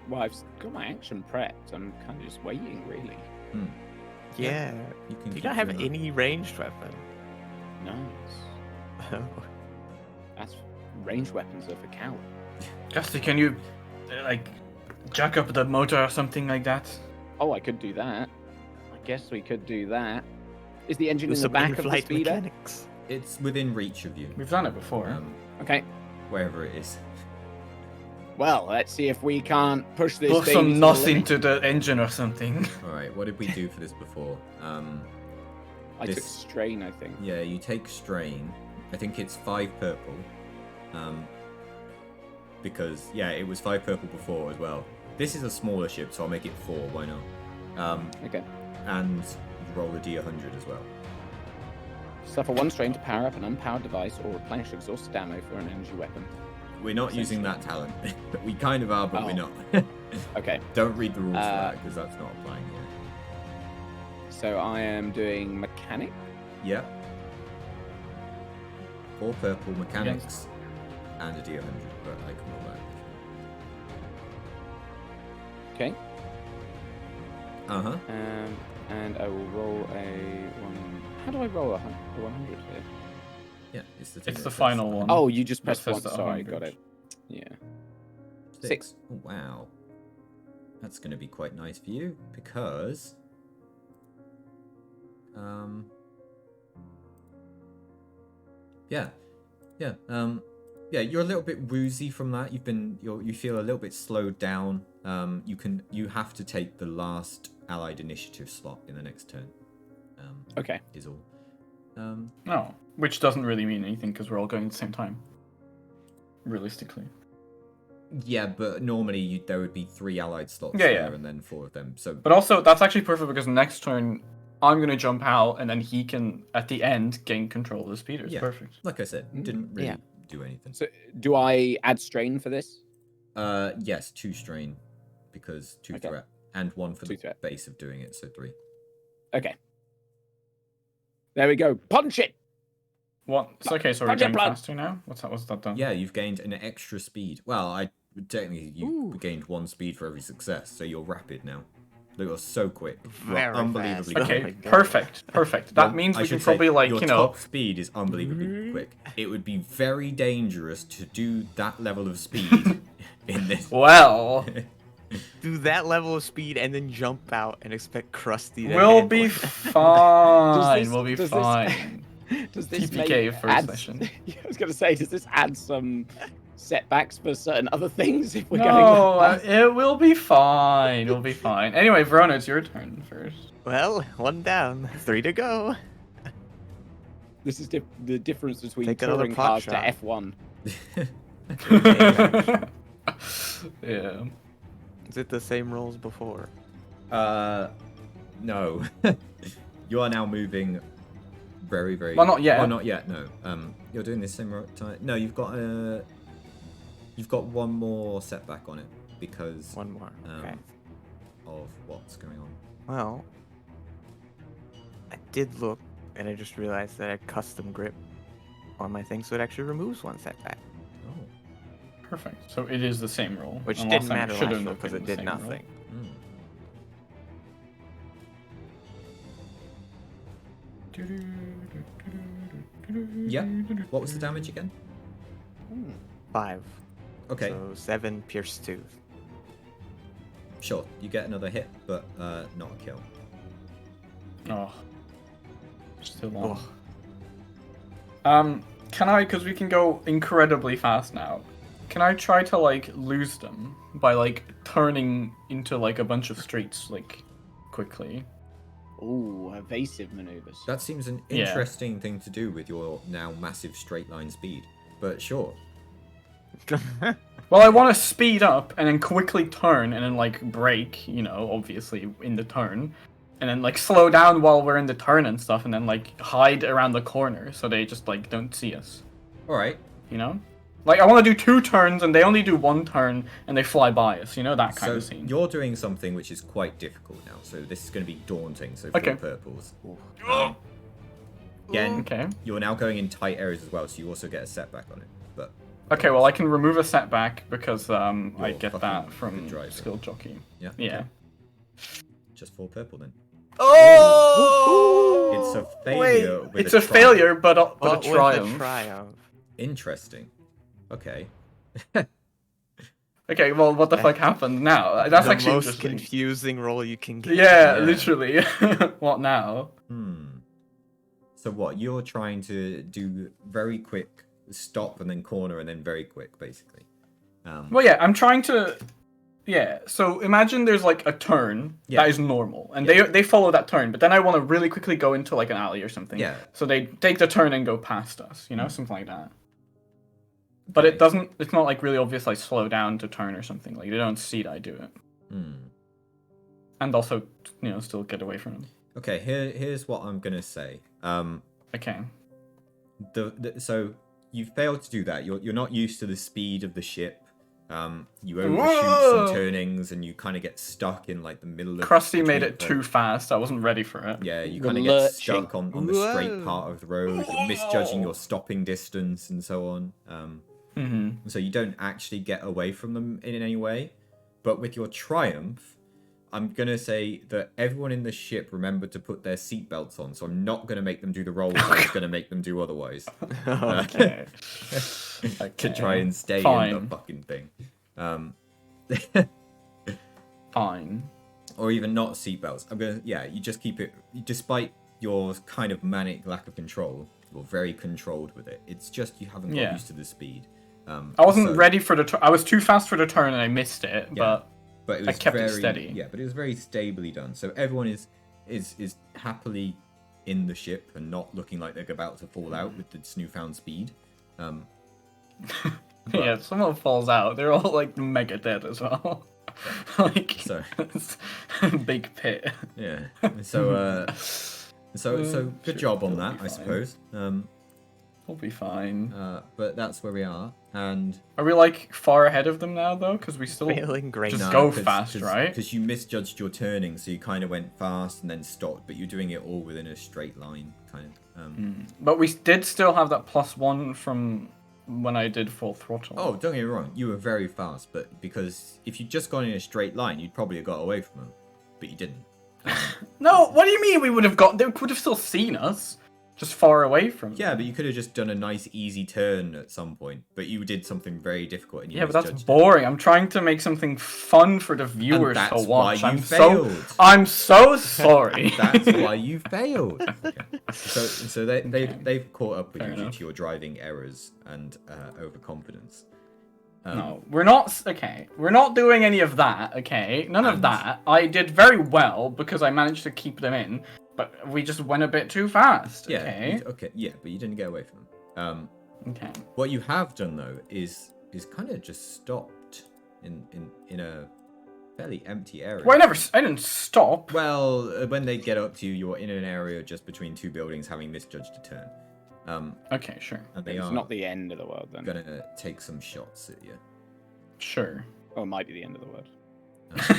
Speaker 2: got my action prepped. I'm kind of just waiting, really.
Speaker 4: Yeah.
Speaker 3: You can
Speaker 4: You
Speaker 3: keep
Speaker 4: don't have
Speaker 3: doing that.
Speaker 4: any ranged weapon.
Speaker 2: Nice.
Speaker 4: Oh.
Speaker 2: That's ranged weapons are for cowards.
Speaker 1: Gusty, can you, like, jack up the motor or something like that?
Speaker 2: Oh, I could do that. I guess we could do that. Is the engine
Speaker 4: Do
Speaker 2: in the
Speaker 4: some
Speaker 2: back of the
Speaker 4: in-flight
Speaker 2: speeder?
Speaker 4: mechanics.
Speaker 3: It's within reach of you.
Speaker 1: We've done it before.
Speaker 2: Okay.
Speaker 3: Wherever it is.
Speaker 2: Well, let's see if we can't push this
Speaker 1: Pour
Speaker 2: baby to
Speaker 1: some
Speaker 2: the
Speaker 1: nos
Speaker 2: limit.
Speaker 1: into the engine or something.
Speaker 3: Alright, what did we do for this before?
Speaker 2: I took
Speaker 3: this-
Speaker 2: strain, I think.
Speaker 3: Yeah, you take strain. I think it's 5 purple. Because, yeah, it was 5 purple before as well. This is a smaller ship, so I'll make it 4, why not?
Speaker 2: Okay.
Speaker 3: And roll a d100 as well.
Speaker 2: Suffer 1 strain to power up an unpowered device or replenish exhausted ammo for an energy weapon.
Speaker 3: We're not using that talent. We kind of are, but we're
Speaker 2: Oh.
Speaker 3: not.
Speaker 2: Okay.
Speaker 3: Don't read the rules for that, because that's not applying here.
Speaker 2: So I am doing mechanic.
Speaker 3: Yep. 4 purple mechanics and a d100, but I can roll that.
Speaker 2: Okay.
Speaker 3: Uh-huh.
Speaker 2: And I will roll a 1. How do I roll a 100 here?
Speaker 3: Yeah, it's the thing
Speaker 1: It's
Speaker 3: that
Speaker 1: the
Speaker 3: says
Speaker 1: final one.
Speaker 2: Oh, you just pressed
Speaker 1: says
Speaker 2: 1.
Speaker 1: the
Speaker 2: Sorry,
Speaker 1: 100.
Speaker 2: got it. Yeah.
Speaker 3: 6. Oh, wow. That's going to be quite nice for you, because... Yeah. Yeah. Yeah, you're a little bit woozy from that. You feel a little bit slowed down. You have to take the last allied initiative slot in the next turn.
Speaker 2: Okay.
Speaker 3: Is all.
Speaker 1: No, which doesn't really mean anything because we're all going at the same time. Realistically.
Speaker 3: Yeah, but normally there would be 3 allied slots
Speaker 1: Yeah,
Speaker 3: there
Speaker 1: yeah.
Speaker 3: and then 4 of them. So
Speaker 1: But also, that's actually perfect because next turn, I'm going to jump out and then he can, at the end, gain control of the speeder. It's
Speaker 3: Yeah.
Speaker 1: perfect.
Speaker 3: like I said, didn't really
Speaker 4: Yeah.
Speaker 3: do anything.
Speaker 2: So do I add strain for this?
Speaker 3: Yes, 2 strain because 2
Speaker 2: Okay.
Speaker 3: threat and 1 for
Speaker 2: 2
Speaker 3: the
Speaker 2: threat.
Speaker 3: base of doing it, so 3.
Speaker 2: Okay. There we go. Punch it!
Speaker 1: What? It's okay, so we're
Speaker 2: Punch it,
Speaker 1: going
Speaker 2: blood.
Speaker 1: faster now? What's that done?
Speaker 3: Yeah, you've gained an extra speed. Well, technically you
Speaker 4: Ooh.
Speaker 3: gained 1 speed for every success, so you're rapid now. You're so quick. You are
Speaker 4: Very
Speaker 3: unbelievably
Speaker 4: fast.
Speaker 3: quick.
Speaker 1: Okay,
Speaker 4: my God.
Speaker 1: perfect. That means
Speaker 3: I
Speaker 1: we can
Speaker 3: should say,
Speaker 1: probably like
Speaker 3: your
Speaker 1: you know.
Speaker 3: top speed is unbelievably quick. It would be very dangerous to do that level of speed in this.
Speaker 1: Well,
Speaker 4: Do that level of speed and then jump out and expect Krusty to
Speaker 1: we'll
Speaker 4: handle
Speaker 1: be
Speaker 4: it.
Speaker 1: fine. We'll be
Speaker 2: does
Speaker 1: fine.
Speaker 2: Does this
Speaker 1: TPK
Speaker 2: make
Speaker 1: first
Speaker 2: add,
Speaker 1: session.
Speaker 2: I was going to say, does this add some setbacks for certain other things if we're
Speaker 1: No,
Speaker 2: going fast?
Speaker 1: it will be fine. It'll be fine. Anyway, Verona, it's your turn first.
Speaker 4: Well, 1 down, 3 to go.
Speaker 2: This is the difference between
Speaker 4: Take another
Speaker 2: touring
Speaker 4: pot
Speaker 2: cars
Speaker 4: shot.
Speaker 2: to F1.
Speaker 1: Yeah.
Speaker 4: Is it the same rolls before?
Speaker 3: No. You are now moving very, very.
Speaker 1: Well, not yet.
Speaker 3: Well, not yet. No. You're doing this same time. No, you've got one more setback on it because
Speaker 4: 1 more. Okay.
Speaker 3: of what's going on.
Speaker 4: Well, I did look, and I just realized that I had custom grip on my thing, so it actually removes 1 setback.
Speaker 3: Oh.
Speaker 1: Perfect. So it is the same roll.
Speaker 4: Which
Speaker 1: And
Speaker 4: didn't
Speaker 1: last time
Speaker 4: matter
Speaker 1: shouldn't
Speaker 4: last roll
Speaker 1: have
Speaker 4: because
Speaker 1: been
Speaker 4: it
Speaker 1: the
Speaker 4: did
Speaker 1: same roll.
Speaker 4: nothing.
Speaker 3: Mm. Yeah. What was the damage again?
Speaker 4: 5.
Speaker 3: Okay.
Speaker 4: So 7 pierce 2.
Speaker 3: Sure. You get another hit, but not a kill.
Speaker 1: Oh. Still long.
Speaker 4: Ugh.
Speaker 1: Can I, because we can go incredibly fast now, can I try to, like, lose them by, like, turning into, like, a bunch of streets, like, quickly?
Speaker 2: Ooh, evasive maneuvers.
Speaker 3: That seems an
Speaker 1: Yeah.
Speaker 3: interesting thing to do with your now massive straight line speed. But sure.
Speaker 1: Well, I want to speed up and then quickly turn and then, like, brake, you know, obviously, in the turn. And then, like, slow down while we're in the turn and stuff, and then, like, hide around the corner so they just, like, don't see us.
Speaker 3: Alright.
Speaker 1: You know? Like, I want to do 2 turns and they only do 1 turn and they fly by us, you know? That kind
Speaker 3: So
Speaker 1: of scene.
Speaker 3: you're doing something which is quite difficult now. So this is going to be daunting. So
Speaker 1: Okay.
Speaker 3: 4 purples.
Speaker 4: Again,
Speaker 1: Okay.
Speaker 3: You're now going in tight areas as well, so you also get a setback on it. But
Speaker 1: Okay, well, I can remove a setback because I
Speaker 3: You're
Speaker 1: get
Speaker 3: fucking
Speaker 1: that
Speaker 3: good
Speaker 1: from
Speaker 3: driver.
Speaker 1: skill jockey.
Speaker 3: yeah.
Speaker 1: Yeah.
Speaker 3: okay. Just 4 purple then.
Speaker 1: Oh!
Speaker 3: It's a failure with
Speaker 1: It's
Speaker 3: a
Speaker 1: a
Speaker 3: triumph.
Speaker 1: failure, but a
Speaker 4: What was
Speaker 1: triumph.
Speaker 4: the triumph?
Speaker 3: Interesting. Okay.
Speaker 1: Okay, well, what the fuck happened now? That's
Speaker 4: the
Speaker 1: actually
Speaker 4: most
Speaker 1: interesting.
Speaker 4: confusing roll you can get.
Speaker 1: Yeah,
Speaker 3: Yeah.
Speaker 1: literally. What now?
Speaker 3: So what? You're trying to do very quick stop and then corner and then very quick, basically.
Speaker 1: Well, yeah, I'm trying to. Yeah, so imagine there's like a turn
Speaker 3: Yeah.
Speaker 1: that is normal, and
Speaker 3: Yeah.
Speaker 1: they follow that turn, but then I want to really quickly go into like an alley or something.
Speaker 3: Yeah.
Speaker 1: So they take the turn and go past us, you know, something like that. But
Speaker 3: Okay.
Speaker 1: it doesn't. It's not like really obvious. Like slow down to turn or something. Like they don't see that I do it, and also you know still get away from them.
Speaker 3: Okay. Here's what I'm gonna say.
Speaker 1: Okay.
Speaker 3: So you failed to do that. You're not used to the speed of the ship. You overshoot some turnings and you kind of get stuck in like the middle of.
Speaker 1: Krusty made
Speaker 3: between
Speaker 1: it too fast. I wasn't ready for it.
Speaker 3: Yeah, you
Speaker 2: You're
Speaker 3: kind of get
Speaker 2: lurching.
Speaker 3: stuck on the straight
Speaker 4: Whoa.
Speaker 3: part of the road, misjudging your stopping distance and so on. So you don't actually get away from them in any way. But with your triumph, I'm going to say that everyone in the ship remembered to put their seatbelts on. So I'm not going to make them do the rolls I was going to make them do otherwise.
Speaker 1: Okay.
Speaker 3: To try and stay in
Speaker 1: Fine.
Speaker 3: the fucking thing.
Speaker 1: Fine.
Speaker 3: Or even not seatbelts. You just keep it, despite your kind of manic lack of control, you're very controlled with it. It's just you haven't got
Speaker 1: Yeah.
Speaker 3: used to the speed.
Speaker 1: I wasn't ready for the turn. I was too fast for the turn and I missed it,
Speaker 3: Yeah.
Speaker 1: but
Speaker 3: it
Speaker 1: I
Speaker 3: was
Speaker 1: kept it
Speaker 3: very,
Speaker 1: steady.
Speaker 3: Yeah, but it was very stably done. So everyone is happily in the ship and not looking like they're about to fall out with this newfound speed.
Speaker 1: Yeah, if someone falls out, they're all like mega dead as well. Like
Speaker 3: So
Speaker 1: it's big pit.
Speaker 3: yeah. So so good
Speaker 1: Sure,
Speaker 3: job on
Speaker 1: it'll
Speaker 3: that,
Speaker 1: be
Speaker 3: I
Speaker 1: fine.
Speaker 3: suppose.
Speaker 1: We'll be fine.
Speaker 3: But that's where we are. And
Speaker 1: Are we like far ahead of them now though? Because we still
Speaker 4: Failing great.
Speaker 1: just
Speaker 3: No,
Speaker 1: go fast, right?
Speaker 3: Because you misjudged your turning, so you kind of went fast and then stopped, but you're doing it all within a straight line, kind of.
Speaker 1: But we did still have that +1 from when I did full throttle.
Speaker 3: Oh, don't get me wrong, you were very fast, but because if you'd just gone in a straight line, you'd probably have got away from them. but you didn't.
Speaker 1: No, what do you mean we would have got? They would have still seen us, just far away from.
Speaker 3: Yeah,
Speaker 1: them.
Speaker 3: but you could have just done a nice, easy turn at some point. But you did something very difficult, and you
Speaker 1: Yeah, but that's
Speaker 3: misjudged it.
Speaker 1: boring. I'm trying to make something fun for the viewers
Speaker 3: that's
Speaker 1: to watch.
Speaker 3: why you
Speaker 1: I'm
Speaker 3: failed.
Speaker 1: I'm so sorry.
Speaker 3: That's why you failed. Okay. So they've caught up with
Speaker 1: Fair
Speaker 3: you due
Speaker 1: enough.
Speaker 3: to your driving errors and overconfidence.
Speaker 1: No, we're not. Okay, we're not doing any of that. Okay, none of
Speaker 3: And-
Speaker 1: that. I did very well because I managed to keep them in, but we just went a bit too fast.
Speaker 3: Yeah.
Speaker 1: Okay.
Speaker 3: Yeah, but you didn't get away from them.
Speaker 1: Okay.
Speaker 3: What you have done though is kind of just stopped in a fairly empty area.
Speaker 1: Well, I didn't stop.
Speaker 3: Well, when they get up to you, you're in an area just between two buildings, having misjudged a turn.
Speaker 1: Okay, sure.
Speaker 3: And they
Speaker 2: It's
Speaker 3: are
Speaker 2: not the end of the world then.
Speaker 3: gonna take some shots at you.
Speaker 1: Sure.
Speaker 2: Oh, it might be the end of the world.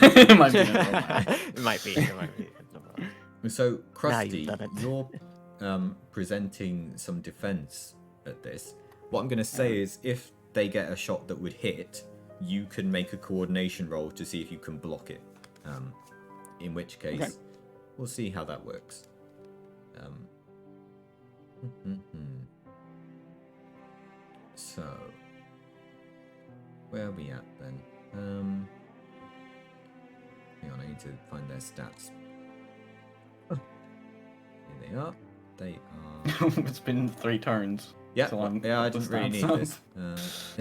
Speaker 1: It might be another one.
Speaker 4: It might be. It might be.
Speaker 3: So, Krusty,
Speaker 4: you've done it.
Speaker 3: you're presenting some defense at this. What I'm going to say is, if they get a shot that would hit, you can make a coordination roll to see if you can block it. In which case,
Speaker 2: Okay.
Speaker 3: we'll see how that works. So, where are we at then? Hang on, I need to find their stats. Here they are. They are.
Speaker 1: It's been 3 turns.
Speaker 3: Yeah,
Speaker 1: So I'm
Speaker 3: yeah, I
Speaker 1: up the
Speaker 3: didn't really need
Speaker 1: stats.
Speaker 3: this.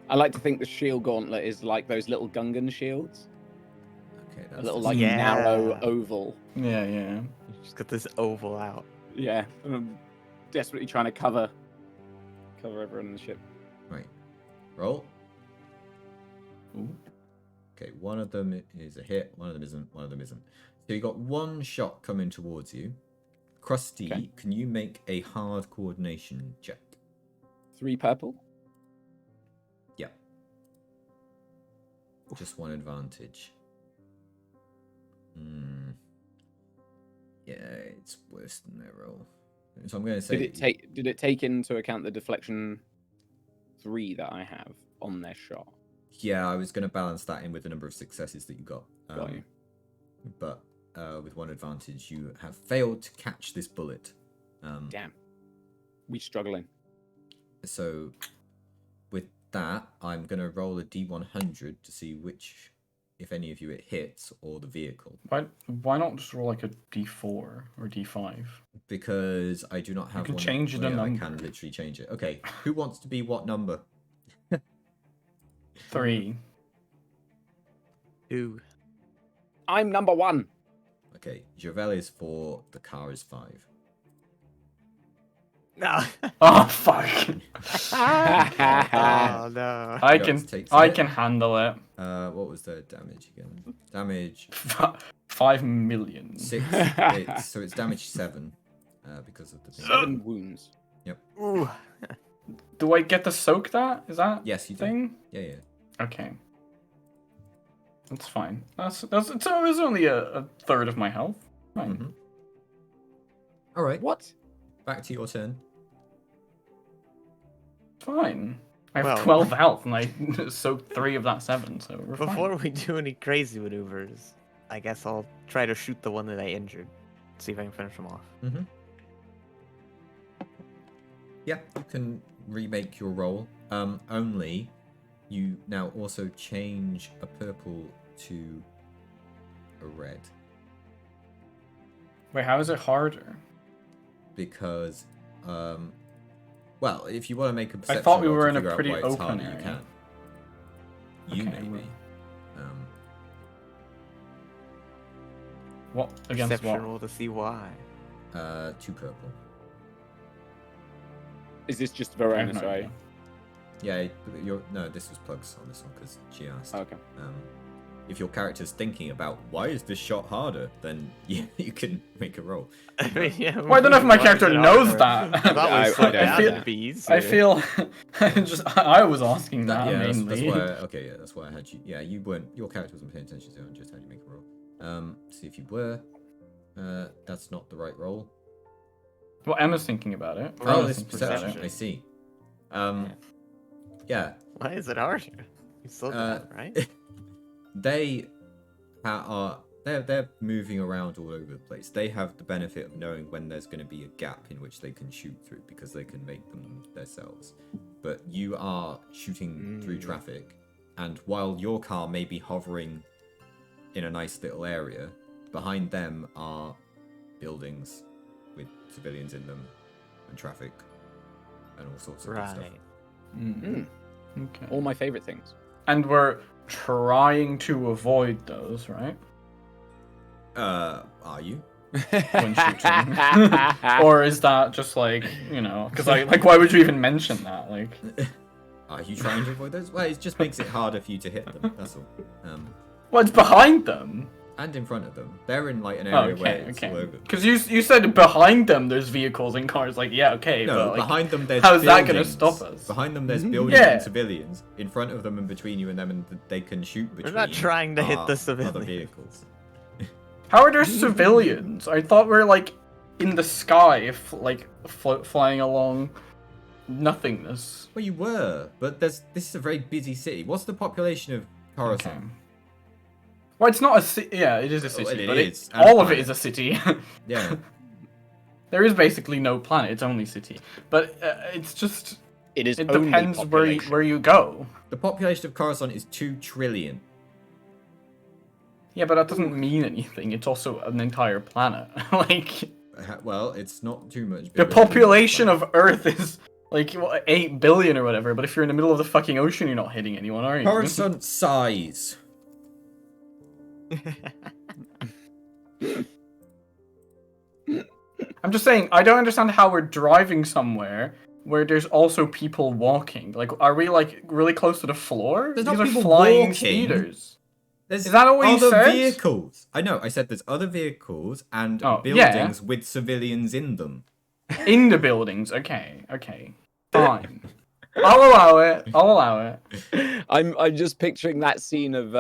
Speaker 2: I like to think the shield gauntlet is like those little Gungan shields.
Speaker 3: Okay,
Speaker 2: A
Speaker 3: that's
Speaker 2: little
Speaker 3: just-
Speaker 2: like
Speaker 4: Yeah.
Speaker 2: narrow oval.
Speaker 1: Yeah, yeah.
Speaker 4: You just got this oval out.
Speaker 2: Yeah. And I'm desperately trying to cover everyone in the ship.
Speaker 3: Right. Roll.
Speaker 1: Ooh.
Speaker 3: Okay, one of them is a hit, one of them isn't, one of them isn't. So you got one shot coming towards you. Krusty,
Speaker 2: Okay.
Speaker 3: can you make a hard coordination check?
Speaker 2: 3 purple.
Speaker 3: Yeah. Just one advantage. Yeah, it's worse than their roll. So I'm going to say.
Speaker 2: Did it take into account the deflection 3 that I have on their shot?
Speaker 3: Yeah, I was going to balance that in with the number of successes that you got.
Speaker 2: Got you.
Speaker 3: But with one advantage, you have failed to catch this bullet.
Speaker 2: Damn. We struggling.
Speaker 3: So with that, I'm going to roll a d100 to see which, if any of you, it hits or the vehicle.
Speaker 1: Why not just roll like a D4 or D5?
Speaker 3: Because I do not have
Speaker 1: can
Speaker 3: one.
Speaker 1: change the
Speaker 3: I
Speaker 1: number.
Speaker 3: can literally change it. Okay, who wants to be what number?
Speaker 1: 3.
Speaker 4: 2.
Speaker 2: I'm number 1.
Speaker 3: Okay, Javel is 4, the car is 5.
Speaker 4: No.
Speaker 1: Oh fuck!
Speaker 4: Oh no.
Speaker 1: I
Speaker 3: Guts
Speaker 1: can
Speaker 3: takes
Speaker 1: I
Speaker 3: it.
Speaker 1: can handle it.
Speaker 3: What was the damage again? Damage
Speaker 1: 5 million.
Speaker 3: 6. So it's damage 7 because of the thing.
Speaker 2: 7 wounds.
Speaker 4: Ooh.
Speaker 1: Do I get to soak that? Is that
Speaker 3: Yes, you do.
Speaker 1: thing?
Speaker 3: Yeah, yeah.
Speaker 1: Okay. That's fine. It's only a third of my health. Fine.
Speaker 3: Mhm. All right.
Speaker 2: What?
Speaker 3: Back to your turn.
Speaker 1: Fine. I have
Speaker 4: Well-
Speaker 1: 12 health and I soaked 3 of that 7, so we're
Speaker 4: Before
Speaker 1: fine.
Speaker 4: we do any crazy maneuvers, I guess I'll try to shoot the one that I injured. See if I can finish him off.
Speaker 3: Mm-hmm. Yeah, you can remake your roll. Only you now also change a purple to a red
Speaker 1: Wait, how is it harder?
Speaker 3: because, well, if you want to make a perception
Speaker 1: thought we
Speaker 3: roll
Speaker 1: were
Speaker 3: to
Speaker 1: in a
Speaker 3: figure out
Speaker 1: pretty
Speaker 3: why it's
Speaker 1: open
Speaker 3: harder,
Speaker 1: area.
Speaker 3: you can. You
Speaker 1: Okay,
Speaker 3: maybe.
Speaker 1: What against
Speaker 4: Perception
Speaker 1: what?
Speaker 4: roll to see why.
Speaker 3: 2 purple.
Speaker 2: Is this just
Speaker 1: I have
Speaker 2: Verona's,
Speaker 1: no
Speaker 2: right?
Speaker 1: idea.
Speaker 3: Yeah, no, this was plugs on this one because she asked.
Speaker 2: Okay.
Speaker 3: If your character's thinking about why is this shot harder, then you can make a roll.
Speaker 4: I mean, yeah,
Speaker 1: Well, I don't know if my
Speaker 4: why
Speaker 1: character
Speaker 4: is it
Speaker 1: knows
Speaker 4: harder?
Speaker 1: that.
Speaker 4: I thought
Speaker 2: I
Speaker 4: we slowed
Speaker 2: don't
Speaker 4: down
Speaker 1: know.
Speaker 4: to be easier.
Speaker 1: I feel I was asking that
Speaker 3: Yeah,
Speaker 1: mainly.
Speaker 3: that's why. Okay, yeah, that's why I had you. Yeah, you weren't. Your character wasn't paying attention to it. I just had you make a roll. See if you were. That's not the right roll.
Speaker 1: Well, Emma's thinking about it.
Speaker 3: Oh,
Speaker 1: Emma's
Speaker 3: this
Speaker 1: thinking
Speaker 3: perception.
Speaker 1: about
Speaker 3: I
Speaker 1: it.
Speaker 3: see. Yeah.
Speaker 4: Why is it harder? You still
Speaker 3: Uh,
Speaker 4: got it, right?
Speaker 3: They are they're moving around all over the place. They have the benefit of knowing when there's going to be a gap in which they can shoot through because they can make them themselves. But you are shooting through traffic, and while your car may be hovering in a nice little area, behind them are buildings with civilians in them and traffic and all sorts of good stuff.
Speaker 1: Okay.
Speaker 2: All my favorite things.
Speaker 1: And we're trying to avoid those, right?
Speaker 3: Are you?
Speaker 1: When shooting. Or is that just like, because why would you even mention that? Like,
Speaker 3: Are you trying to avoid those? Well, it just makes it harder for you to hit them. That's all.
Speaker 1: well, it's behind them.
Speaker 3: And in front of them. They're in like an area where it's all over.
Speaker 1: Because you said behind them there's vehicles and cars. Like, yeah, okay,
Speaker 3: No,
Speaker 1: but like,
Speaker 3: behind them there's
Speaker 1: how's that
Speaker 3: buildings.
Speaker 1: gonna stop us?
Speaker 3: Behind them there's buildings
Speaker 1: Yeah.
Speaker 3: and civilians. In front of them and between you and them, and they can shoot between.
Speaker 4: We're not trying to hit
Speaker 3: are
Speaker 4: the
Speaker 3: other
Speaker 4: civilians.
Speaker 3: vehicles.
Speaker 1: How are there civilians? I thought we're like in the sky, flying along nothingness.
Speaker 3: Well, you were, but this is a very busy city. What's the population of Coruscant?
Speaker 1: Okay. Well, it's not a city. Yeah, it is a city,
Speaker 3: Well, it
Speaker 1: but
Speaker 3: is, and
Speaker 1: all of it
Speaker 3: planet.
Speaker 1: is a city.
Speaker 3: Yeah.
Speaker 1: There is basically no planet; it's only city. But it's just
Speaker 2: It is
Speaker 1: it
Speaker 2: only
Speaker 1: depends
Speaker 2: population.
Speaker 1: where you go.
Speaker 3: The population of Coruscant is 2 trillion.
Speaker 1: Yeah, but that doesn't mean anything. It's also an entire planet. Like
Speaker 3: Well, it's not too much.
Speaker 1: the
Speaker 3: bigger than
Speaker 1: population
Speaker 3: planet.
Speaker 1: of Earth is like 8 billion or whatever. But if you're in the middle of the fucking ocean, you're not hitting anyone, are you?
Speaker 3: Coruscant size.
Speaker 1: I'm just saying, I don't understand how we're driving somewhere where there's also people walking. Like, are we like really close to the floor?
Speaker 3: There's
Speaker 1: These
Speaker 3: not
Speaker 1: are
Speaker 3: people
Speaker 1: flying
Speaker 3: walking.
Speaker 1: speeders.
Speaker 3: There's
Speaker 1: Is that what you
Speaker 3: other
Speaker 1: said?
Speaker 3: vehicles. I know. I said there's other vehicles and
Speaker 1: Oh, yeah.
Speaker 3: buildings with civilians in them.
Speaker 1: In the buildings. Okay. Fine. I'll allow it.
Speaker 2: I'm just picturing that scene of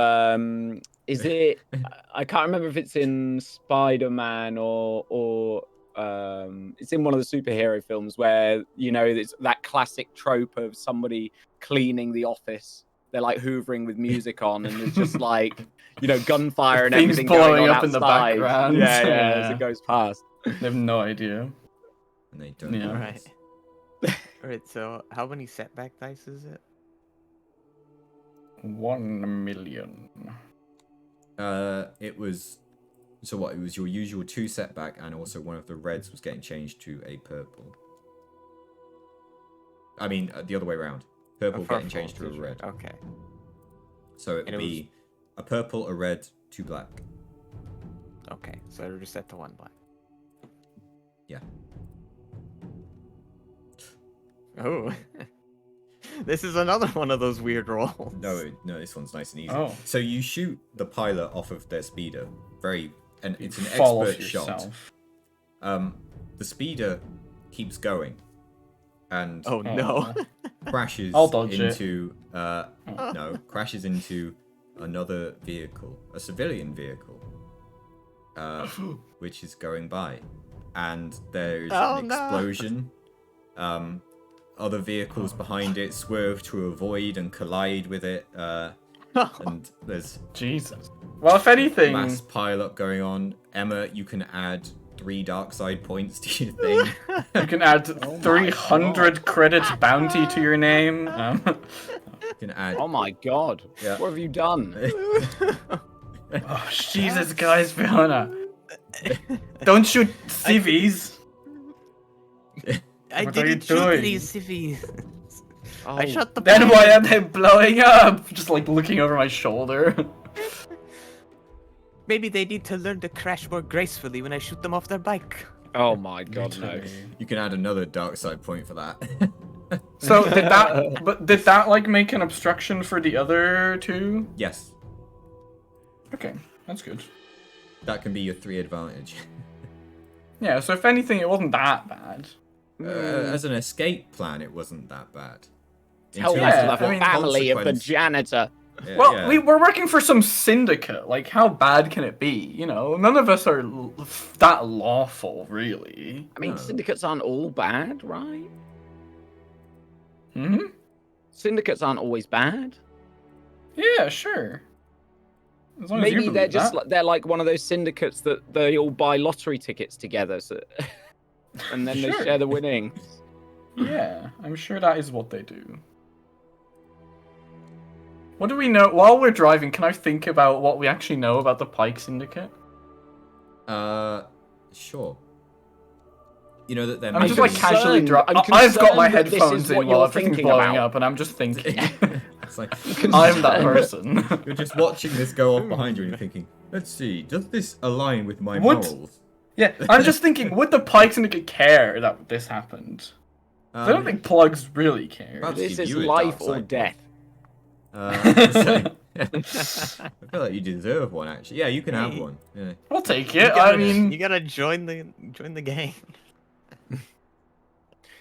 Speaker 2: is it I can't remember if it's in Spider-Man or it's in one of the superhero films where it's that classic trope of somebody cleaning the office. They're like hoovering with music on, and it's just like gunfire and
Speaker 1: Things
Speaker 2: everything
Speaker 1: blowing
Speaker 2: going on
Speaker 1: up in the
Speaker 2: outside.
Speaker 1: background.
Speaker 2: Yeah, as
Speaker 1: Yeah.
Speaker 2: it goes past.
Speaker 1: I have no idea.
Speaker 3: And they don't.
Speaker 1: Yeah.
Speaker 3: know
Speaker 4: Right.
Speaker 3: this.
Speaker 4: Alright, so how many setback dice is it?
Speaker 1: 1 million.
Speaker 3: It was. So what? It was your usual 2 setback, and also one of the reds was getting changed to a purple. I mean, the other way around. Purple getting changed to a red.
Speaker 4: Okay.
Speaker 3: So it would
Speaker 4: And it
Speaker 3: be a purple, a red, 2 black.
Speaker 4: Okay, so it'll reset to 1 black.
Speaker 3: Yeah.
Speaker 4: Oh. This is another one of those weird rolls.
Speaker 3: No, this one's nice and easy.
Speaker 1: Oh.
Speaker 3: So you shoot the pilot off of their speeder. And it's an
Speaker 1: Fall off
Speaker 3: expert shot.
Speaker 1: yourself.
Speaker 3: The speeder keeps going, and
Speaker 4: Oh no.
Speaker 3: crashes
Speaker 1: I'll dodge it.
Speaker 3: into crashes into another vehicle, a civilian vehicle, which is going by, and there's
Speaker 4: Oh,
Speaker 3: an
Speaker 4: no.
Speaker 3: explosion. Other vehicles behind it swerve to avoid and collide with it, and there's
Speaker 1: Jesus. Well, if anything,
Speaker 3: mass pile-up going on. Emma, you can add 3 dark side points to your thing.
Speaker 1: you can add 300 credits bounty to your name.
Speaker 3: You can add.
Speaker 2: Oh my god.
Speaker 3: Yeah.
Speaker 2: What have you done?
Speaker 1: Oh, Jesus, guys, Fiona. Don't shoot civvies.
Speaker 4: I
Speaker 1: What are you
Speaker 4: didn't shoot
Speaker 1: doing?
Speaker 4: these civvies.
Speaker 2: Oh,
Speaker 4: I shot the
Speaker 1: Then
Speaker 4: pilot.
Speaker 1: why are they blowing up? Just like looking over my shoulder.
Speaker 4: Maybe they need to learn to crash more gracefully when I shoot them off their bike.
Speaker 2: oh my god, no.
Speaker 3: You can add another dark side point for that.
Speaker 1: So did that like make an obstruction for the other 2?
Speaker 3: Yes,
Speaker 1: Okay, that's good.
Speaker 3: that can be your 3 advantage.
Speaker 1: Yeah, so if anything, it wasn't that bad.
Speaker 3: As an escape plan, it wasn't that bad. In
Speaker 2: Tell
Speaker 3: terms
Speaker 2: that
Speaker 1: Yeah,
Speaker 2: to the
Speaker 1: I mean,
Speaker 2: family of the
Speaker 3: consequence-
Speaker 2: janitor.
Speaker 3: Yeah,
Speaker 1: Well,
Speaker 3: yeah.
Speaker 1: we're working for some syndicate. Like, how bad can it be? You know, none of us are that lawful, really.
Speaker 2: I mean,
Speaker 3: No.
Speaker 2: syndicates aren't all bad, right?
Speaker 1: Hmm?
Speaker 2: Syndicates aren't always bad.
Speaker 1: Yeah, sure. As long as you
Speaker 2: Maybe they're
Speaker 1: believe
Speaker 2: just
Speaker 1: that.
Speaker 2: they're like one of those syndicates that they all buy lottery tickets together, and then they
Speaker 1: Sure.
Speaker 2: share the winnings.
Speaker 1: Yeah, I'm sure that is what they do. What do we know? While we're driving, can I think about what we actually know about the Pike Syndicate?
Speaker 3: Sure. You know that they're
Speaker 1: I'm just like
Speaker 3: maybe-
Speaker 1: casually driving.
Speaker 2: I'm
Speaker 1: I've got my
Speaker 2: concerned that this
Speaker 1: headphones
Speaker 2: is
Speaker 1: in
Speaker 2: what
Speaker 1: while
Speaker 2: you're
Speaker 1: everything's
Speaker 2: thinking
Speaker 1: blowing
Speaker 2: about.
Speaker 1: up, and I'm just thinking.
Speaker 3: It's like
Speaker 1: I'm that person.
Speaker 3: you're just watching this go off behind you and you're thinking, let's see, does this align with my
Speaker 1: What?
Speaker 3: morals?
Speaker 1: Yeah, I'm just thinking, would the Pike Syndicate care that this happened? I don't think Plugs really care.
Speaker 3: Perhaps
Speaker 2: This
Speaker 3: give
Speaker 2: is
Speaker 3: you a
Speaker 2: life
Speaker 3: dark
Speaker 2: or
Speaker 3: side,
Speaker 2: death.
Speaker 3: so- I feel like you deserve one, actually. Yeah, you can have
Speaker 4: Hey.
Speaker 3: one. Yeah.
Speaker 1: I'll take
Speaker 4: You
Speaker 1: it. I
Speaker 4: gotta-
Speaker 1: mean,
Speaker 4: you gotta join the game.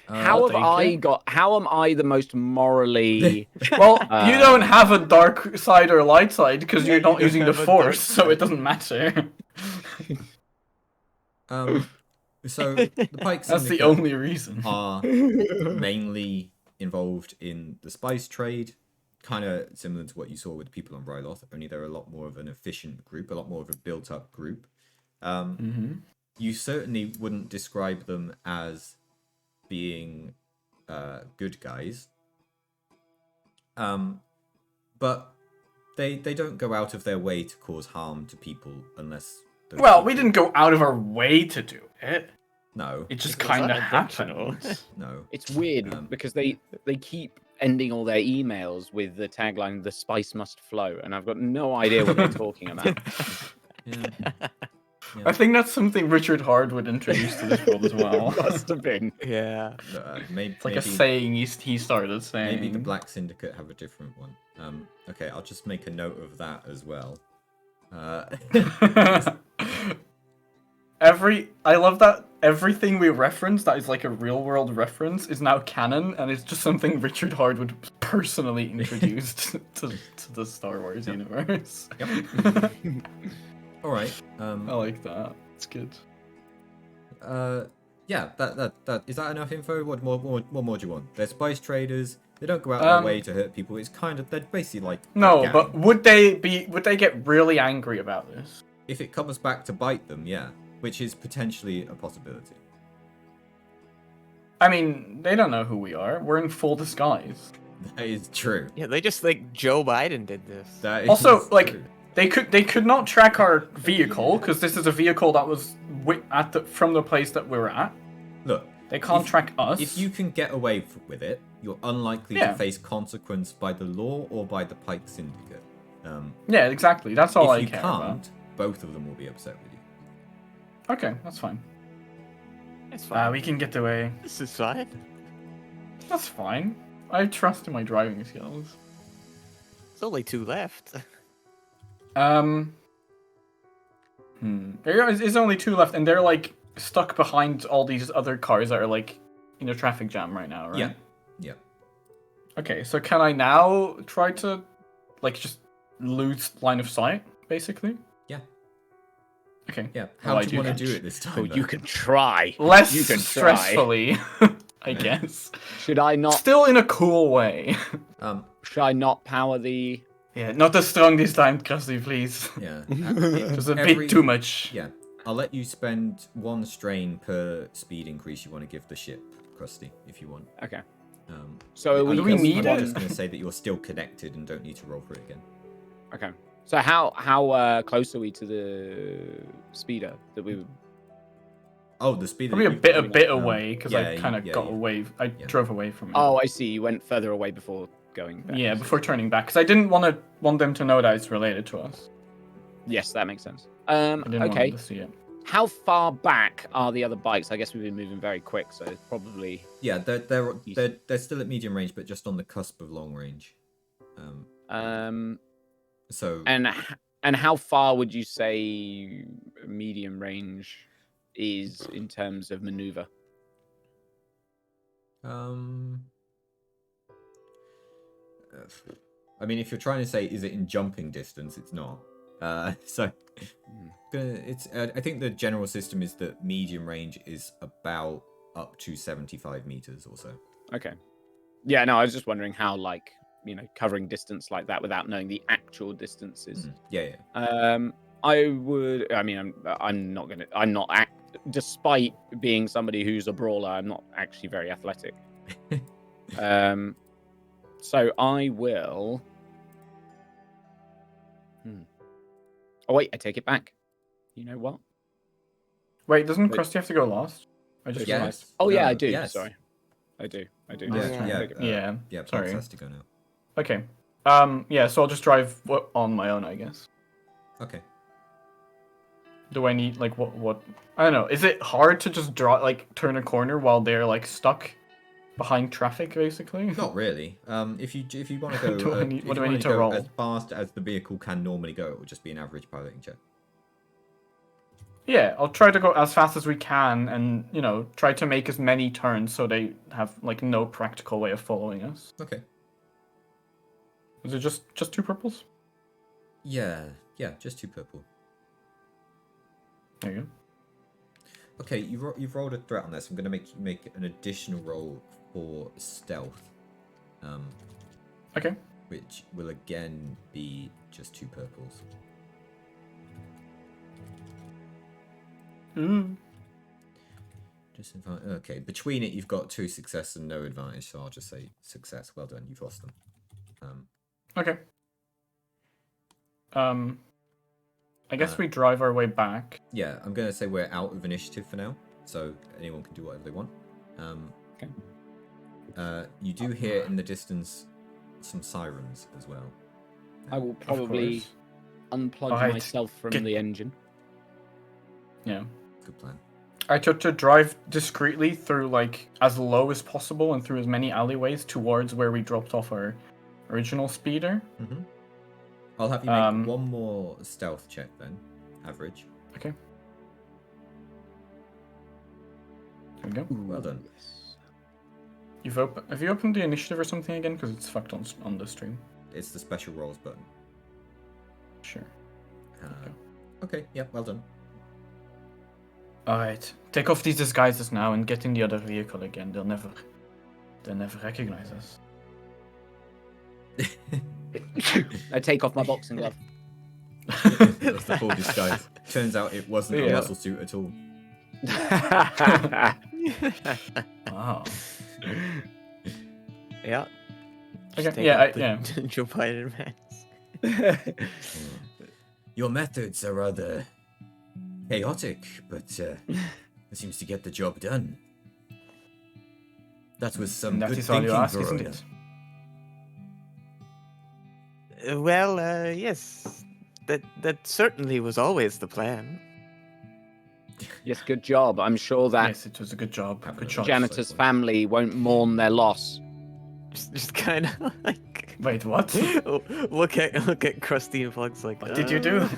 Speaker 2: How have
Speaker 1: take
Speaker 2: I
Speaker 1: it.
Speaker 2: got? How am I the most morally?
Speaker 1: well, you don't have a dark side or light side because
Speaker 4: Yeah,
Speaker 1: you're
Speaker 4: you
Speaker 1: not
Speaker 4: don't
Speaker 1: using the
Speaker 4: have a dark
Speaker 1: Force, so
Speaker 4: side.
Speaker 1: it doesn't matter.
Speaker 3: So the Pike
Speaker 1: That's the
Speaker 3: Syndicate
Speaker 1: only reason.
Speaker 3: are mainly involved in the spice trade, kind of similar to what you saw with the people on Ryloth, only they're a lot more of an efficient group, a lot more of a built-up group. You certainly wouldn't describe them as being good guys. But they don't go out of their way to cause harm to people unless... those
Speaker 1: Well, we
Speaker 3: people-
Speaker 1: didn't go out of our way to do it.
Speaker 3: No,
Speaker 1: It just
Speaker 4: It was
Speaker 1: kind of
Speaker 4: unintentional.
Speaker 1: happened.
Speaker 3: no.
Speaker 2: It's weird because they keep ending all their emails with the tagline "The spice must flow," and I've got no idea what they're talking about.
Speaker 3: Yeah.
Speaker 1: I think that's something Richard Hardwood introduced to this world as well.
Speaker 2: Must have been.
Speaker 4: Yeah.
Speaker 3: Maybe,
Speaker 1: It's like a saying he started saying.
Speaker 3: maybe the Black Syndicate have a different one. Okay, I'll just make a note of that as well.
Speaker 1: I love that everything we reference that is like a real world reference is now canon, and it's just something Richard Hardwood personally introduced to the Star Wars universe.
Speaker 3: Yep. All right.
Speaker 1: I like that. It's good.
Speaker 3: Yeah. That is that enough info? What more do you want? They're spice traders. They don't go out of their way to hurt people. It's kind of they're basically like a
Speaker 1: No,
Speaker 3: gang.
Speaker 1: but would they get really angry about this?
Speaker 3: If it comes back to bite them, yeah, which is potentially a possibility.
Speaker 1: I mean, they don't know who we are. We're in full disguise.
Speaker 3: That is true.
Speaker 4: Yeah, they just think Joe Biden did this.
Speaker 3: That
Speaker 1: Also,
Speaker 3: is
Speaker 1: like,
Speaker 3: true.
Speaker 1: they could not track our vehicle because this is a vehicle that was from the place that we were at.
Speaker 3: Look,
Speaker 1: They can't track us.
Speaker 3: if you can get away with it, you're unlikely
Speaker 1: Yeah.
Speaker 3: to face consequence by the law or by the Pike Syndicate.
Speaker 1: Yeah, exactly. That's all I
Speaker 3: if you
Speaker 1: care
Speaker 3: can't,
Speaker 1: about.
Speaker 3: both of them will be upset with you.
Speaker 1: Okay, that's fine.
Speaker 4: It's fine.
Speaker 1: We can get away.
Speaker 4: This is fine.
Speaker 1: That's fine. I trust in my driving skills.
Speaker 4: There's only 2 left.
Speaker 1: There is only 2 left, and they're like stuck behind all these other cars that are like in a traffic jam right now, right?
Speaker 3: Yeah. Yeah.
Speaker 1: Okay, so can I now try to like just lose line of sight, basically?
Speaker 3: Yeah.
Speaker 1: Okay.
Speaker 3: Yeah.
Speaker 1: Well,
Speaker 3: How
Speaker 1: I
Speaker 3: do you
Speaker 1: do
Speaker 3: want to
Speaker 1: that.
Speaker 3: do it this time?
Speaker 2: Oh,
Speaker 3: though?
Speaker 2: you can try.
Speaker 1: Less
Speaker 2: You can try.
Speaker 1: stressfully, I guess.
Speaker 2: Should I not?
Speaker 1: Still in a cool way.
Speaker 2: Should I not power the?
Speaker 1: Yeah, not as strong this time, Krusty, please.
Speaker 3: Yeah.
Speaker 1: Just a bit too much.
Speaker 3: Yeah. I'll let you spend 1 strain per speed increase you want to give the ship, Krusty, if you want.
Speaker 2: Okay. So
Speaker 1: Do we need
Speaker 3: I'm
Speaker 1: it?
Speaker 3: just going to say that you're still connected and don't need to roll for it again.
Speaker 2: Okay. So how close are we to the speeder that we?
Speaker 3: Oh, the speed.
Speaker 1: Probably a bit away because I
Speaker 3: yeah,
Speaker 1: kind of
Speaker 3: yeah,
Speaker 1: got
Speaker 3: yeah.
Speaker 1: away. I drove away from it.
Speaker 2: Oh, I see. You went further away before going back.
Speaker 1: Yeah, before turning back, because I didn't want them to know that it's related to us.
Speaker 2: Yes, that makes sense.
Speaker 1: I didn't want
Speaker 2: Okay.
Speaker 1: them to see it.
Speaker 2: How far back are the other bikes? I guess we've been moving very quick, so it's probably.
Speaker 3: Yeah, they're still at medium range, but just on the cusp of long range. So
Speaker 2: And how far would you say medium range is in terms of maneuver?
Speaker 3: I mean, if you're trying to say, is it in jumping distance? It's not. So, it's. I think the general system is that medium range is about up to 75 meters or so.
Speaker 2: Okay. Yeah, no, I was just wondering how covering distance like that without knowing the actual distances.
Speaker 3: Yeah.
Speaker 2: I'm not despite being somebody who's a brawler, I'm not actually very athletic. So I will. Oh wait, I take it back. You know what?
Speaker 1: Wait, doesn't Krusty have to go last? I just
Speaker 3: Yes.
Speaker 1: realized.
Speaker 2: Oh yeah,
Speaker 3: No,
Speaker 2: I do.
Speaker 3: yes.
Speaker 2: Sorry, I do.
Speaker 3: Yeah.
Speaker 1: Yeah,
Speaker 3: Bugs
Speaker 1: sorry.
Speaker 3: has to go now.
Speaker 1: Okay. Yeah, so I'll just drive on my own, I guess.
Speaker 3: Okay.
Speaker 1: Do I need like what? I don't know. Is it hard to just turn a corner while they're like stuck behind traffic, basically?
Speaker 3: Not really. If you want to go,
Speaker 1: What do I need to roll?
Speaker 3: as fast as the vehicle can normally go, it will just be an average piloting check.
Speaker 1: Yeah, I'll try to go as fast as we can, and try to make as many turns so they have like no practical way of following us.
Speaker 3: Okay.
Speaker 1: Is it just 2 purples?
Speaker 3: Yeah, just 2 purple.
Speaker 1: There you go.
Speaker 3: Okay, you've rolled a threat on this. I'm going to make an additional roll for stealth.
Speaker 1: Okay.
Speaker 3: Which will again be just 2 purples. Okay, between it you've got 2 success and no advantage, so I'll just say success. Well done, you've lost them.
Speaker 1: Okay. I guess we drive our way back.
Speaker 3: Yeah, I'm going to say we're out of initiative for now, so anyone can do whatever they want.
Speaker 2: Okay.
Speaker 3: You do hear in the distance some sirens as well.
Speaker 2: I will probably unplug myself from the engine.
Speaker 1: Yeah.
Speaker 3: Good plan.
Speaker 1: I took to drive discreetly through like as low as possible and through as many alleyways towards where we dropped off our original speeder.
Speaker 3: Mm-hmm. I'll have you make one more stealth check then, average.
Speaker 1: Okay. There we go.
Speaker 3: Well done.
Speaker 1: Have you opened the initiative or something again? Because it's fucked on the stream.
Speaker 3: It's the special rolls button.
Speaker 1: Sure.
Speaker 3: Okay. Yeah. Well done.
Speaker 1: Alright. Take off these disguises now and get in the other vehicle again. They'll never recognize us.
Speaker 2: I take off my boxing glove.
Speaker 3: That's the full disguise. Turns out it wasn't a muscle suit at all.
Speaker 1: Wow.
Speaker 4: Yeah.
Speaker 1: Okay. Yeah.
Speaker 4: Joe Biden mask.
Speaker 3: Your methods are rather chaotic, but it seems to get the job done. That was some
Speaker 1: That
Speaker 3: good
Speaker 1: is all
Speaker 3: thinking,
Speaker 1: you ask,
Speaker 3: Veronia.
Speaker 1: isn't it?
Speaker 4: Well, yes. That certainly was always the plan.
Speaker 2: Yes, good job. I'm sure that
Speaker 1: Yes, it was a good job. Good choice.
Speaker 2: janitor's family won't mourn their loss.
Speaker 4: Just kind of like
Speaker 1: Wait, what?
Speaker 4: look at Krusty and Bugs like.
Speaker 1: What did you do?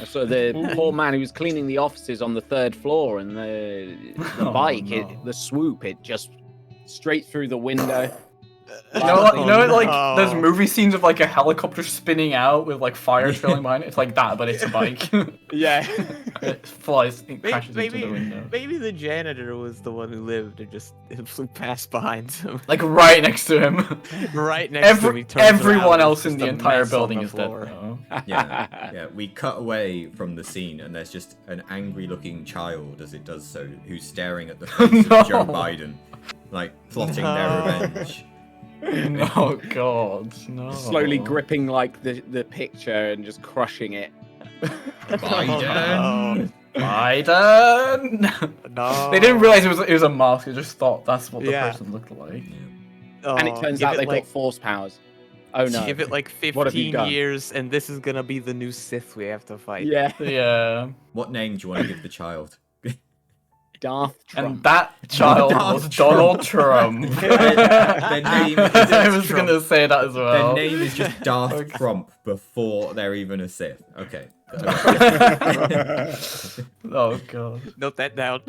Speaker 2: So the poor man who was cleaning the offices on the 3rd floor, and the
Speaker 1: Oh,
Speaker 2: bike,
Speaker 1: no.
Speaker 2: the swoop, it just straight through the window.
Speaker 1: You know, like
Speaker 4: no.
Speaker 1: those movie scenes of like a helicopter spinning out with like fire trailing behind it. It's like that, but it's a bike.
Speaker 2: Yeah.
Speaker 1: It flies, it crashes into the window.
Speaker 4: Maybe the janitor was the one who lived and just it flew past behind him.
Speaker 1: Like right next to him.
Speaker 4: Right next to him. He turns
Speaker 1: Everyone
Speaker 4: around,
Speaker 1: else
Speaker 4: it's
Speaker 1: in
Speaker 4: just
Speaker 1: the
Speaker 4: a
Speaker 1: entire
Speaker 4: mess on
Speaker 1: building
Speaker 4: the
Speaker 1: is dead.
Speaker 4: floor.
Speaker 1: though.
Speaker 3: Yeah. We cut away from the scene, and there's just an angry-looking child, as it does so, who's staring at the face
Speaker 1: No.
Speaker 3: of Joe Biden, like plotting their revenge.
Speaker 1: Oh god, no.
Speaker 2: Slowly gripping like the picture and just crushing it.
Speaker 3: Biden.
Speaker 1: Biden.
Speaker 4: No.
Speaker 1: They didn't realize it was a mask. They just thought that's what the
Speaker 4: Yeah.
Speaker 1: person looked like.
Speaker 2: And it turns
Speaker 4: give
Speaker 2: out they've
Speaker 4: like,
Speaker 2: got force powers. Oh no.
Speaker 4: Give it like
Speaker 2: What have you
Speaker 4: 15
Speaker 2: done?
Speaker 4: years, and this is gonna be the new Sith we have to fight.
Speaker 2: Yeah.
Speaker 1: Yeah.
Speaker 3: What name do you want to give the child?
Speaker 2: Darth Trump.
Speaker 1: And that child
Speaker 3: Donald
Speaker 1: was Donald Trump.
Speaker 3: Their name is
Speaker 1: I was
Speaker 3: Trump.
Speaker 1: gonna say that as
Speaker 3: Their
Speaker 1: well.
Speaker 3: name is just Darth Trump before they're even a Sith. Okay.
Speaker 1: Oh god.
Speaker 4: Note that down.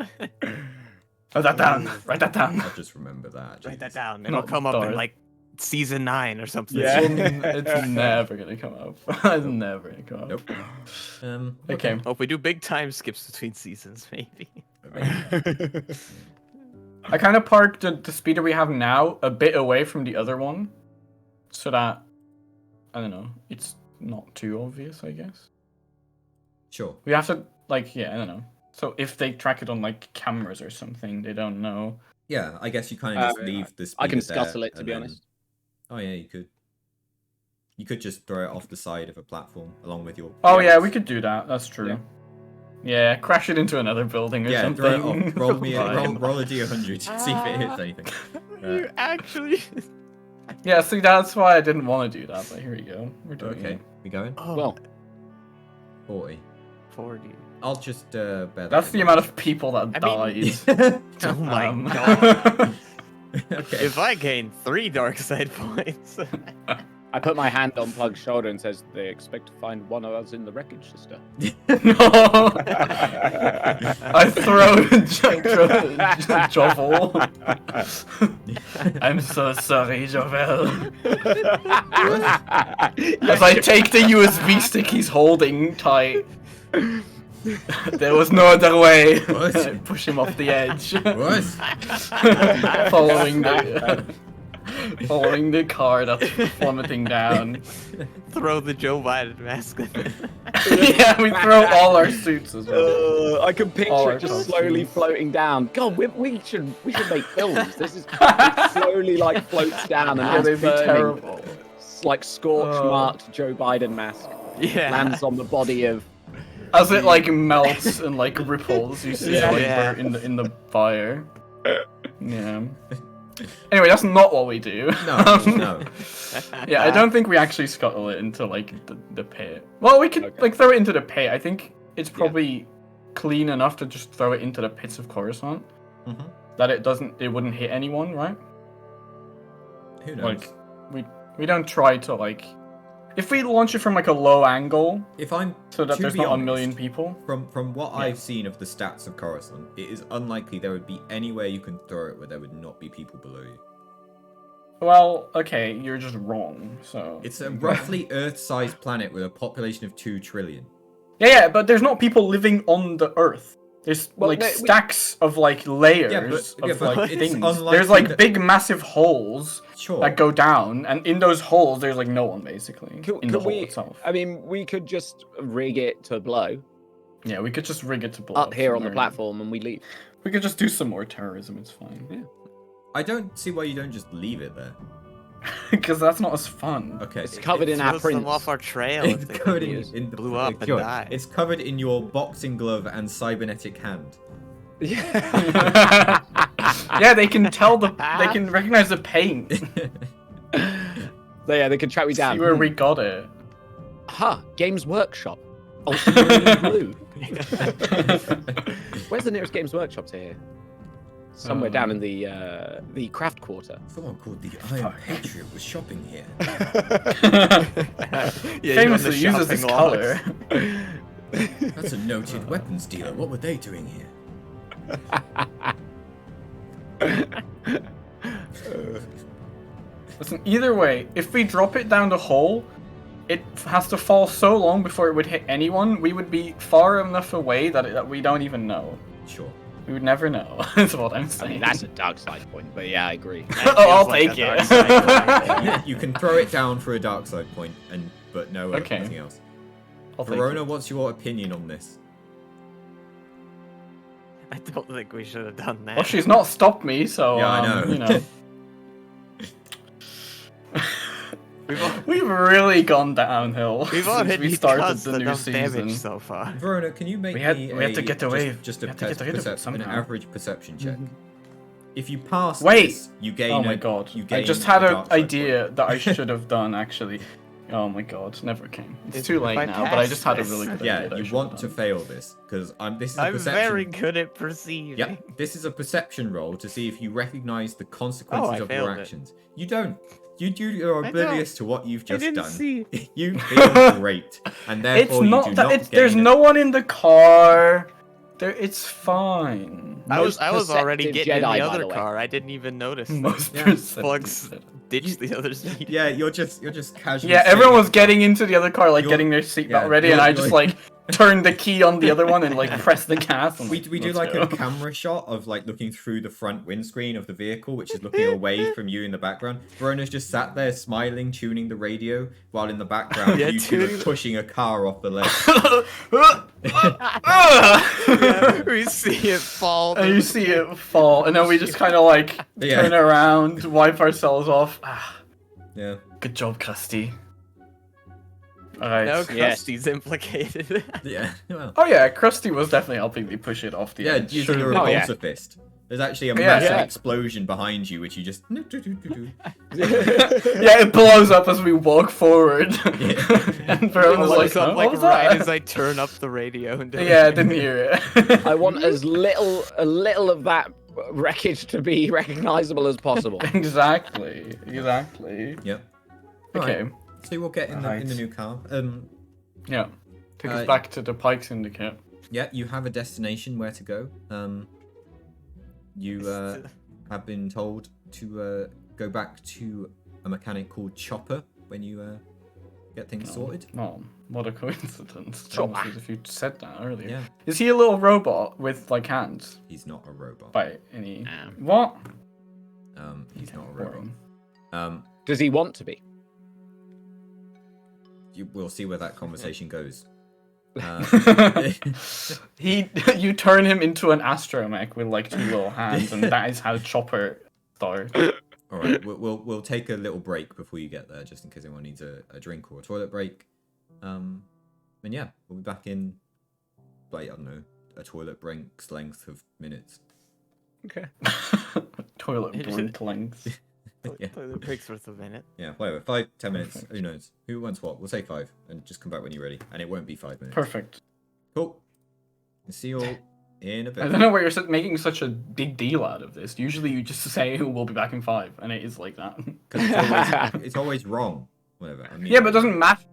Speaker 1: Write that down. Write that down.
Speaker 3: I'll just remember that.
Speaker 4: Write that
Speaker 3: Jesus.
Speaker 4: down. It'll
Speaker 1: Not
Speaker 4: come up in
Speaker 1: Darth.
Speaker 4: like season 9 or something.
Speaker 2: Yeah.
Speaker 1: It's never gonna come up. It's never gonna come up.
Speaker 3: Nope.
Speaker 1: Okay.
Speaker 4: Hope we do big time skips between seasons, maybe.
Speaker 1: I kind of parked the speeder we have now a bit away from the other one, so that I don't know, it's not too obvious, I guess.
Speaker 3: Sure.
Speaker 1: We have to like, yeah, I don't know. So if they track it on like cameras or something, they don't know.
Speaker 3: Yeah, I guess you kind of just leave the speeder
Speaker 2: I can
Speaker 3: there,
Speaker 2: scuttle it, to
Speaker 3: and
Speaker 2: be
Speaker 3: then-
Speaker 2: honest.
Speaker 3: Oh yeah, you could. You could just throw it off the side of a platform along with your.
Speaker 1: Oh yeah,
Speaker 3: parents.
Speaker 1: we could do that. That's true. Yeah, crash it into another building or
Speaker 3: Yeah,
Speaker 1: something.
Speaker 3: throw it off. Roll me a,
Speaker 1: Fine.
Speaker 3: roll a d100 to see if it hits anything.
Speaker 4: You actually.
Speaker 1: Yeah, see, that's why I didn't want to do that, but here we go. We're doing
Speaker 3: Okay,
Speaker 1: it.
Speaker 3: we going?
Speaker 4: Oh,
Speaker 2: Well,
Speaker 3: 40.
Speaker 4: 40.
Speaker 3: I'll just bear that.
Speaker 1: That's
Speaker 3: in
Speaker 1: the
Speaker 3: mind.
Speaker 1: amount of people that died.
Speaker 4: Oh my
Speaker 1: Um,
Speaker 4: god.
Speaker 3: Okay.
Speaker 4: If I gain 3 dark side points.
Speaker 2: I put my hand on Plug's shoulder and says, "They expect to find one of us in the wreckage, sister."
Speaker 1: No! I throw Jovel. I'm so sorry, Jovel. As I take the USB stick he's holding tight. There was no other way.
Speaker 3: What?
Speaker 1: I push him off the edge.
Speaker 3: What?
Speaker 1: Following the car that's plummeting down.
Speaker 4: Throw the Joe Biden mask.
Speaker 1: Yeah, we throw all our suits as well.
Speaker 2: I can picture
Speaker 1: All
Speaker 2: it
Speaker 1: our
Speaker 2: just
Speaker 1: costumes.
Speaker 2: slowly floating down. God, we should make films. This is it slowly like floats down and
Speaker 1: Yeah,
Speaker 2: has
Speaker 1: they'd be
Speaker 2: burning,
Speaker 1: terrible.
Speaker 2: like scorch marked Joe Biden mask
Speaker 4: Yeah.
Speaker 2: lands on the body of.
Speaker 1: As it like melts and like ripples, you see it like
Speaker 4: Yeah.
Speaker 1: burn in the fire. Yeah. Anyway, that's not what we do.
Speaker 3: No, no.
Speaker 1: Yeah, I don't think we actually scuttle it into like the pit. Well, we could
Speaker 2: Okay.
Speaker 1: like throw it into the pit. I think it's probably clean enough to just throw it into the pits of Coruscant.
Speaker 3: Mhm.
Speaker 1: That it wouldn't hit anyone, right?
Speaker 3: Who knows?
Speaker 1: Like we don't try to like if we launch it from like a low angle
Speaker 3: If I'm
Speaker 1: so that
Speaker 3: to
Speaker 1: there's
Speaker 3: be
Speaker 1: not
Speaker 3: honest,
Speaker 1: a million people.
Speaker 3: From what
Speaker 1: Yeah.
Speaker 3: I've seen of the stats of Coruscant, it is unlikely there would be anywhere you can throw it where there would not be people below you.
Speaker 1: Well, okay, you're just wrong. So
Speaker 3: It's a roughly Earth-sized planet with a population of 2 trillion.
Speaker 1: yeah, but there's not people living on the Earth. There's
Speaker 2: Well,
Speaker 1: like
Speaker 2: no,
Speaker 1: stacks of like layers
Speaker 3: yeah,
Speaker 1: of
Speaker 3: but
Speaker 1: like
Speaker 3: it's
Speaker 1: things.
Speaker 3: unlikely
Speaker 1: There's like
Speaker 3: that-
Speaker 1: big massive holes
Speaker 3: Sure.
Speaker 1: that go down, and in those holes there's like no one basically in the hole itself.
Speaker 2: I mean, we could just rig it to blow
Speaker 1: Yeah, we could just rig it to blow
Speaker 2: up here on the
Speaker 1: somewhere.
Speaker 2: platform and we leave.
Speaker 1: We could just do some more terrorism. It's fine.
Speaker 3: I don't see why you don't just leave it there.
Speaker 1: Because that's not as fun.
Speaker 3: Okay.
Speaker 2: It's covered in our
Speaker 4: Throws them
Speaker 2: prints.
Speaker 4: off our trail.
Speaker 3: It's
Speaker 4: if they
Speaker 3: covered
Speaker 4: use-
Speaker 3: in the
Speaker 4: blew up and
Speaker 3: sure.
Speaker 4: died.
Speaker 3: It's covered in your boxing glove and cybernetic hand.
Speaker 2: Yeah.
Speaker 1: Yeah, they can tell they can recognize the paint.
Speaker 2: Yeah, they can track me down.
Speaker 1: See where we got it.
Speaker 2: Aha, Games Workshop. Ultimately blue. Where's the nearest Games Workshop to here? Somewhere down in the craft quarter.
Speaker 3: Someone called the Iron Patriot was shopping here.
Speaker 4: Yeah, you're on the
Speaker 1: Famously uses this
Speaker 4: shopping logs.
Speaker 1: color.
Speaker 3: That's a noted weapons dealer. What were they doing here?
Speaker 1: Listen, either way, if we drop it down the hole, it has to fall so long before it would hit anyone. We would be far enough away that we don't even know.
Speaker 3: Sure.
Speaker 1: We would never know. Is what I'm
Speaker 2: I
Speaker 1: saying.
Speaker 2: mean, that's a dark side point, but yeah, I agree.
Speaker 4: That
Speaker 1: Oh, I'll
Speaker 4: feels like
Speaker 1: take
Speaker 4: a
Speaker 1: it.
Speaker 4: dark side point.
Speaker 3: You can throw it down for a dark side point, but no
Speaker 1: Okay.
Speaker 3: nothing else.
Speaker 1: I'll take
Speaker 3: Verona,
Speaker 1: it.
Speaker 3: what's your opinion on this?
Speaker 4: I don't think we should have done that.
Speaker 1: Well, she's not stopped me, so
Speaker 3: Yeah, I know.
Speaker 1: you know.
Speaker 4: We've all,
Speaker 1: We've really gone downhill
Speaker 4: we've
Speaker 1: since
Speaker 4: already
Speaker 1: we started
Speaker 4: caused
Speaker 1: the new
Speaker 4: enough
Speaker 1: season.
Speaker 4: damage so far.
Speaker 3: Verona, can you make
Speaker 1: We had-
Speaker 3: me
Speaker 1: we had to get away-
Speaker 3: just
Speaker 1: we
Speaker 3: a
Speaker 1: had to get rid of it
Speaker 3: an
Speaker 1: somehow.
Speaker 3: average perception check? If you pass
Speaker 1: Wait!
Speaker 3: this, you gain
Speaker 1: Oh my
Speaker 3: a,
Speaker 1: god!
Speaker 3: you
Speaker 1: I
Speaker 3: gain
Speaker 1: just had
Speaker 3: a
Speaker 1: an
Speaker 3: dark side
Speaker 1: idea
Speaker 3: point.
Speaker 1: that I should have done actually. Oh my god! Never came. It's
Speaker 4: If-
Speaker 1: too
Speaker 4: if
Speaker 1: late
Speaker 4: I
Speaker 1: now. But I
Speaker 4: pass
Speaker 1: just had a
Speaker 4: this-
Speaker 1: really good idea.
Speaker 3: Yeah,
Speaker 1: that I
Speaker 3: you
Speaker 1: should
Speaker 3: want
Speaker 1: have
Speaker 3: to
Speaker 1: done.
Speaker 3: fail this because this is a
Speaker 4: I'm
Speaker 3: perception.
Speaker 4: very good at perceiving.
Speaker 3: Yeah, this is a perception roll to see if you recognize the consequences
Speaker 4: Oh, I
Speaker 3: of your
Speaker 4: failed it.
Speaker 3: actions. You don't. You're
Speaker 4: I
Speaker 3: oblivious to what you've
Speaker 4: I
Speaker 3: just
Speaker 4: didn't
Speaker 3: done.
Speaker 4: see.
Speaker 3: You feel great, and therefore
Speaker 1: It's not
Speaker 3: you do
Speaker 1: that.
Speaker 3: not
Speaker 1: It's, there's
Speaker 3: gain
Speaker 1: no one in the car. There, it's fine.
Speaker 4: I was already
Speaker 2: Perceptive
Speaker 4: getting in
Speaker 2: Jedi,
Speaker 4: the
Speaker 2: by
Speaker 4: other
Speaker 2: the way.
Speaker 4: car. I didn't even notice. that.
Speaker 1: Most
Speaker 3: Yeah.
Speaker 1: perceptive.
Speaker 4: Plugs ditched the other speed.
Speaker 3: Yeah, you're just casually.
Speaker 1: Yeah,
Speaker 3: saying-
Speaker 1: everyone was getting into the other car, like
Speaker 3: You're-
Speaker 1: getting their seatbelt
Speaker 3: yeah,
Speaker 1: ready, and
Speaker 3: you're-
Speaker 1: I just
Speaker 3: you're-
Speaker 1: like turn the key on the other one and like press the gas. And,
Speaker 3: We do
Speaker 1: let's
Speaker 3: like
Speaker 1: go.
Speaker 3: a camera shot of like looking through the front windscreen of the vehicle, which is looking away from you in the background. Verona's just sat there smiling, tuning the radio, while in the background
Speaker 4: Yeah,
Speaker 3: you two are
Speaker 4: tuning-
Speaker 3: pushing a car off the ledge.
Speaker 4: Yeah, we see it fall.
Speaker 1: And you see it fall, and then we just kind of like
Speaker 3: Yeah.
Speaker 1: turn around, wipe ourselves off. Ah,
Speaker 3: Yeah.
Speaker 1: good job, Krusty. Alright.
Speaker 4: Now
Speaker 2: Yes.
Speaker 4: Krusty's implicated.
Speaker 3: Yeah. Well.
Speaker 1: Oh yeah, Krusty was definitely helping me push it off the
Speaker 3: Yeah,
Speaker 1: edge.
Speaker 3: using a
Speaker 1: Sure.
Speaker 2: Oh, yeah.
Speaker 3: repulsor fist. There's actually a
Speaker 1: Yeah.
Speaker 3: massive
Speaker 2: Yeah.
Speaker 3: explosion behind you, which you just.
Speaker 1: Yeah, it blows up as we walk forward. and Verona's like,
Speaker 4: Blows up
Speaker 1: huh?
Speaker 4: like
Speaker 1: What was
Speaker 4: right
Speaker 1: that?
Speaker 4: as I turn up the radio and
Speaker 1: Yeah, I didn't hear it.
Speaker 2: I want a little of that wreckage to be recognizable as possible.
Speaker 1: Exactly.
Speaker 3: Yep.
Speaker 1: Okay.
Speaker 3: Alright, so we'll get in the
Speaker 1: Alright.
Speaker 3: new car.
Speaker 1: Yeah. Take us
Speaker 3: Uh,
Speaker 1: back to the Pike Syndicate.
Speaker 3: Yeah, you have a destination where to go. You have been told to go back to a mechanic called Chopper when you get things sorted.
Speaker 1: Oh, what a coincidence.
Speaker 2: Sure.
Speaker 1: Almost as if you said that earlier.
Speaker 3: Yeah,
Speaker 1: Is he a little robot with like hands?
Speaker 3: he's not a robot.
Speaker 1: By any
Speaker 2: Um,
Speaker 1: what?
Speaker 3: He's not a robot.
Speaker 1: Boring.
Speaker 2: Does he want to be?
Speaker 3: We'll see where that conversation goes.
Speaker 1: You turn him into an astromech with like two little hands, and that is how Chopper starts.
Speaker 3: All right, we'll take a little break before you get there, just in case anyone needs a drink or a toilet break. And yeah, we'll be back in, like, I don't know, a toilet break's length of minutes.
Speaker 2: Okay.
Speaker 1: Toilet break length.
Speaker 3: Yeah.
Speaker 4: Toilet breaks worth a minute.
Speaker 3: Yeah, whatever. 5-10 minutes.
Speaker 1: Perfect.
Speaker 3: Who knows? Who wants what? We'll say 5, and just come back when you're ready. And it won't be 5 minutes.
Speaker 1: Perfect.
Speaker 3: Cool. See you all in a
Speaker 1: I
Speaker 3: bit.
Speaker 1: don't know why you're making such a big deal out of this. Usually you just say we'll be back in 5, and it is like that.
Speaker 3: 'Cause it's always wrong. Whatever. I mean,
Speaker 1: Yeah, but it doesn't matter.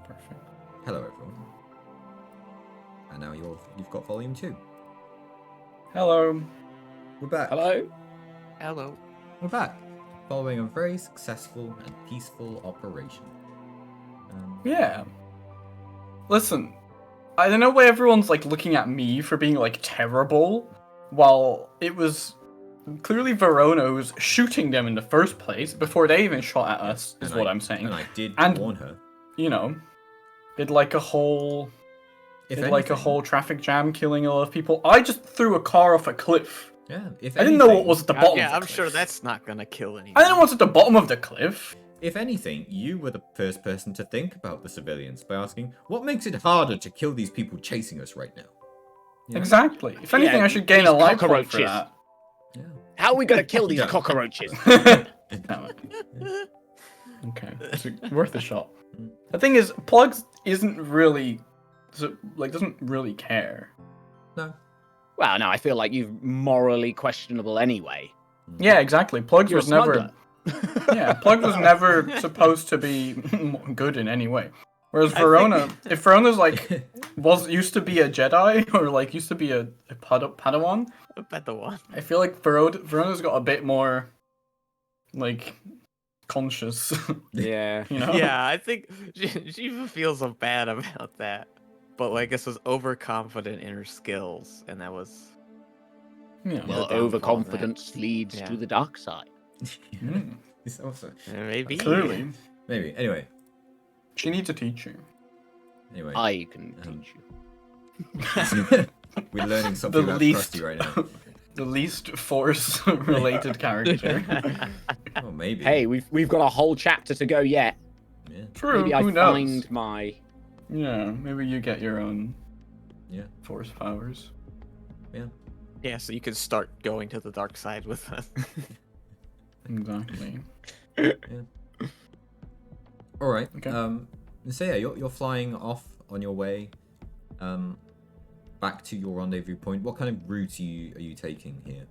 Speaker 1: Perfect.
Speaker 3: Hello, everyone. And now you've got volume 2.
Speaker 1: Hello.
Speaker 3: We're back.
Speaker 2: Hello?
Speaker 4: Hello.
Speaker 3: We're back. Following a very successful and peaceful operation.
Speaker 1: Yeah. Listen, I don't know why everyone's like looking at me for being like terrible, while it was clearly Verona who was shooting them in the first place before they even shot at us, is what I'm saying.
Speaker 3: And I did
Speaker 1: And-
Speaker 3: warn her.
Speaker 1: You know, did like a whole traffic jam, killing a lot of people. I just threw a car off a cliff.
Speaker 3: Yeah, if
Speaker 1: I didn't know what
Speaker 3: anything-
Speaker 1: was at the bottom.
Speaker 4: Yeah,
Speaker 1: of the
Speaker 4: I'm
Speaker 1: cliff.
Speaker 4: sure that's not gonna kill anyone.
Speaker 1: I didn't know what's at the bottom of the cliff.
Speaker 3: If anything, you were the first person to think about the civilians by asking, what makes it harder to kill these people chasing us right now? Yeah.
Speaker 1: Exactly. If anything,
Speaker 2: Yeah,
Speaker 1: I should gain
Speaker 2: these
Speaker 1: a life point for
Speaker 2: cockroaches.
Speaker 1: that.
Speaker 3: Yeah.
Speaker 2: How are we going to kill these
Speaker 3: Yeah.
Speaker 2: cockroaches?
Speaker 1: Damn it. Okay, it's worth a shot. The thing is, Plugs isn't really, doesn't really care.
Speaker 3: No.
Speaker 2: Well, no, I feel like you're morally questionable anyway.
Speaker 1: Yeah, exactly. Plugs
Speaker 2: You're a
Speaker 1: was never.
Speaker 2: smuggler.
Speaker 1: Yeah, Plugs was never supposed to be good in any way. Whereas Verona, if Verona's like used to be a Jedi or like used to be a Padawan,
Speaker 4: I bet the one.
Speaker 1: I feel like Verona's got a bit more like conscious.
Speaker 2: Yeah.
Speaker 1: You know?
Speaker 4: Yeah, I think she feels so bad about that. But like, I guess was overconfident in her skills, and that was.
Speaker 1: Yeah.
Speaker 2: Well,
Speaker 4: downfall of
Speaker 2: overconfidence leads
Speaker 4: Yeah.
Speaker 2: to the dark side.
Speaker 1: Mm,
Speaker 3: It's also
Speaker 4: Maybe.
Speaker 1: clearly,
Speaker 3: maybe. Anyway.
Speaker 1: she needs a teacher.
Speaker 3: Anyway.
Speaker 2: I can
Speaker 3: Um,
Speaker 2: teach you.
Speaker 3: We're learning something
Speaker 1: The
Speaker 3: about
Speaker 1: least-
Speaker 3: Krusty right now.
Speaker 1: The least Force-related character.
Speaker 3: Oh, maybe.
Speaker 2: Hey, we've got a whole chapter to go yet.
Speaker 3: Yeah.
Speaker 1: True.
Speaker 2: Maybe I
Speaker 1: who knows?
Speaker 2: find my.
Speaker 1: Yeah, maybe you get your own.
Speaker 3: Yeah.
Speaker 1: Force powers.
Speaker 4: Yeah, so you can start going to the dark side with us.
Speaker 1: Exactly.
Speaker 3: All right.
Speaker 1: Okay.
Speaker 3: So yeah, you're flying off on your way, back to your rendezvous point. What kind of route are you taking here?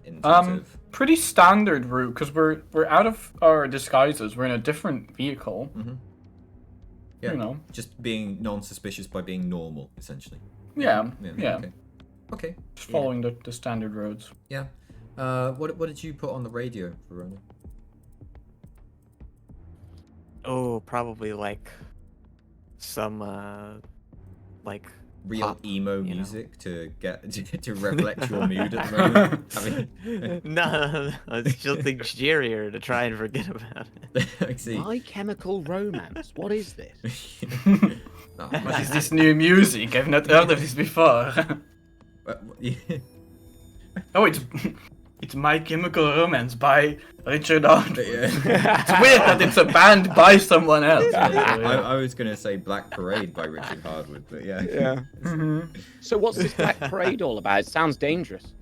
Speaker 3: In terms of.
Speaker 1: Pretty standard route because we're out of our disguises. We're in a different vehicle.
Speaker 3: Yeah.
Speaker 1: You know.
Speaker 3: Just being non-suspicious by being normal, essentially.
Speaker 1: Yeah. Yeah.
Speaker 3: Okay.
Speaker 1: Just following the standard roads.
Speaker 3: Yeah. What did you put on the radio, Verona?
Speaker 4: Oh, probably like some like
Speaker 3: Real
Speaker 4: pop,
Speaker 3: emo
Speaker 4: you know.
Speaker 3: music to get to reflect your mood at the moment. I mean,
Speaker 4: no, it's something cheerier to try and forget about it.
Speaker 3: I see.
Speaker 2: My Chemical Romance. What is this?
Speaker 3: Oh,
Speaker 1: What is this new music? I've not heard of this before. Oh, it's My Chemical Romance by Richard Arnold.
Speaker 3: Yeah.
Speaker 1: It's weird that it's a band by someone else.
Speaker 3: I was gonna say Black Parade by Richard Hardwood, but yeah.
Speaker 2: Yeah.
Speaker 1: Mhm.
Speaker 2: So what's this Black Parade all about? It sounds dangerous.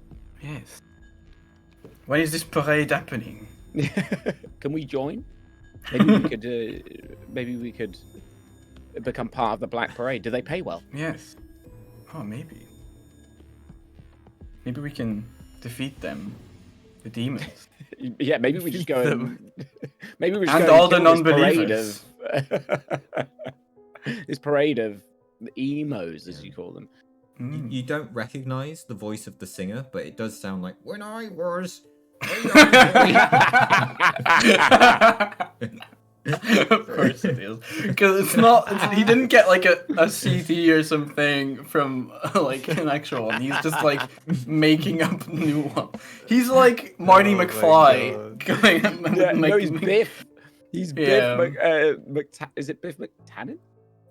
Speaker 1: Yes. When is this parade happening?
Speaker 2: Can we join? Maybe we could become part of the Black Parade. Do they pay well?
Speaker 1: Yes. Oh, maybe. Maybe we can defeat them, the demons.
Speaker 2: Yeah, maybe we just go and maybe we just
Speaker 1: And
Speaker 2: go
Speaker 1: all
Speaker 2: kill
Speaker 1: the
Speaker 2: this parade
Speaker 1: non-believers.
Speaker 2: of this parade of emos, as you call them.
Speaker 1: Mm.
Speaker 3: You don't recognize the voice of the singer, but it does sound like when I was.
Speaker 1: Of course it is, because it's not. He didn't get like a CD or something from like an actual one. He's just like making up a new one. He's like Marty
Speaker 4: Oh my
Speaker 1: McFly going. And
Speaker 2: Yeah, no,
Speaker 1: making-
Speaker 2: he's Biff. He's
Speaker 1: Yeah.
Speaker 2: Biff. Is it Biff McTannen?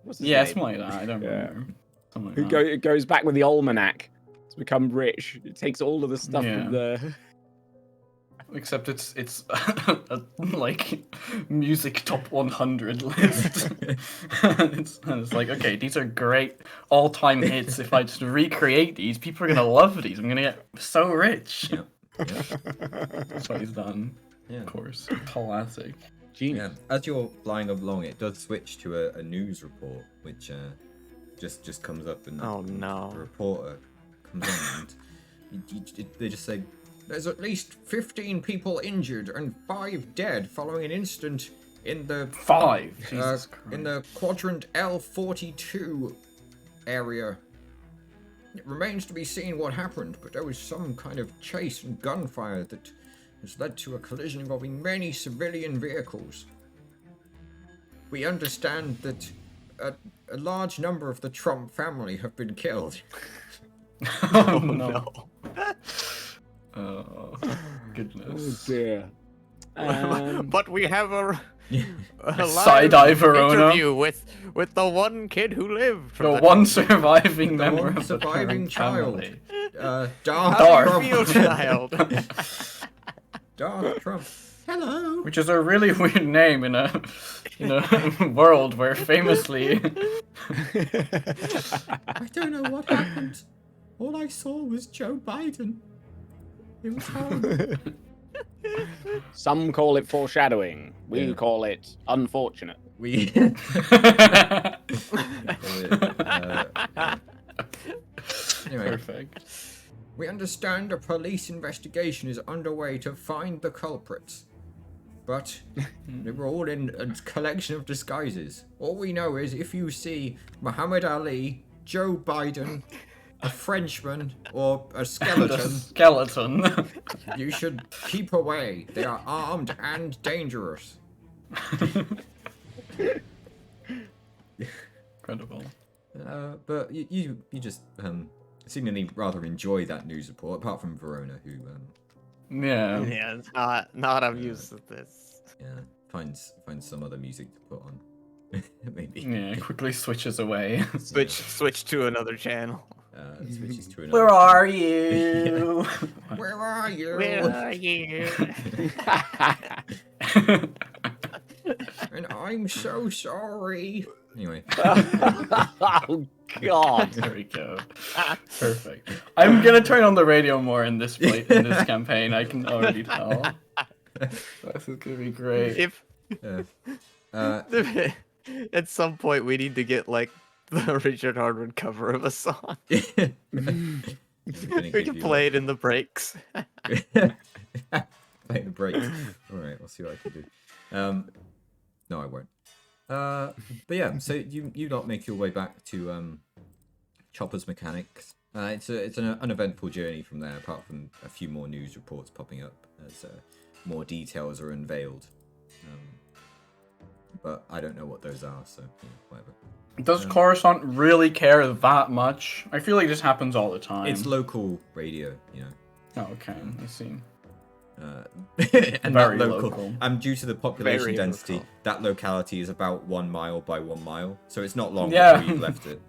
Speaker 2: What's his
Speaker 1: Yeah,
Speaker 2: name?
Speaker 1: something like that. I don't
Speaker 2: Yeah.
Speaker 1: remember. Something
Speaker 2: Who
Speaker 1: like that.
Speaker 2: goes back with the almanac to become rich. It takes all of the stuff
Speaker 1: Yeah.
Speaker 2: from the.
Speaker 1: Except it's a like music top 100 list. and it's like, okay, these are great all-time hits. If I just recreate these, people are gonna love these. I'm gonna get so rich.
Speaker 3: Yeah.
Speaker 1: That's what he's done.
Speaker 3: Yeah.
Speaker 1: Of course, classic.
Speaker 2: Genius.
Speaker 3: Yeah. As you're flying along, it does switch to a news report, which just comes up, and
Speaker 4: Oh, no.
Speaker 3: the reporter comes on, and they just say, "There's at least 15 people injured and 5 dead following an incident in the
Speaker 1: 5. Jesus
Speaker 3: in
Speaker 1: Christ.
Speaker 3: the quadrant L42 area. It remains to be seen what happened, but there was some kind of chase and gunfire that has led to a collision involving many civilian vehicles. We understand that a large number of the Trump family have been killed.
Speaker 1: Oh no. Oh goodness.
Speaker 2: dear.
Speaker 4: But we have a live
Speaker 1: Side-eye Verona.
Speaker 4: interview with the one kid who lived.
Speaker 1: The one surviving
Speaker 3: The
Speaker 1: member
Speaker 3: one
Speaker 1: of the
Speaker 3: surviving
Speaker 1: Trump
Speaker 3: child.
Speaker 1: family.
Speaker 3: Darth
Speaker 1: Darth.
Speaker 3: Trump.
Speaker 4: Feel child.
Speaker 3: Darth Trump. Hello.
Speaker 1: Which is a really weird name in a world where famously
Speaker 3: I don't know what happened. All I saw was Joe Biden. It was horrible.
Speaker 2: Some call it foreshadowing. We
Speaker 3: Yeah.
Speaker 2: call it unfortunate.
Speaker 3: We. Anyway,
Speaker 1: perfect.
Speaker 3: we understand a police investigation is underway to find the culprits. But they were all in a collection of disguises. All we know is if you see Muhammad Ali, Joe Biden, a Frenchman, or a
Speaker 1: The
Speaker 3: skeleton,
Speaker 1: skeleton.
Speaker 3: you should keep away. They are armed and dangerous.
Speaker 1: Incredible.
Speaker 3: But you just seemingly rather enjoy that news report, apart from Verona, who
Speaker 1: Yeah.
Speaker 4: Yeah, it's not of use of this.
Speaker 3: finds some other music to put on. Maybe.
Speaker 1: Yeah, quickly switches away.
Speaker 4: Switch to another channel.
Speaker 3: Switches to another.
Speaker 1: Where are you?
Speaker 3: Where are you?
Speaker 4: Where are you?
Speaker 3: And I'm so sorry. Anyway.
Speaker 2: Oh God!
Speaker 1: There we go. Perfect. I'm gonna turn on the radio more in this campaign. I can already tell. This is gonna be great.
Speaker 4: If
Speaker 3: Uh,
Speaker 4: at some point we need to get like the Richard Hardman cover of a song. We can play it in the breaks.
Speaker 3: Play the break. All right, I'll see what I can do. No, I won't. But yeah, so you lot make your way back to Chopper's Mechanics. It's an uneventful journey from there, apart from a few more news reports popping up as more details are unveiled. But I don't know what those are, so whatever.
Speaker 1: Does Coruscant really care that much? I feel like this happens all the time.
Speaker 3: It's local radio,
Speaker 1: Oh, okay, I see.
Speaker 3: and
Speaker 1: Very
Speaker 3: that
Speaker 1: local.
Speaker 3: due to the population
Speaker 4: Very
Speaker 3: density,
Speaker 4: local.
Speaker 3: that locality is about 1 mile by 1 mile, so it's not long
Speaker 1: Yeah.
Speaker 3: before you've left it.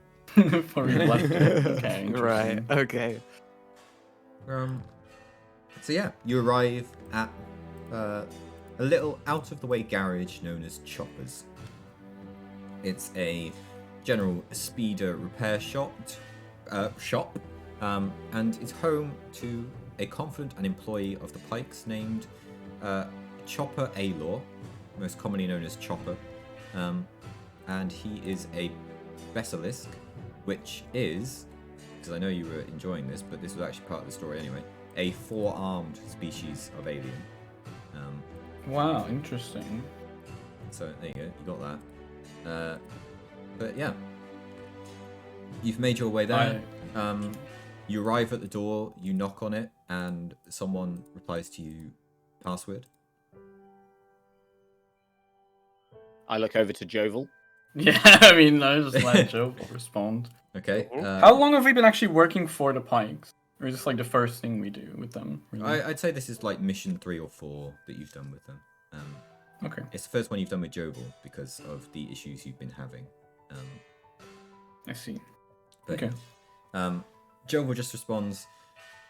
Speaker 1: Before we left it. Okay.
Speaker 4: Right.
Speaker 1: interesting.
Speaker 4: Okay.
Speaker 3: So yeah, you arrive at a little out-of-the-way garage known as Chopper's. It's a general speeder repair shop, and it's home to a confident and employee of the Pikes named Chopper Aylor, most commonly known as Chopper, and he is a Basilisk, which is, because I know you were enjoying this, but this was actually part of the story anyway, a 4-armed species of alien.
Speaker 1: Wow, interesting.
Speaker 3: So there you go, you got that. But yeah, you've made your way there. You arrive at the door, you knock on it, and someone replies to you, password.
Speaker 2: I look over to Jovel.
Speaker 1: Yeah, I mean, I just let Joe respond.
Speaker 3: Okay.
Speaker 1: How long have we been actually working for the Pikes? Or is this like the first thing we do with them? Really?
Speaker 3: I'd say this is like mission 3 or 4 that you've done with them.
Speaker 1: Okay.
Speaker 3: It's the first one you've done with Jovel because of the issues you've been having.
Speaker 1: I see.
Speaker 3: But,
Speaker 1: Okay.
Speaker 3: Jovel just responds,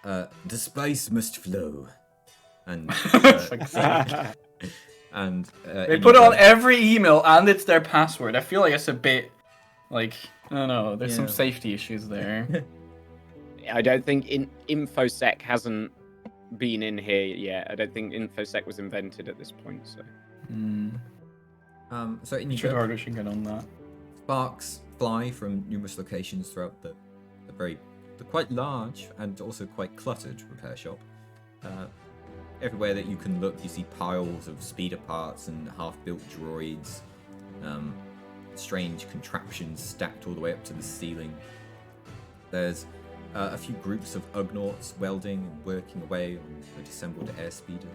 Speaker 3: "The spice must flow," and and
Speaker 1: They put it on every email and it's their password. I feel like it's a bit like, I don't know, there's some
Speaker 3: Yeah.
Speaker 1: safety issues there.
Speaker 2: I don't think InfoSec hasn't been in here yet. I don't think InfoSec was invented at this point. So
Speaker 3: So in
Speaker 1: Richard
Speaker 3: your
Speaker 1: Harder should get on that.
Speaker 3: sparks fly from numerous locations throughout the quite large and also quite cluttered repair shop. everywhere that you can look, you see piles of speeder parts and half-built droids. Strange contraptions stacked all the way up to the ceiling. There's a few groups of Ugnaughts welding and working away on the disassembled airspeeder.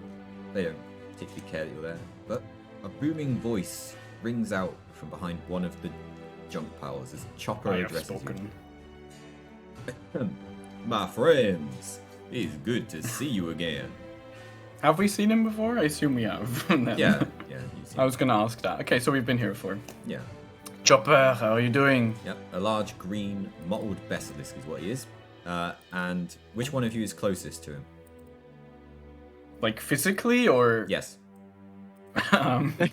Speaker 3: They don't particularly care that you're there, but a booming voice rings out from behind one of the junk piles as Chopper
Speaker 1: I have
Speaker 3: addresses
Speaker 1: spoken.
Speaker 3: you. My friends, it's good to see you again.
Speaker 1: Have we seen him before? I assume we have.
Speaker 3: Yeah, you've seen
Speaker 1: I was gonna ask that. Okay, so we've been here before.
Speaker 3: Yeah.
Speaker 1: Chopper, how are you doing?
Speaker 3: Yep, a large green mottled basilisk is what he is. And which one of you is closest to him?
Speaker 1: Like physically or?
Speaker 3: Yes.
Speaker 1: Um,
Speaker 3: I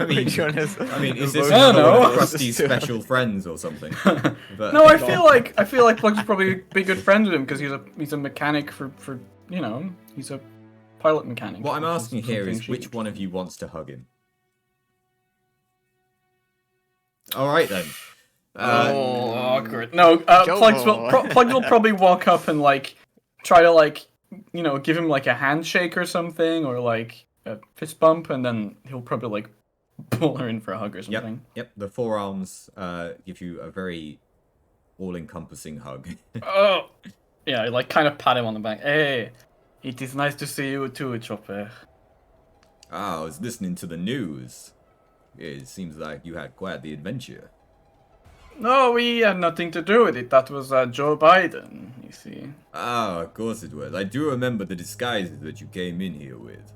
Speaker 3: mean,
Speaker 4: Which one is?
Speaker 3: I mean, is this
Speaker 1: I don't
Speaker 3: one
Speaker 1: know.
Speaker 3: of Krusty's special friends or something? But
Speaker 1: no, I feel like Plug's probably be good friends with him because he's a mechanic for he's a pilot mechanic.
Speaker 3: what I'm
Speaker 1: which
Speaker 3: asking here
Speaker 1: something
Speaker 3: is
Speaker 1: she-
Speaker 3: which one of you wants to hug him? All right then.
Speaker 1: Oh, awkward. No,
Speaker 4: Joe
Speaker 1: Plugs will probably walk up and like try to like give him like a handshake or something or like a fist bump, and then he'll probably like pull her in for a hug or
Speaker 3: Yep,
Speaker 1: something.
Speaker 3: yep. The forearms give you a very all-encompassing hug.
Speaker 1: Oh, yeah, I like kind of pat him on the back. Hey, it is nice to see you too, Chopper.
Speaker 3: I was listening to the news. It seems like you had quite the adventure.
Speaker 1: No, we had nothing to do with it. That was Joe Biden, you see.
Speaker 3: Ah, of course it was. I do remember the disguises that you came in here with.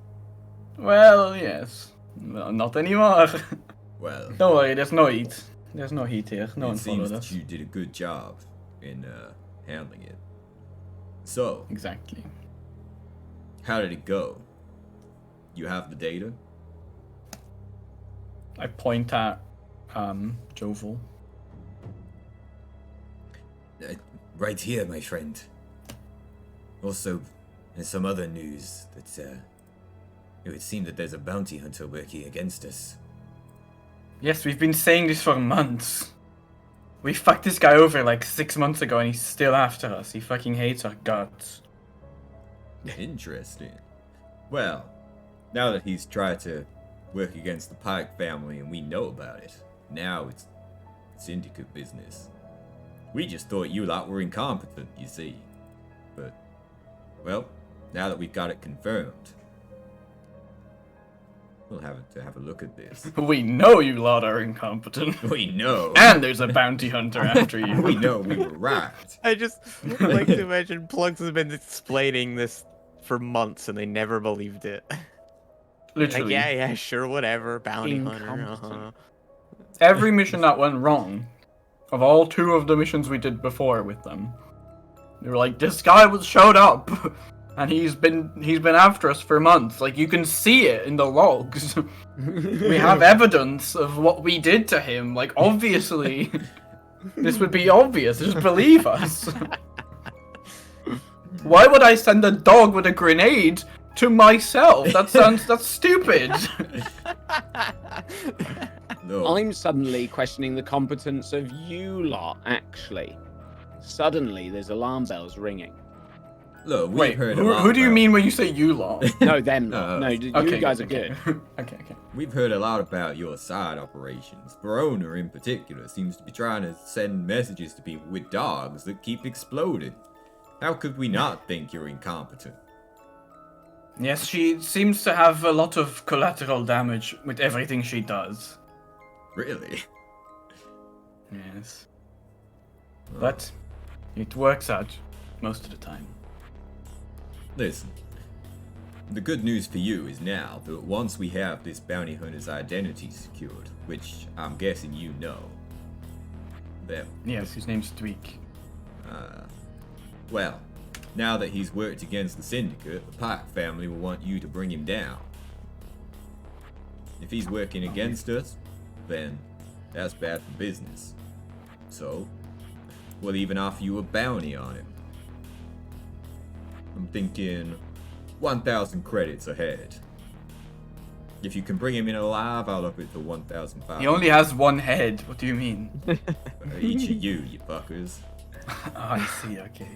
Speaker 1: Well, yes. No, not anymore.
Speaker 3: Well,
Speaker 1: Don't worry, there's no heat. There's no heat here. No
Speaker 3: it
Speaker 1: one
Speaker 3: seems
Speaker 1: followed
Speaker 3: that
Speaker 1: us.
Speaker 3: you did a good job in handling it. So,
Speaker 1: Exactly.
Speaker 3: how did it go? You have the data?
Speaker 1: I point at Jovel.
Speaker 3: Right here, my friend. Also, there's some other news that it would seem that there's a bounty hunter working against us.
Speaker 1: Yes, we've been saying this for months. We fucked this guy over like 6 months ago and he's still after us. He fucking hates our guts.
Speaker 3: Interesting. Well, now that he's tried to work against the Pike family and we know about it, now it's syndicate business. We just thought you lot were incompetent, you see. But, well, now that we've got it confirmed, we'll have to have a look at this.
Speaker 1: We know you lot are incompetent.
Speaker 3: We know.
Speaker 1: And there's a bounty hunter after you.
Speaker 3: We know we were right.
Speaker 4: I just like to imagine Plugs has been explaining this for months and they never believed it.
Speaker 1: Literally.
Speaker 4: Like, yeah, sure, whatever. Bounty hunter.
Speaker 2: Incompetent.
Speaker 1: Every mission that went wrong, of all 2 of the missions we did before with them, they were like, this guy was showed up, and he's been after us for months. Like, you can see it in the logs. We have evidence of what we did to him. Like, obviously, this would be obvious. Just believe us. Why would I send a dog with a grenade to myself? That's stupid.
Speaker 3: No.
Speaker 2: I'm suddenly questioning the competence of you lot, actually. Suddenly, there's alarm bells ringing.
Speaker 3: Look, we've
Speaker 1: Wait,
Speaker 3: heard
Speaker 1: who do you mean when you say you lot?
Speaker 2: No, them lot. No, you
Speaker 1: Okay,
Speaker 2: guys are
Speaker 1: okay.
Speaker 2: good.
Speaker 1: Okay.
Speaker 3: We've heard a lot about your side operations. Verona, in particular, seems to be trying to send messages to people with dogs that keep exploding. How could we not think you're incompetent?
Speaker 1: Yes, she seems to have a lot of collateral damage with everything she does.
Speaker 3: Really?
Speaker 1: Yes. But it works out most of the time.
Speaker 3: Listen, the good news for you is now that once we have this bounty hunter's identity secured, which I'm guessing you know, that,
Speaker 1: Yes, his name's Tweak.
Speaker 3: well, now that he's worked against the syndicate, the Pike family will want you to bring him down. If he's working against us, then that's bad for business. So, we'll even offer you a bounty on him. I'm thinking 1,000 credits ahead. If you can bring him in alive, I'll up it to 1,500.
Speaker 1: He only has one head. What do you mean?
Speaker 3: Each of you, you fuckers.
Speaker 1: Oh, I see. Okay.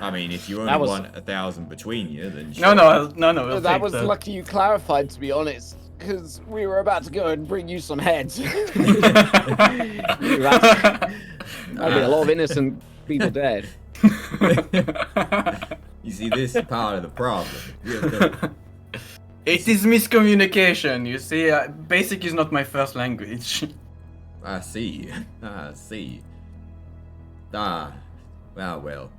Speaker 3: I mean, if you only
Speaker 2: That was-
Speaker 3: want 1,000 between you, then
Speaker 1: No,
Speaker 3: sure.
Speaker 1: no. We'll
Speaker 2: That
Speaker 1: take
Speaker 2: was
Speaker 1: the...
Speaker 2: lucky you clarified, to be honest, because we were about to go and bring you some heads. That'd be a lot of innocent people dead.
Speaker 3: You see, this is part of the problem. Yeah,
Speaker 1: It is miscommunication. You see, basic is not my first language.
Speaker 3: I see. I see. Ah, well.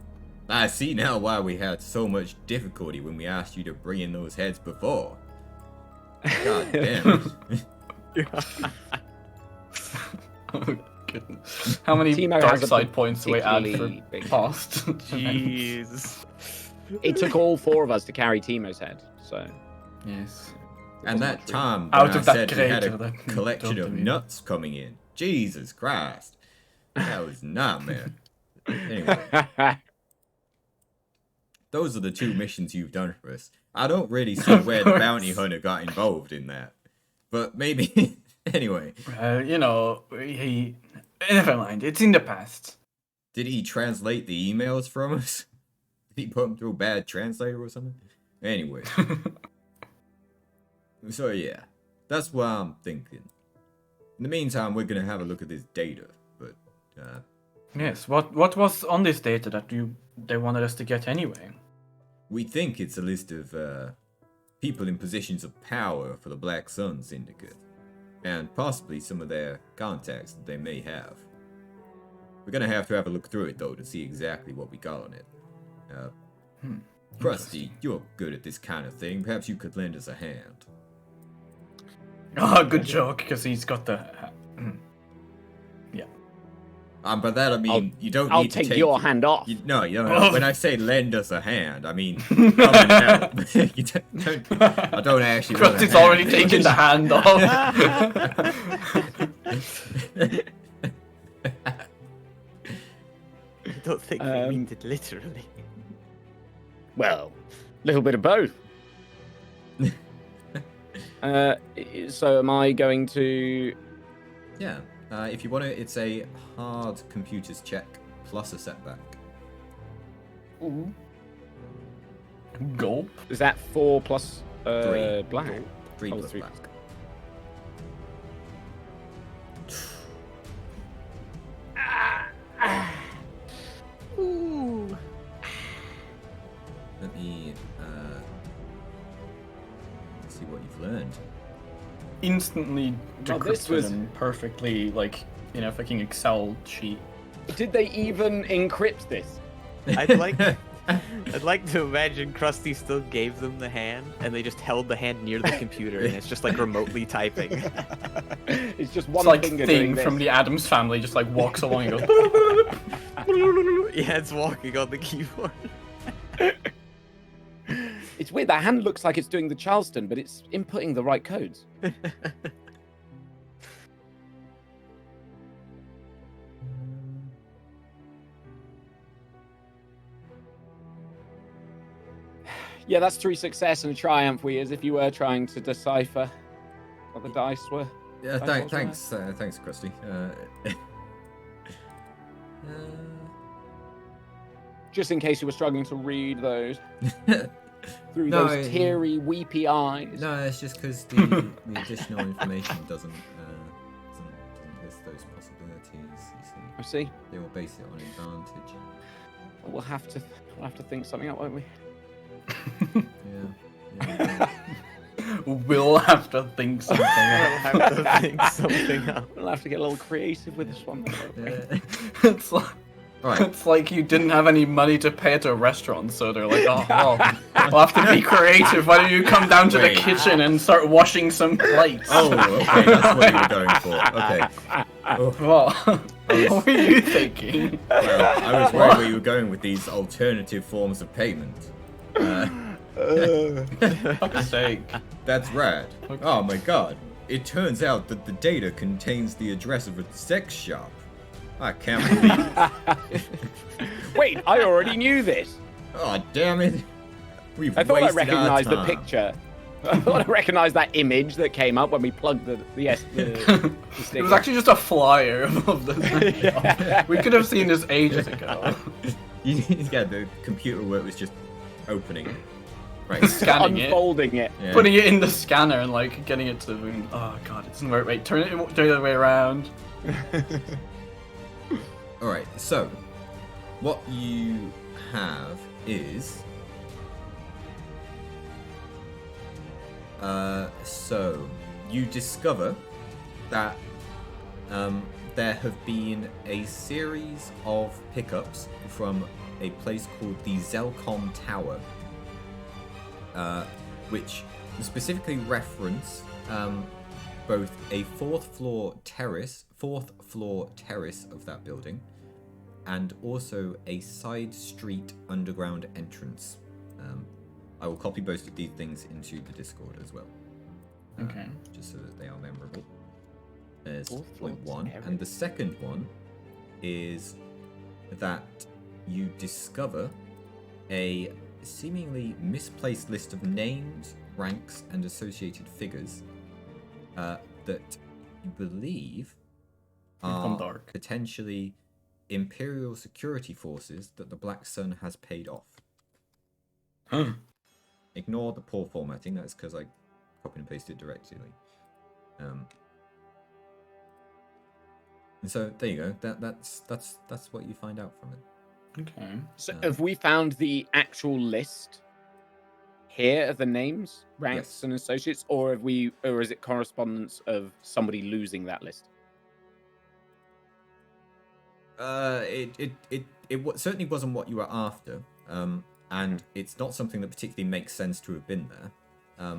Speaker 3: I see now why we had so much difficulty when we asked you to bring in those heads before. God damn it.
Speaker 1: Oh, goodness. How many
Speaker 2: Timo
Speaker 1: dark
Speaker 2: has a
Speaker 1: side points do we add for
Speaker 2: particularly big-
Speaker 1: past?
Speaker 4: Jeez.
Speaker 2: It took all 4 of us to carry Timo's head, so...
Speaker 1: Yes.
Speaker 3: And that time
Speaker 1: Out
Speaker 3: when
Speaker 1: of
Speaker 3: I
Speaker 1: that
Speaker 3: said we had
Speaker 1: crater
Speaker 3: a
Speaker 1: that
Speaker 3: collection
Speaker 1: dumped
Speaker 3: of
Speaker 1: him in.
Speaker 3: nuts coming in. Jesus Christ. That was nightmare. Anyway, those are the 2 missions you've done for us. I don't really see where the bounty hunter got involved in that. But maybe... Anyway,
Speaker 1: You know, he... Never mind, it's in the past.
Speaker 3: did he translate the emails from us? Did he put them through a bad translator or something? Anyway. So yeah, that's what I'm thinking. In the meantime, we're gonna have a look at this data, but
Speaker 1: Yes, what was on this data that they wanted us to get anyway?
Speaker 3: we think it's a list of people in positions of power for the Black Sun Syndicate, and possibly some of their contacts that they may have. We're gonna have to look through it though to see exactly what we got on it. Krusty, you're good at this kind of thing. Perhaps you could lend us a hand.
Speaker 1: Oh, good joke, because he's got the... Yeah.
Speaker 3: By that I mean you don't
Speaker 2: I'll
Speaker 3: need to
Speaker 2: take your hand off.
Speaker 3: You don't. When I say lend us a hand, I mean come and help. You don't, I don't actually. want a
Speaker 1: Krusty's
Speaker 3: hand.
Speaker 1: already taken the hand off.
Speaker 4: I don't think they meant it literally.
Speaker 2: Well, a little bit of both. So am I going to...
Speaker 3: Yeah. If you want to, it's a hard computers check plus a setback.
Speaker 1: Gulp.
Speaker 2: Is that 4 plus
Speaker 3: 3.
Speaker 2: black?
Speaker 3: 3
Speaker 2: Oh,
Speaker 3: plus
Speaker 2: 3.
Speaker 3: black.
Speaker 4: Ooh.
Speaker 3: Let me see what you've learned.
Speaker 1: Instantly
Speaker 2: Now, this
Speaker 1: decrypted
Speaker 2: was-
Speaker 1: and perfectly, like, in a fucking Excel sheet.
Speaker 2: Did they even encrypt this?
Speaker 4: I'd like to imagine Krusty still gave them the hand, and they just held the hand near the computer, and it's just like remotely typing.
Speaker 2: It's just
Speaker 1: It's
Speaker 2: one
Speaker 1: like
Speaker 2: finger
Speaker 1: Thing
Speaker 2: doing this.
Speaker 1: from the Addams Family just, like, walks along and goes...
Speaker 4: Yeah, it's walking on the keyboard.
Speaker 2: It's weird. That hand looks like it's doing the Charleston, but it's inputting the right codes. Yeah, that's 3 success and a triumph, as if you were trying to decipher what the dice were.
Speaker 3: Yeah,
Speaker 2: That's all
Speaker 3: thanks, Krusty.
Speaker 2: Just in case you were struggling to read those through
Speaker 3: No,
Speaker 2: those teary, weepy eyes.
Speaker 3: No, it's just because the additional information doesn't list those possibilities. You see,
Speaker 2: I see.
Speaker 3: they will base it on advantage.
Speaker 2: We'll have to think something up, won't we?
Speaker 3: Yeah.
Speaker 1: We'll have to think something
Speaker 4: I'll
Speaker 1: out.
Speaker 4: have to think something up.
Speaker 2: We'll have to get a little creative with this one.
Speaker 3: Yeah.
Speaker 1: It's like...
Speaker 3: Right.
Speaker 1: It's like you didn't have any money to pay at a restaurant, so they're like, oh, well, we'll have to be creative. Why don't you come down to
Speaker 3: Wait.
Speaker 1: the kitchen and start washing some plates?
Speaker 3: Oh, okay, that's what you were going for. Okay. Oh,
Speaker 1: Well, what were you thinking?
Speaker 3: well, I was worried where you were going with these alternative forms of payment.
Speaker 1: Fuck's sake.
Speaker 3: That's rad. Oh my god. It turns out that the data contains the address of a sex shop. I can't believe it.
Speaker 2: Wait, I already knew this.
Speaker 3: Oh, damn it. We've
Speaker 2: I thought I
Speaker 3: wasted
Speaker 2: recognized
Speaker 3: our
Speaker 2: the
Speaker 3: time.
Speaker 2: picture. I thought I recognized that image that came up when we plugged the
Speaker 1: It
Speaker 2: sticker.
Speaker 1: was actually just a flyer of the... We could have seen this ages ago.
Speaker 3: Yeah, the computer work was just opening it. Right.
Speaker 1: Scanning it,
Speaker 2: Unfolding it.
Speaker 3: Yeah.
Speaker 1: putting it in the scanner, and like getting it to. Oh god, it doesn't work. Wait, turn it the other way around.
Speaker 3: All right. So, what you have is. So you discover that there have been a series of pickups from a place called the Zelcom Tower, which specifically reference both a fourth floor terrace of that building, and also a side street underground entrance. I will copy both of these things into the Discord as well.
Speaker 1: Okay.
Speaker 3: Just so that they are memorable. There's
Speaker 2: Fourth
Speaker 3: point
Speaker 2: floor
Speaker 3: one.
Speaker 2: terrace.
Speaker 3: And the second one is that you discover a seemingly misplaced list of names, ranks, and associated figures that you believe
Speaker 1: Become
Speaker 3: are
Speaker 1: dark.
Speaker 3: potentially Imperial security forces that the Black Sun has paid off. Ignore the poor formatting, that's because I copy and pasted directly. And so there you go. That's what you find out from it.
Speaker 1: Okay.
Speaker 2: So have we found the actual list here of the names, ranks,
Speaker 3: Yes.
Speaker 2: and associates, or is it correspondence of somebody losing that list?
Speaker 3: It certainly wasn't what you were after, and it's not something that particularly makes sense to have been there.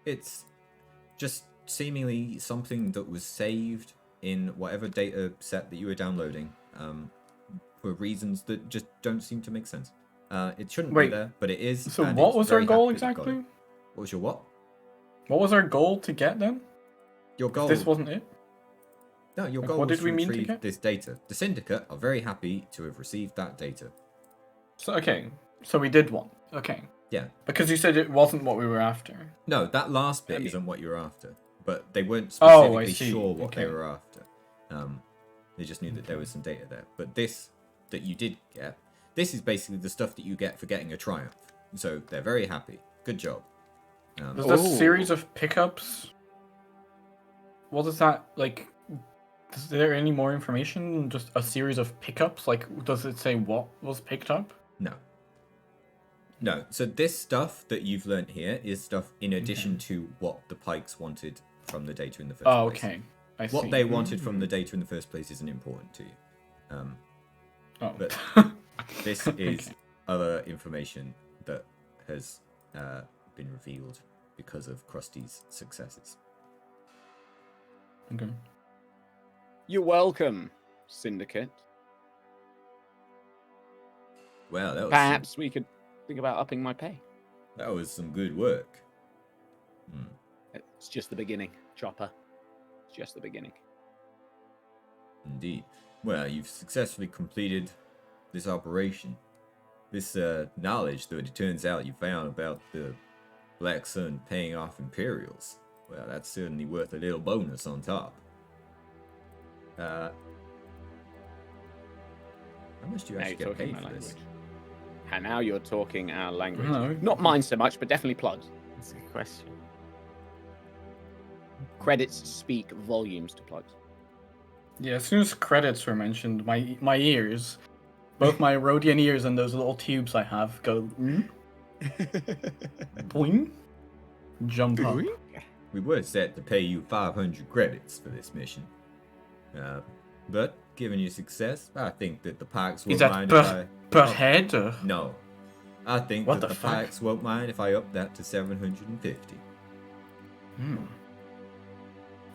Speaker 3: It's just seemingly something that was saved in whatever data set that you were downloading, for reasons that just don't seem to make sense. It shouldn't be
Speaker 1: Wait,
Speaker 3: there, but it is.
Speaker 1: So
Speaker 3: and
Speaker 1: what
Speaker 3: it's
Speaker 1: was our
Speaker 3: very
Speaker 1: goal
Speaker 3: happy that you got
Speaker 1: exactly?
Speaker 3: it. What was your what?
Speaker 1: What was our goal to get then?
Speaker 3: Your goal.
Speaker 1: This wasn't it.
Speaker 3: No, your
Speaker 1: Like,
Speaker 3: goal
Speaker 1: what
Speaker 3: was
Speaker 1: did we
Speaker 3: to
Speaker 1: mean to
Speaker 3: retrieve
Speaker 1: get?
Speaker 3: this data. The Syndicate are very happy to have received that data.
Speaker 1: So okay, so we did one. Okay,
Speaker 3: Yeah.
Speaker 1: because you said it wasn't what we were after.
Speaker 3: No, that last bit
Speaker 2: I mean-
Speaker 3: isn't what you're after. But they weren't
Speaker 1: Oh, I
Speaker 3: specifically
Speaker 1: see.
Speaker 3: sure what they
Speaker 1: Okay.
Speaker 3: were after. They just knew that there was some data there. But this that you did get, this is basically the stuff that you get for getting a triumph. So they're very happy. Good job.
Speaker 1: Was this
Speaker 2: Oh.
Speaker 1: series of pickups? What is that like? Is there any more information? Just a series of pickups? Like, does it say what was picked up?
Speaker 3: No. No. So this stuff that you've learnt here is stuff in addition to what the Pikes wanted from the data in the first
Speaker 1: Oh,
Speaker 3: place.
Speaker 1: okay. I see.
Speaker 3: What they wanted from the data in the first place isn't important to you.
Speaker 1: Oh.
Speaker 3: but This is other information that has been revealed because of Krusty's successes.
Speaker 1: Okay.
Speaker 2: You're welcome, Syndicate.
Speaker 3: Well, that was
Speaker 2: Perhaps we could think about upping my pay.
Speaker 3: some good work.
Speaker 2: It's just the beginning, Chopper. It's just the beginning.
Speaker 3: Indeed. Well, you've successfully completed this operation. This knowledge that it turns out you found about the Black Sun paying off Imperials. Well, that's certainly worth a little bonus on top. How much do you
Speaker 2: Now
Speaker 3: actually
Speaker 2: you're
Speaker 3: get
Speaker 2: talking
Speaker 3: paid
Speaker 2: my
Speaker 3: for this?
Speaker 2: language. And now you're talking our language.
Speaker 1: No.
Speaker 2: Not mine so much, but definitely plugs.
Speaker 4: That's a good question.
Speaker 2: Credits speak volumes to plugs.
Speaker 1: Yeah, as soon as credits were mentioned, my ears, both my Rhodian ears and those little tubes I have, go boing, jump up.
Speaker 3: We were set to pay you 500 credits for this mission. But given your success, I think that the Pikes
Speaker 1: Is
Speaker 3: won't
Speaker 1: that
Speaker 3: mind
Speaker 1: per head? Or?
Speaker 3: No. I think
Speaker 1: What
Speaker 3: that
Speaker 1: the
Speaker 3: the
Speaker 1: fuck?
Speaker 3: Pikes won't mind if I up that to 750.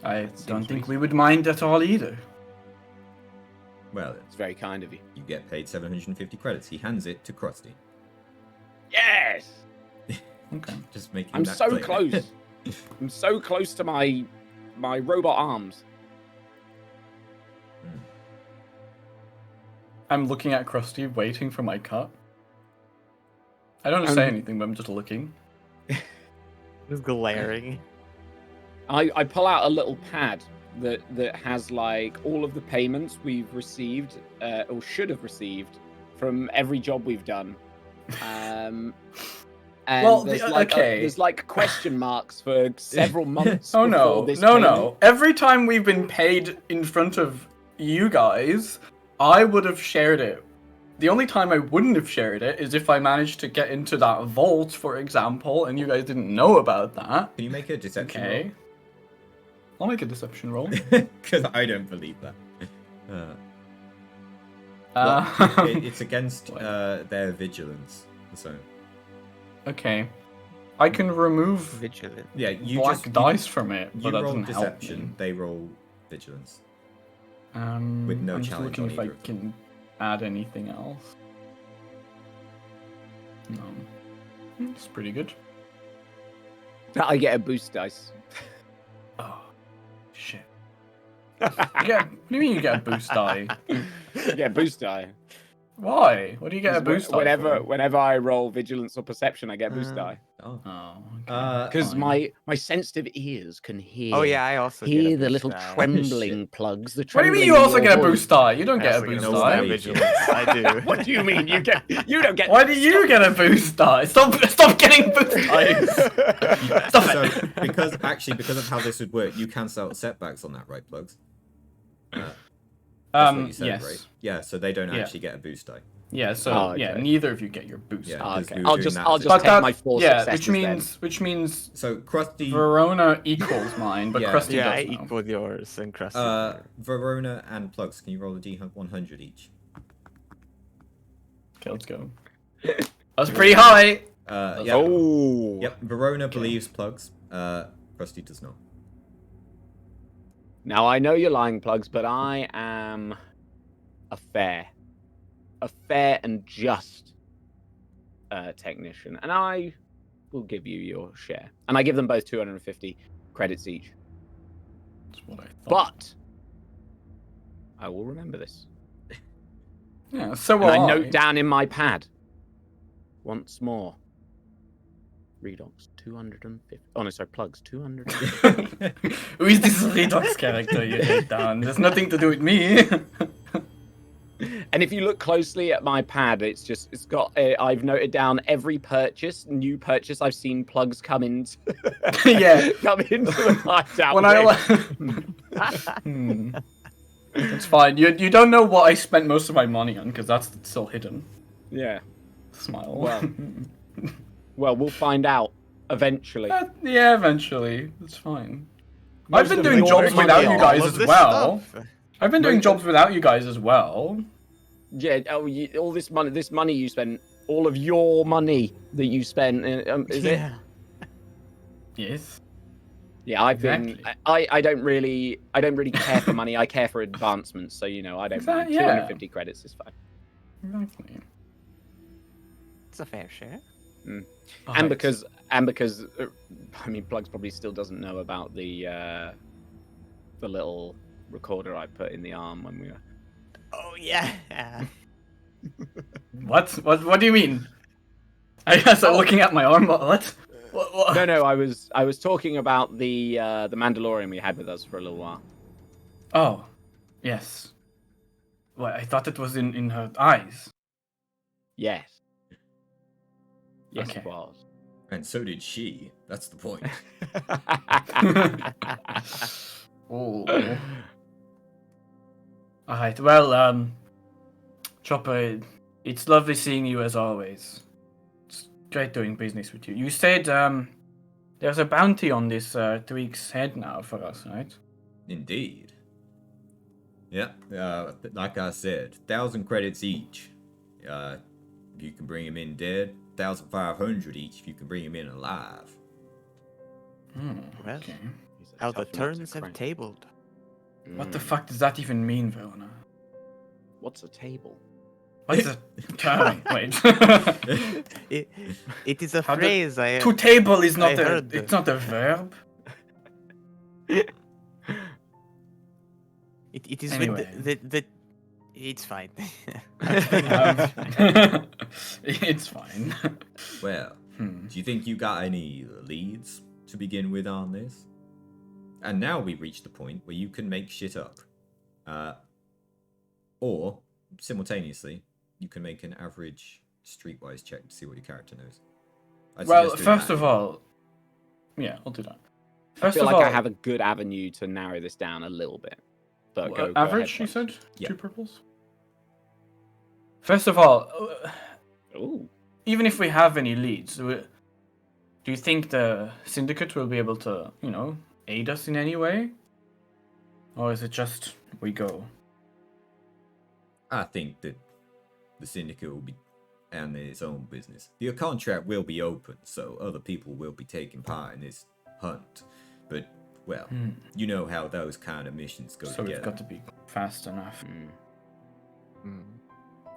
Speaker 1: I
Speaker 2: That seems
Speaker 1: don't think
Speaker 2: reasonable.
Speaker 1: we would mind at all either.
Speaker 3: Well, then,
Speaker 2: It's very kind of you.
Speaker 3: you get paid 750 credits. He hands it to Krusty.
Speaker 2: Yes!
Speaker 1: Okay.
Speaker 3: Just making
Speaker 2: I'm
Speaker 3: that
Speaker 2: so
Speaker 3: clear.
Speaker 2: close. I'm so close to my robot arms.
Speaker 1: I'm looking at Krusty, waiting for my cut. I don't say anything, but I'm just looking.
Speaker 4: Just glaring.
Speaker 2: I pull out a little pad that has like all of the payments we've received or should have received from every job we've done. And
Speaker 1: Well,
Speaker 2: there's there's like question marks for several months.
Speaker 1: Oh
Speaker 2: before
Speaker 1: no,
Speaker 2: this
Speaker 1: no,
Speaker 2: payment.
Speaker 1: no. Every time we've been paid in front of you guys, I would have shared it. The only time I wouldn't have shared it is if I managed to get into that vault, for example, and you guys didn't know about that.
Speaker 3: Can you make a deception
Speaker 1: Okay. I'll make a deception roll.
Speaker 3: roll? Because I don't believe that. Well, it's against their vigilance. So.
Speaker 1: Okay. I can remove
Speaker 4: Vigilant.
Speaker 3: Yeah, you
Speaker 1: black
Speaker 3: just
Speaker 1: dice from it,
Speaker 3: You
Speaker 1: but that
Speaker 3: roll
Speaker 1: doesn't help
Speaker 3: deception.
Speaker 1: me.
Speaker 3: They roll vigilance.
Speaker 1: With
Speaker 3: no
Speaker 1: I'm just
Speaker 3: challenge
Speaker 1: looking
Speaker 3: on
Speaker 1: if I
Speaker 3: either of them.
Speaker 1: can add anything else. No. It's pretty good.
Speaker 2: I get a boost dice.
Speaker 1: Oh, shit. What do you mean you get a boost die?
Speaker 2: Yeah, boost die.
Speaker 1: Why? What do you get a boost die for?
Speaker 2: Whenever I roll vigilance or perception, I get boost die.
Speaker 3: Oh.
Speaker 1: Oh,
Speaker 2: Because
Speaker 1: fine.
Speaker 2: my sensitive ears can hear.
Speaker 4: Oh yeah, I also
Speaker 2: hear
Speaker 4: get a
Speaker 2: the
Speaker 4: boost
Speaker 2: little
Speaker 4: die.
Speaker 2: trembling plugs. The
Speaker 1: What do you
Speaker 2: trembling
Speaker 1: mean you
Speaker 2: in
Speaker 1: also
Speaker 2: your
Speaker 1: get a
Speaker 2: voice.
Speaker 1: boost die? You don't
Speaker 4: I
Speaker 1: get a
Speaker 4: also get
Speaker 1: boost
Speaker 4: a
Speaker 3: No
Speaker 4: boost die
Speaker 3: way.
Speaker 1: die.
Speaker 4: vigilance. I do.
Speaker 2: What do you mean? You don't get?
Speaker 1: Why do you get a boost die? Stop getting boost dice. Stop
Speaker 3: So,
Speaker 1: it.
Speaker 3: because of how this would work, you cancel out setbacks on that, right, Plugs? That's what you said,
Speaker 1: yes.
Speaker 3: right? Yeah, so they don't
Speaker 1: Yeah.
Speaker 3: actually get a boost die.
Speaker 1: Yeah, so
Speaker 2: Oh, okay.
Speaker 1: neither of you get your boost
Speaker 3: Yeah.
Speaker 1: die.
Speaker 3: because
Speaker 2: Okay.
Speaker 3: we were
Speaker 2: I'll
Speaker 3: doing
Speaker 2: just
Speaker 3: that
Speaker 2: I'll
Speaker 3: as a
Speaker 2: just
Speaker 3: test.
Speaker 2: take my 4 successes
Speaker 1: which means
Speaker 3: So Krusty,
Speaker 1: Verona equals mine, but
Speaker 3: Yeah.
Speaker 1: Krusty
Speaker 4: Yeah, I
Speaker 1: does know.
Speaker 4: equal yours and Krusty.
Speaker 3: Verona and Plugs, can you roll a D100 each?
Speaker 1: Okay, let's go. That's pretty high.
Speaker 3: Yeah.
Speaker 2: Oh.
Speaker 3: Yep. Verona believes Plugs. Krusty does not.
Speaker 2: Now I know you're lying, Plugs, but I am a fair and just technician, and I will give you your share. And I give them both 250 credits each.
Speaker 1: That's what I thought.
Speaker 2: But I will remember this.
Speaker 1: Yeah, so
Speaker 2: And
Speaker 1: will
Speaker 2: I note down in my pad once more. Redox 250. Oh no, sorry, Plugs 250.
Speaker 1: Who is this Redox character you wrote down? There's nothing to do with me.
Speaker 2: And if you look closely at my pad, it's got. I've noted down every new purchase I've seen Plugs come into.
Speaker 1: Yeah.
Speaker 2: come into the hideout.
Speaker 1: When I It's fine. You don't know what I spent most of my money on because that's still hidden.
Speaker 2: Yeah.
Speaker 1: Smile.
Speaker 2: Well, we'll find out eventually.
Speaker 1: Yeah, eventually. It's fine.
Speaker 2: Most
Speaker 1: I've been
Speaker 2: of
Speaker 1: doing
Speaker 2: your
Speaker 1: jobs
Speaker 2: money
Speaker 1: without you
Speaker 2: on
Speaker 1: guys
Speaker 4: All
Speaker 1: as
Speaker 4: of this
Speaker 1: well.
Speaker 4: stuff.
Speaker 1: I've been doing jobs without you guys as well.
Speaker 2: Yeah. Oh, all this money you spent, all of your money that you spent, is it?
Speaker 1: Yes.
Speaker 2: Yeah, I've
Speaker 1: Exactly.
Speaker 2: been. I don't really care for money. I care for advancements. So I don't mind.
Speaker 1: Yeah.
Speaker 2: 250 credits is fine.
Speaker 1: Exactly.
Speaker 4: It's a fair share.
Speaker 2: And because I mean, Plugs probably still doesn't know about the little recorder I put in the arm when we were.
Speaker 4: Oh yeah.
Speaker 1: What do you mean? I guess I'm looking at my arm. What?
Speaker 2: No, I was talking about the Mandalorian we had with us for a little while.
Speaker 1: Oh, yes. Well, I thought it was in her eyes.
Speaker 2: Yes. Yes,
Speaker 1: Okay.
Speaker 2: it was.
Speaker 3: And so did she. That's the point.
Speaker 1: Oh. Alright, well, Chopper, it's lovely seeing you as always. It's great doing business with you. You said, there's a bounty on this Tweak's head now for us, right?
Speaker 3: Indeed. Yeah, like I said, 1,000 credits each. If you can bring him in dead, 1,500 each if you can bring him in alive.
Speaker 4: Well,
Speaker 1: Okay.
Speaker 4: how the
Speaker 2: Tough nut to
Speaker 4: turns have
Speaker 2: crack.
Speaker 4: tabled.
Speaker 1: What the fuck does that even mean, Verona?
Speaker 2: What's a table?
Speaker 1: What's a... Wait.
Speaker 4: It is a
Speaker 1: How did-
Speaker 4: phrase I.
Speaker 1: To table is not
Speaker 4: I heard
Speaker 1: it's not a verb.
Speaker 4: It is
Speaker 1: Anyway.
Speaker 4: with the. It's fine.
Speaker 1: It's fine.
Speaker 3: Well, do you think you got any leads to begin with on this? And now we reach the point where you can make shit up. Or, simultaneously, you can make an average streetwise check to see what your character knows. I'd
Speaker 1: Well,
Speaker 3: suggest doing
Speaker 1: first
Speaker 3: that
Speaker 1: of
Speaker 3: anyway.
Speaker 1: all, yeah, I'll do that.
Speaker 2: I
Speaker 1: First
Speaker 2: feel
Speaker 1: of
Speaker 2: like
Speaker 1: all,
Speaker 2: I have a good average to narrow this down a little bit. But go
Speaker 1: average,
Speaker 2: ahead,
Speaker 1: you
Speaker 2: Plugs.
Speaker 1: said?
Speaker 3: Yeah.
Speaker 1: 2 purples? First of all,
Speaker 2: Ooh.
Speaker 1: even if we have any leads, do you think the syndicate will be able to, aid us in any way? Or is it just we go?
Speaker 3: I think that the syndicate will be on its own business. The contract will be open, so other people will be taking part in this hunt. But, well, you know how those kind of missions go
Speaker 1: So
Speaker 3: together.
Speaker 1: we've got to be fast enough.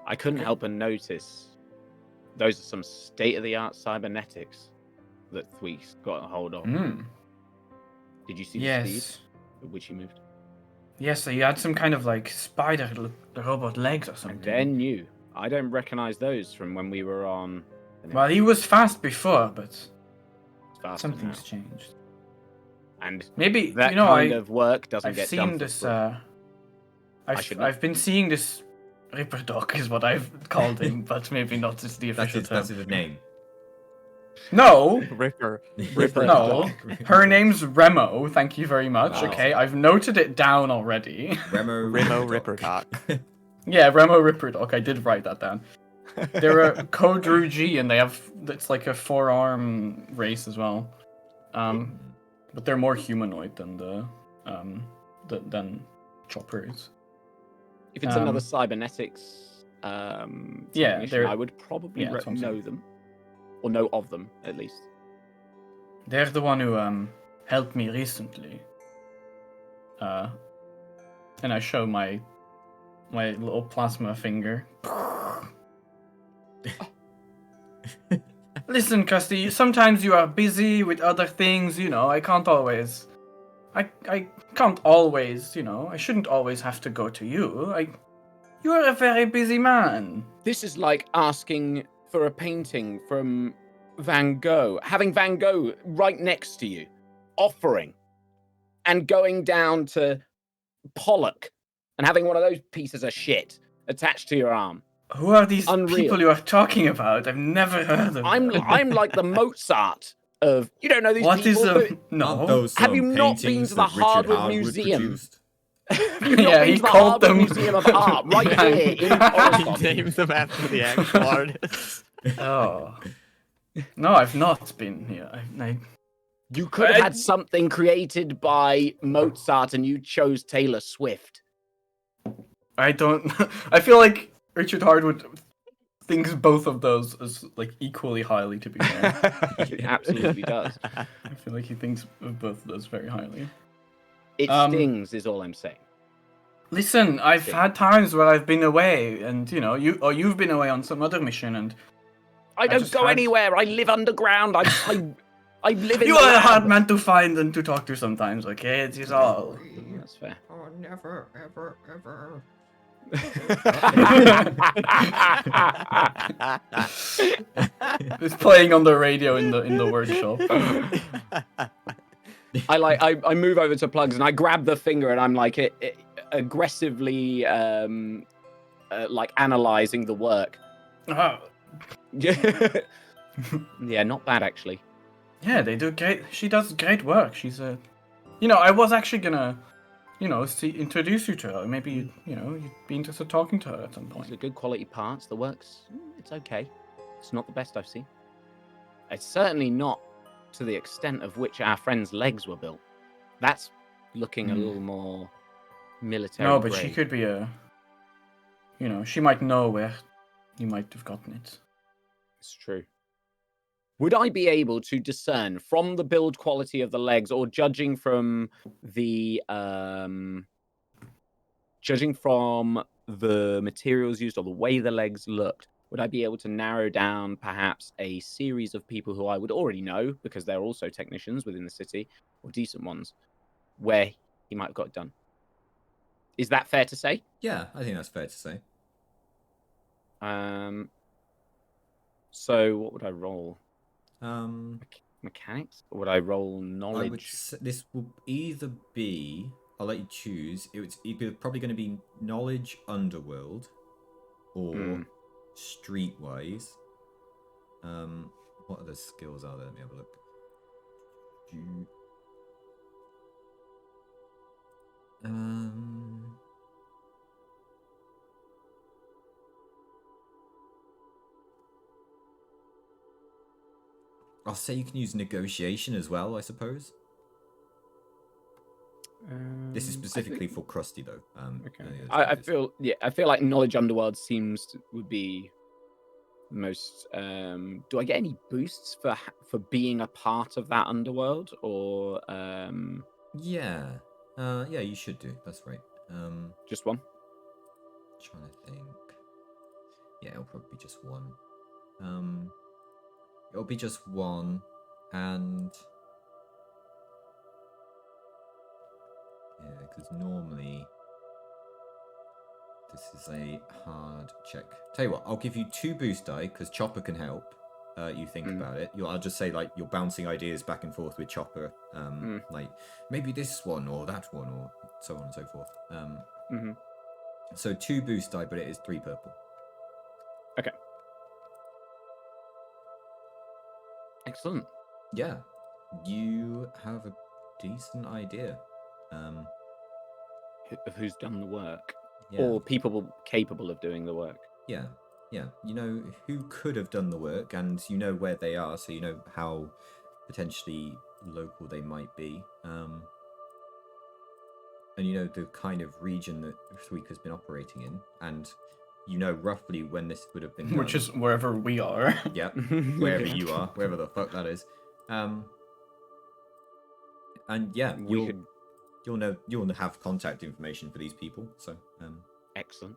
Speaker 2: I couldn't help but notice those are some state-of-the-art cybernetics that Thweek's got a hold of. Did you see the speed
Speaker 1: Yes.
Speaker 2: at which he moved?
Speaker 1: Yes, so you had some kind of like spider robot legs or
Speaker 2: I
Speaker 1: something.
Speaker 2: then knew. I don't recognize those from when we were on.
Speaker 1: Well, he was fast before, but
Speaker 2: faster
Speaker 1: something's
Speaker 2: now.
Speaker 1: changed.
Speaker 2: And
Speaker 1: Maybe
Speaker 2: that kind of work doesn't
Speaker 1: I've
Speaker 2: get
Speaker 1: seen
Speaker 2: done for
Speaker 1: this.
Speaker 2: free.
Speaker 1: I've been seeing this Ripper Dog is what I've called him, but maybe not as the official term.
Speaker 3: That's his name.
Speaker 1: No,
Speaker 4: Ripper.
Speaker 1: no. Her name's Remo. Thank you very much.
Speaker 3: Wow.
Speaker 1: Okay, I've noted it down already.
Speaker 3: Remo
Speaker 4: Ripper Doc.
Speaker 1: Yeah, Remo Ripper Dog. I did write that down. They're a Code G, and it's like a 4-arm race as well. But they're more humanoid than than Chopper is.
Speaker 2: If it's another cybernetics technician, I would probably
Speaker 1: that's what I'm saying.
Speaker 2: know them. Or know of them, at least.
Speaker 1: They're the one who helped me recently. And I show my little plasma finger. Listen, Kirsty, sometimes you are busy with other things, I can't always... I can't always, I shouldn't always have to go to you. You are a very busy man.
Speaker 2: This is like asking for a painting from Van Gogh, having Van Gogh right next to you, offering, and going down to Pollock and having one of those pieces of shit attached to your arm.
Speaker 1: Who are these
Speaker 2: Unreal.
Speaker 1: people you are talking about? I've never heard of them.
Speaker 2: I'm like the Mozart of, you don't know these
Speaker 1: What
Speaker 2: people.
Speaker 1: is no?
Speaker 3: Those
Speaker 2: Have you not been
Speaker 3: paintings
Speaker 2: to the
Speaker 3: that Richard
Speaker 2: Hardwood
Speaker 3: Hardwood
Speaker 2: Museum?
Speaker 3: produced?
Speaker 2: Have you not
Speaker 1: Yeah,
Speaker 2: been
Speaker 1: he
Speaker 2: to the
Speaker 1: called
Speaker 2: Hardwood
Speaker 1: them-
Speaker 2: Museum of Art right here in
Speaker 4: He
Speaker 2: Coruscant?
Speaker 4: named them after the actual artist.
Speaker 1: Oh. No, I've not been here.
Speaker 2: You could have had something created by Mozart and you chose Taylor Swift.
Speaker 1: I don't. I feel like Richard Hardwood thinks both of those as like equally highly. To be fair,
Speaker 2: He absolutely does.
Speaker 1: I feel like he thinks of both of those very highly.
Speaker 2: It stings, is all I'm saying.
Speaker 1: Listen, I've had times where I've been away, and you've been away on some other mission, and
Speaker 2: I don't
Speaker 1: just
Speaker 2: go
Speaker 1: had-
Speaker 2: anywhere. I live underground. I live in
Speaker 1: you
Speaker 2: the
Speaker 1: are a
Speaker 2: lab.
Speaker 1: hard man to find and to talk to sometimes. Okay, it is all.
Speaker 2: That's fair.
Speaker 3: Oh, never, ever, ever.
Speaker 1: It's playing on the radio in the workshop.
Speaker 2: I move over to Plugs and I grab the finger and I'm like aggressively like analyzing the work.
Speaker 1: Oh,
Speaker 2: Yeah, not bad actually.
Speaker 1: yeah, they do great. She does great work. She's a, I was actually gonna, introduce you to her. Maybe you'd be interested in talking to her at some
Speaker 2: These
Speaker 1: point.
Speaker 2: are good quality parts. The work's it's okay. It's not the best I've seen. It's certainly not to the extent of which our friend's legs were built. That's looking a little more military.
Speaker 1: No, but she
Speaker 2: grade.
Speaker 1: could be she might know where you might have gotten it.
Speaker 2: It's true. Would I be able to discern from the build quality of the legs, or judging from the materials used or the way the legs looked, would I be able to narrow down perhaps a series of people who I would already know because they're also technicians within the city, or decent ones, where he might have got it done? Is that fair to say?
Speaker 3: Yeah, I think that's fair to say.
Speaker 2: So what would I roll?
Speaker 3: Um,
Speaker 2: Mechanics? Or would I roll
Speaker 3: I would
Speaker 2: knowledge?
Speaker 3: this will either be, I'll let you choose. It's either probably going to be knowledge underworld or streetwise. What other skills are there? Let me have a look. I'll say you can use negotiation as well, I suppose. This is specifically for Krusty, though.
Speaker 2: Okay.
Speaker 3: I
Speaker 2: I feel like knowledge underworld would be the most. Do I get any boosts for being a part of that underworld, or
Speaker 3: Yeah, you should do. That's right.
Speaker 2: just one?
Speaker 3: Trying to think. Yeah, it'll probably be just one. It'll be just one, and yeah, because normally this is a hard check. Tell you what, I'll give you 2 boost die because Chopper can help. You think about it. I'll just say like you're bouncing ideas back and forth with Chopper. Like maybe this one or that one or so on and so forth. So 2 boost die, but it is 3 purple.
Speaker 2: Okay. Excellent.
Speaker 3: Yeah, you have a decent idea.
Speaker 2: Of who's done the work,
Speaker 3: Yeah.
Speaker 2: or people capable of doing the work.
Speaker 3: Yeah. You know who could have done the work, and you know where they are, so you know how potentially local they might be. And you know the kind of region that Thweek has been operating in, and you know roughly when this would have been done.
Speaker 1: Which is wherever we are.
Speaker 3: Yeah, wherever you are, wherever the fuck that is. And yeah, you'll have contact information for these people. So
Speaker 2: Excellent.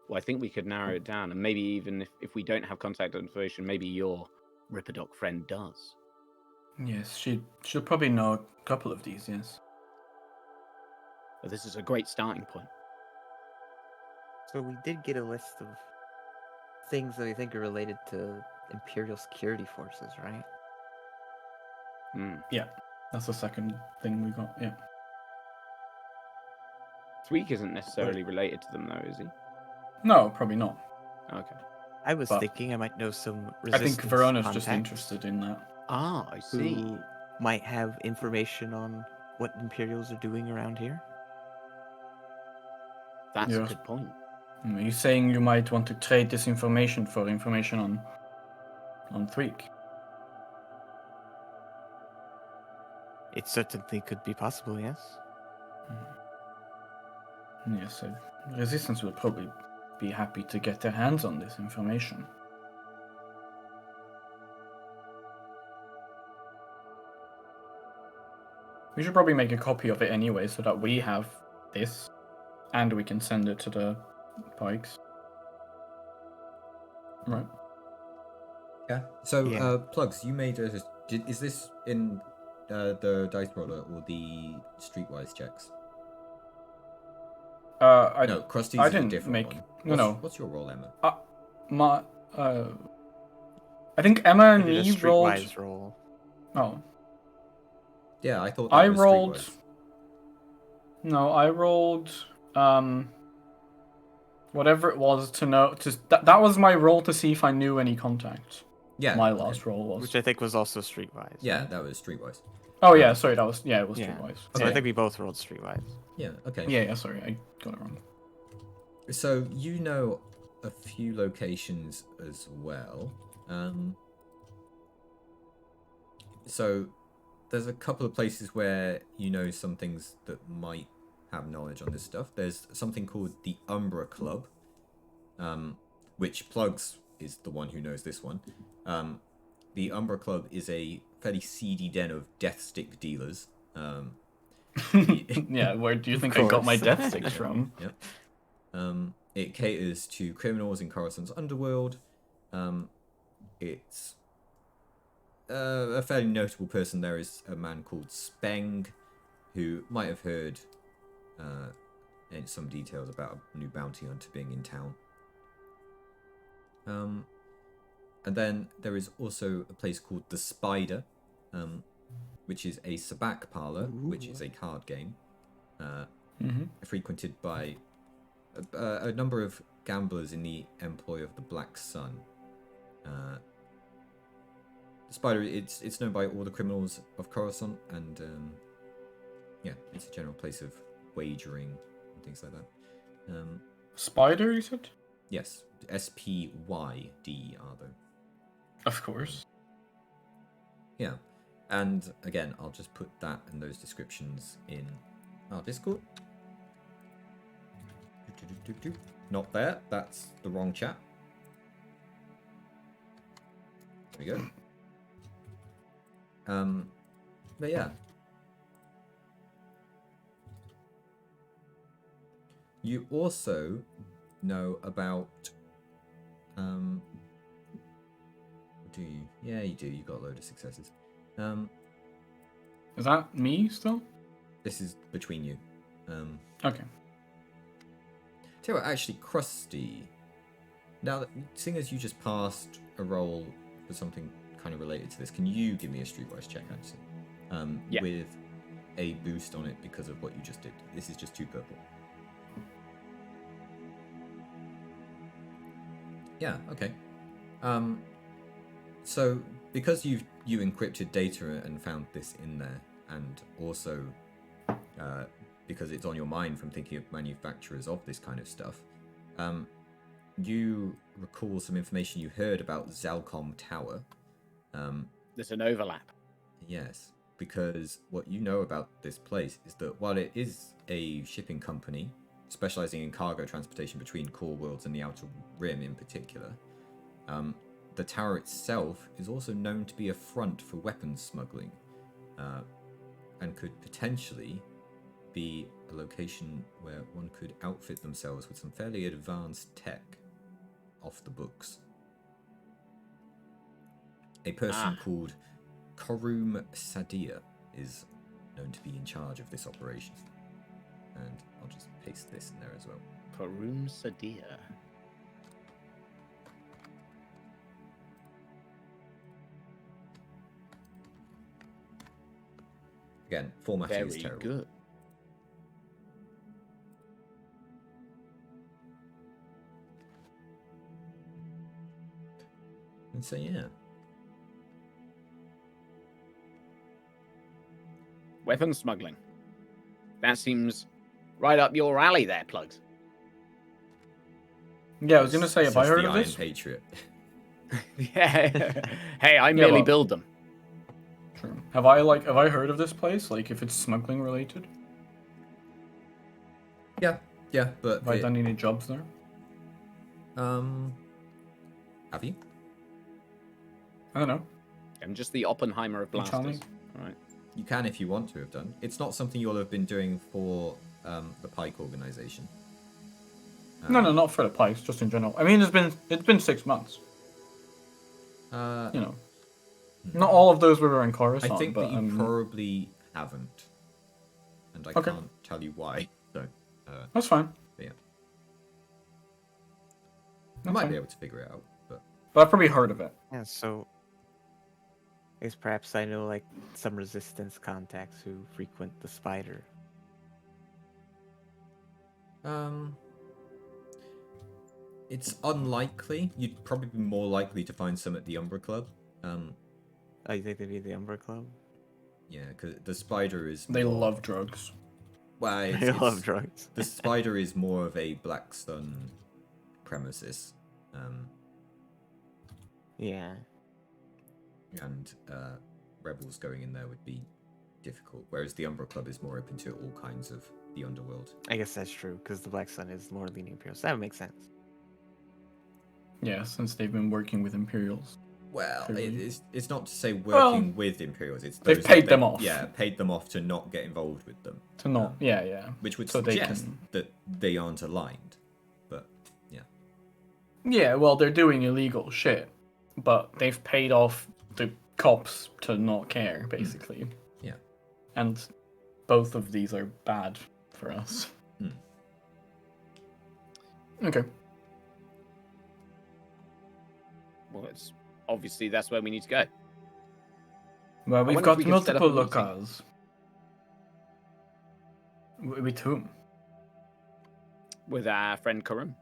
Speaker 2: Well, I think we could narrow it down, and maybe even if we don't have contact information, maybe your Ripperdoc friend does.
Speaker 1: Yes, she'll probably know a couple of these. Yes.
Speaker 2: But this is a great starting point.
Speaker 4: So we did get a list of things that we think are related to Imperial security forces, right?
Speaker 1: Yeah, that's the second thing we got. Yeah.
Speaker 2: Thweek isn't necessarily related to them, though, is he?
Speaker 1: No, probably not.
Speaker 2: Okay.
Speaker 4: I was
Speaker 1: But
Speaker 4: thinking I might know some
Speaker 1: I
Speaker 4: resistance
Speaker 1: think Verona's just
Speaker 4: contacts
Speaker 1: interested in that.
Speaker 2: Ah, I see.
Speaker 4: who might have information on what Imperials are doing around here.
Speaker 2: That's a
Speaker 1: Yes.
Speaker 2: good point.
Speaker 1: Are you saying you might want to trade this information for information on Thweek?
Speaker 4: It certainly could be possible, yes.
Speaker 1: Yes, Resistance will probably be happy to get their hands on this information. We should probably make a copy of it anyway, so that we have this, and we can send it to the Pikes. Right.
Speaker 3: yeah. So
Speaker 4: Yeah.
Speaker 3: Plugs, you made is this in the dice roller or the streetwise checks? No, Krusty's
Speaker 1: I
Speaker 3: is a
Speaker 1: didn't
Speaker 3: different
Speaker 1: make.
Speaker 3: one.
Speaker 1: No.
Speaker 3: What's your role, Emma?
Speaker 1: I think Emma
Speaker 4: I
Speaker 1: and
Speaker 4: did a
Speaker 1: me rolled.
Speaker 4: streetwise roll.
Speaker 1: Oh,
Speaker 3: Yeah, I thought that
Speaker 1: I
Speaker 3: was
Speaker 1: rolled.
Speaker 3: streetwise.
Speaker 1: No, I rolled. Whatever it was to know. That was my roll to see if I knew any contact.
Speaker 3: Yeah,
Speaker 1: My
Speaker 3: okay.
Speaker 1: last roll was.
Speaker 4: Which I think was also streetwise.
Speaker 3: Yeah, that was streetwise.
Speaker 1: Oh yeah, sorry, it was
Speaker 4: Yeah.
Speaker 1: streetwise.
Speaker 4: So
Speaker 1: Okay.
Speaker 4: I think we both rolled streetwise.
Speaker 3: Yeah, okay.
Speaker 1: Yeah, sorry, I got it wrong.
Speaker 3: So you know a few locations as well. So there's a couple of places where you know some things that might have knowledge on this stuff. There's something called the Umbra Club, which Plugs is the one who knows this one. The Umbra Club is a fairly seedy den of death stick dealers.
Speaker 1: Yeah, where do you think I got my death sticks from?
Speaker 3: Yep. It caters to criminals in Coruscant's underworld. It's a fairly notable person there is a man called Speng, who might have heard in some details about a new bounty hunter being in town. And then there is also a place called the Spider, which is a sabacc parlor, which is a card game, frequented by a number of gamblers in the employ of the Black Sun. The Spider, it's known by all the criminals of Coruscant, and yeah, it's a general place of wagering and things like that.
Speaker 1: Spider, you said?
Speaker 3: Yes, SPYDER though.
Speaker 1: Of course.
Speaker 3: Yeah, and again, I'll just put that and those descriptions in our Discord. Not there, that's the wrong chat. There we go. But yeah. You also know about, do you? Yeah, you do. You got a load of successes.
Speaker 1: Is that me still?
Speaker 3: This is between you.
Speaker 1: Okay.
Speaker 3: Tell you what, actually, Krusty. Now, seeing as you just passed a roll for something kind of related to this, can you give me a streetwise check, actually?
Speaker 2: Yeah.
Speaker 3: With a boost on it because of what you just did. This is just 2 purple. Yeah, okay. So, because you encrypted data and found this in there, and also because it's on your mind from thinking of manufacturers of this kind of stuff, you recall some information you heard about Zalcom Tower.
Speaker 2: There's an overlap.
Speaker 3: Yes, because what you know about this place is that while it is a shipping company specializing in cargo transportation between core worlds and the Outer Rim in particular, the tower itself is also known to be a front for weapons smuggling, and could potentially be a location where one could outfit themselves with some fairly advanced tech off the books. A person called Korum Sadir is known to be in charge of this operation. And I'll just paste this in there as well.
Speaker 2: Karum Sadir.
Speaker 3: Again, formatting is
Speaker 2: Very
Speaker 3: terrible.
Speaker 2: good.
Speaker 3: And so, yeah.
Speaker 2: Weapons smuggling. That seems right up your alley there, Plugs.
Speaker 1: Yeah, I was gonna say, have I
Speaker 3: Says
Speaker 1: heard
Speaker 3: the
Speaker 1: of
Speaker 3: Iron
Speaker 1: this?
Speaker 3: Patriot.
Speaker 2: Yeah. Hey, I merely
Speaker 1: but-
Speaker 2: build them.
Speaker 1: True. Have I heard of this place? Like, if it's smuggling related?
Speaker 3: Yeah, but
Speaker 1: Have I done any jobs there?
Speaker 3: have you?
Speaker 1: I don't know.
Speaker 2: I'm just the Oppenheimer of
Speaker 1: You tell me.
Speaker 2: blasters. Right.
Speaker 3: You can if you want to have done. It's not something you'll have been doing for the Pike organization.
Speaker 1: No, not for the Pikes, just in general. I mean, it's been 6 months. You know, not all of those were in Coruscant.
Speaker 3: I think
Speaker 1: but,
Speaker 3: that you probably haven't, and I
Speaker 1: Okay.
Speaker 3: can't tell you why. So,
Speaker 1: that's fine.
Speaker 3: but yeah, I
Speaker 1: That's
Speaker 3: might
Speaker 1: fine.
Speaker 3: be able to figure it out. But
Speaker 1: But I've probably heard of it.
Speaker 4: Yeah, so I guess perhaps I know like some resistance contacts who frequent the Spider.
Speaker 3: it's unlikely. You'd probably be more likely to find some at the Umbra Club.
Speaker 4: Oh, you think they'd be the Umbra Club?
Speaker 3: Yeah, because the Spider is.
Speaker 1: They
Speaker 3: more-
Speaker 1: love drugs.
Speaker 3: Well,
Speaker 4: They love drugs.
Speaker 3: The Spider is more of a Black Sun premises,
Speaker 4: Yeah.
Speaker 3: and rebels going in there would be difficult. Whereas the Umbra Club is more open to all kinds of the underworld.
Speaker 4: I guess that's true, because the Black Sun is more leaning Imperial. So that would make sense.
Speaker 1: Yeah, since they've been working with Imperials.
Speaker 3: Well,
Speaker 1: Clearly.
Speaker 3: it's not to say working with Imperials. It's
Speaker 1: they've
Speaker 3: those
Speaker 1: paid
Speaker 3: that
Speaker 1: them off.
Speaker 3: Yeah, paid them off to not get involved with them,
Speaker 1: To not, yeah.
Speaker 3: which would
Speaker 1: So they
Speaker 3: suggest
Speaker 1: can-
Speaker 3: that they aren't aligned. But yeah,
Speaker 1: Yeah, well, they're doing illegal shit, but they've paid off the cops to not care, basically.
Speaker 3: Yeah.
Speaker 1: And both of these are bad for us.
Speaker 3: Hmm.
Speaker 1: Okay.
Speaker 2: Well, it's obviously that's where we need to go.
Speaker 1: Well, we've
Speaker 2: wonder if
Speaker 1: got
Speaker 2: we could set up
Speaker 1: multiple
Speaker 2: a meeting.
Speaker 1: locals. With whom?
Speaker 2: With our friend Karum.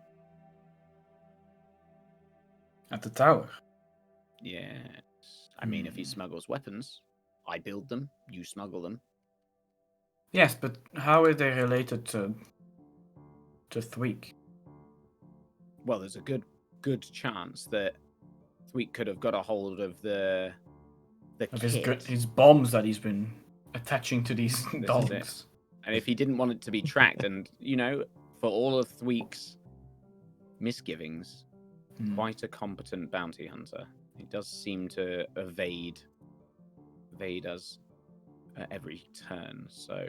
Speaker 1: At the tower.
Speaker 2: Yes. I mean, if he smuggles weapons, I build them, you smuggle them.
Speaker 1: Yes, but how are they related to Thweek?
Speaker 2: Well, there's a good chance that Thweek could have got a hold of the
Speaker 1: Of
Speaker 2: kit.
Speaker 1: his bombs that he's been attaching to these
Speaker 2: This is
Speaker 1: dogs.
Speaker 2: it. And if he didn't want it to be tracked, and, you know, for all of Thweek's misgivings, quite a competent bounty hunter. He does seem to evade us at every turn. So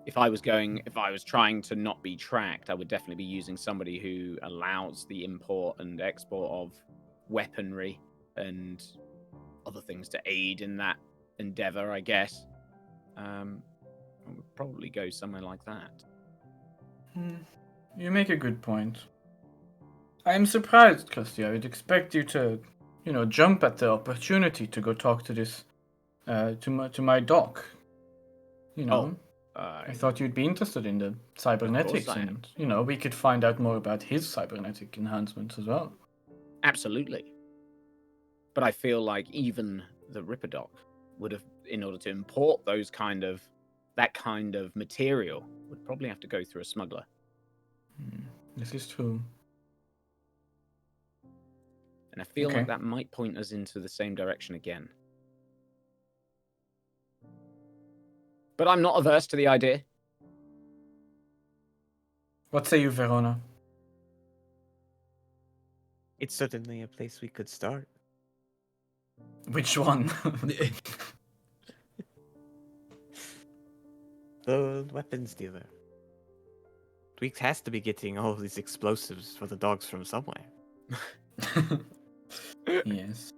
Speaker 2: if I was trying to not be tracked, I would definitely be using somebody who allows the import and export of weaponry and other things to aid in that endeavor, I guess. I would probably go somewhere like that.
Speaker 1: You make a good point. I am surprised, Kirsty. I would expect you to, jump at the opportunity to go talk to this, to my doc. I thought you'd be interested in the cybernetics,
Speaker 2: I
Speaker 1: and we could find out more about his cybernetic enhancements as well.
Speaker 2: Absolutely. But I feel like even the Ripper Doc would have, in order to import that kind of material, would probably have to go through a smuggler.
Speaker 1: This is true.
Speaker 2: And I feel like that might point us into the same direction again. But I'm not averse to the idea.
Speaker 1: What say you, Verona?
Speaker 4: It's certainly a place we could start.
Speaker 1: Which one?
Speaker 4: The weapons dealer. Tweaks has to be getting all of these explosives for the dogs from somewhere.
Speaker 1: Yes.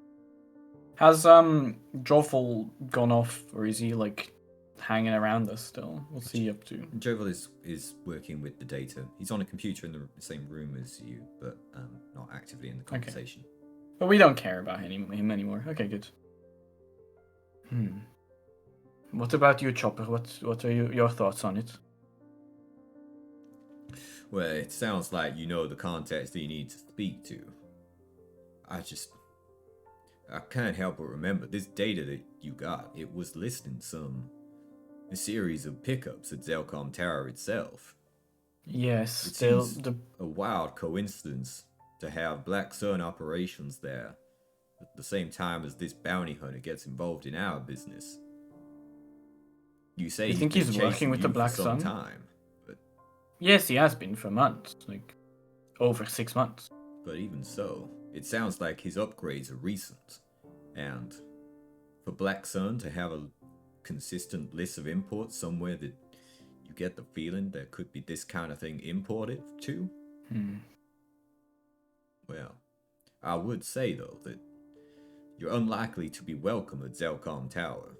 Speaker 1: Has Joffel gone off, or is he hanging around us still? What's he up to?
Speaker 3: Jovel is working with the data. He's on a computer in the same room as you, but not actively in the conversation.
Speaker 1: Okay. But we don't care about him anymore. Okay, good. What about you, Chopper? What are your thoughts on it?
Speaker 3: Well, it sounds like you know the context that you need to speak to. I can't help but remember this data that you got. It was listing a series of pickups at Zelcom Tower itself.
Speaker 1: Yes,
Speaker 3: it seems a wild coincidence to have Black Sun operations there at the same time as this bounty hunter gets involved in our business. You say
Speaker 1: you think he's working with the Black Sun?
Speaker 3: Time, but
Speaker 1: yes, he has been for months, over 6 months.
Speaker 3: But even so, it sounds like his upgrades are recent, and for Black Sun to have a consistent list of imports somewhere that you get the feeling there could be this kind of thing imported to. Well, I would say though that you're unlikely to be welcome at Zelcom Tower.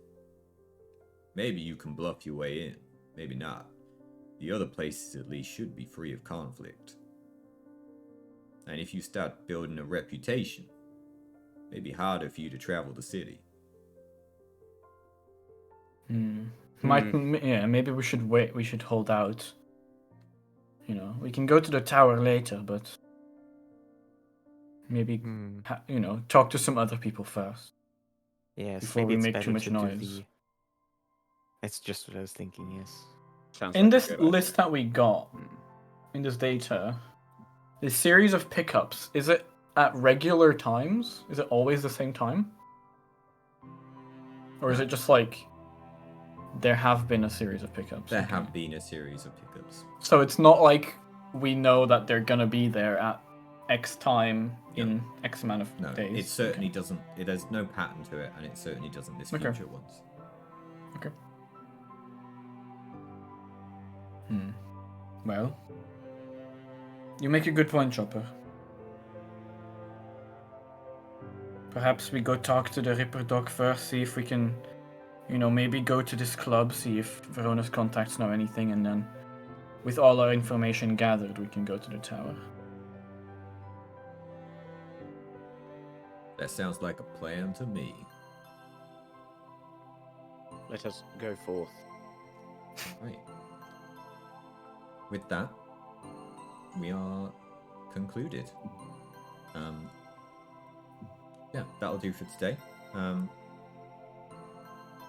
Speaker 3: Maybe you can bluff your way in, maybe not. The other places at least should be free of conflict. And if you start building a reputation, it may be harder for you to travel the city.
Speaker 1: Maybe we should wait. We should hold out. We can go to the tower later, but maybe talk to some other people first.
Speaker 4: Yes,
Speaker 1: before we make too much noise.
Speaker 4: That's just what I was thinking. Yes.
Speaker 1: In this list that we got, in this data, this series of pickups, is it at regular times? Is it always the same time? Or is it just there have been a series of pickups?
Speaker 3: There have been a series of pickups.
Speaker 1: So it's not like we know that they're gonna be there at X time in X amount of days.
Speaker 3: It certainly doesn't. It has no pattern to it, and it certainly doesn't list future ones.
Speaker 1: Okay. Well, you make a good point, Chopper. Perhaps we go talk to the Ripper Doc first, see if we can, maybe go to this club, see if Verona's contacts know anything, and then, with all our information gathered, we can go to the tower.
Speaker 3: That sounds like a plan to me.
Speaker 2: Let us go forth.
Speaker 3: Right. With that, we are concluded. yeah, that'll do for today.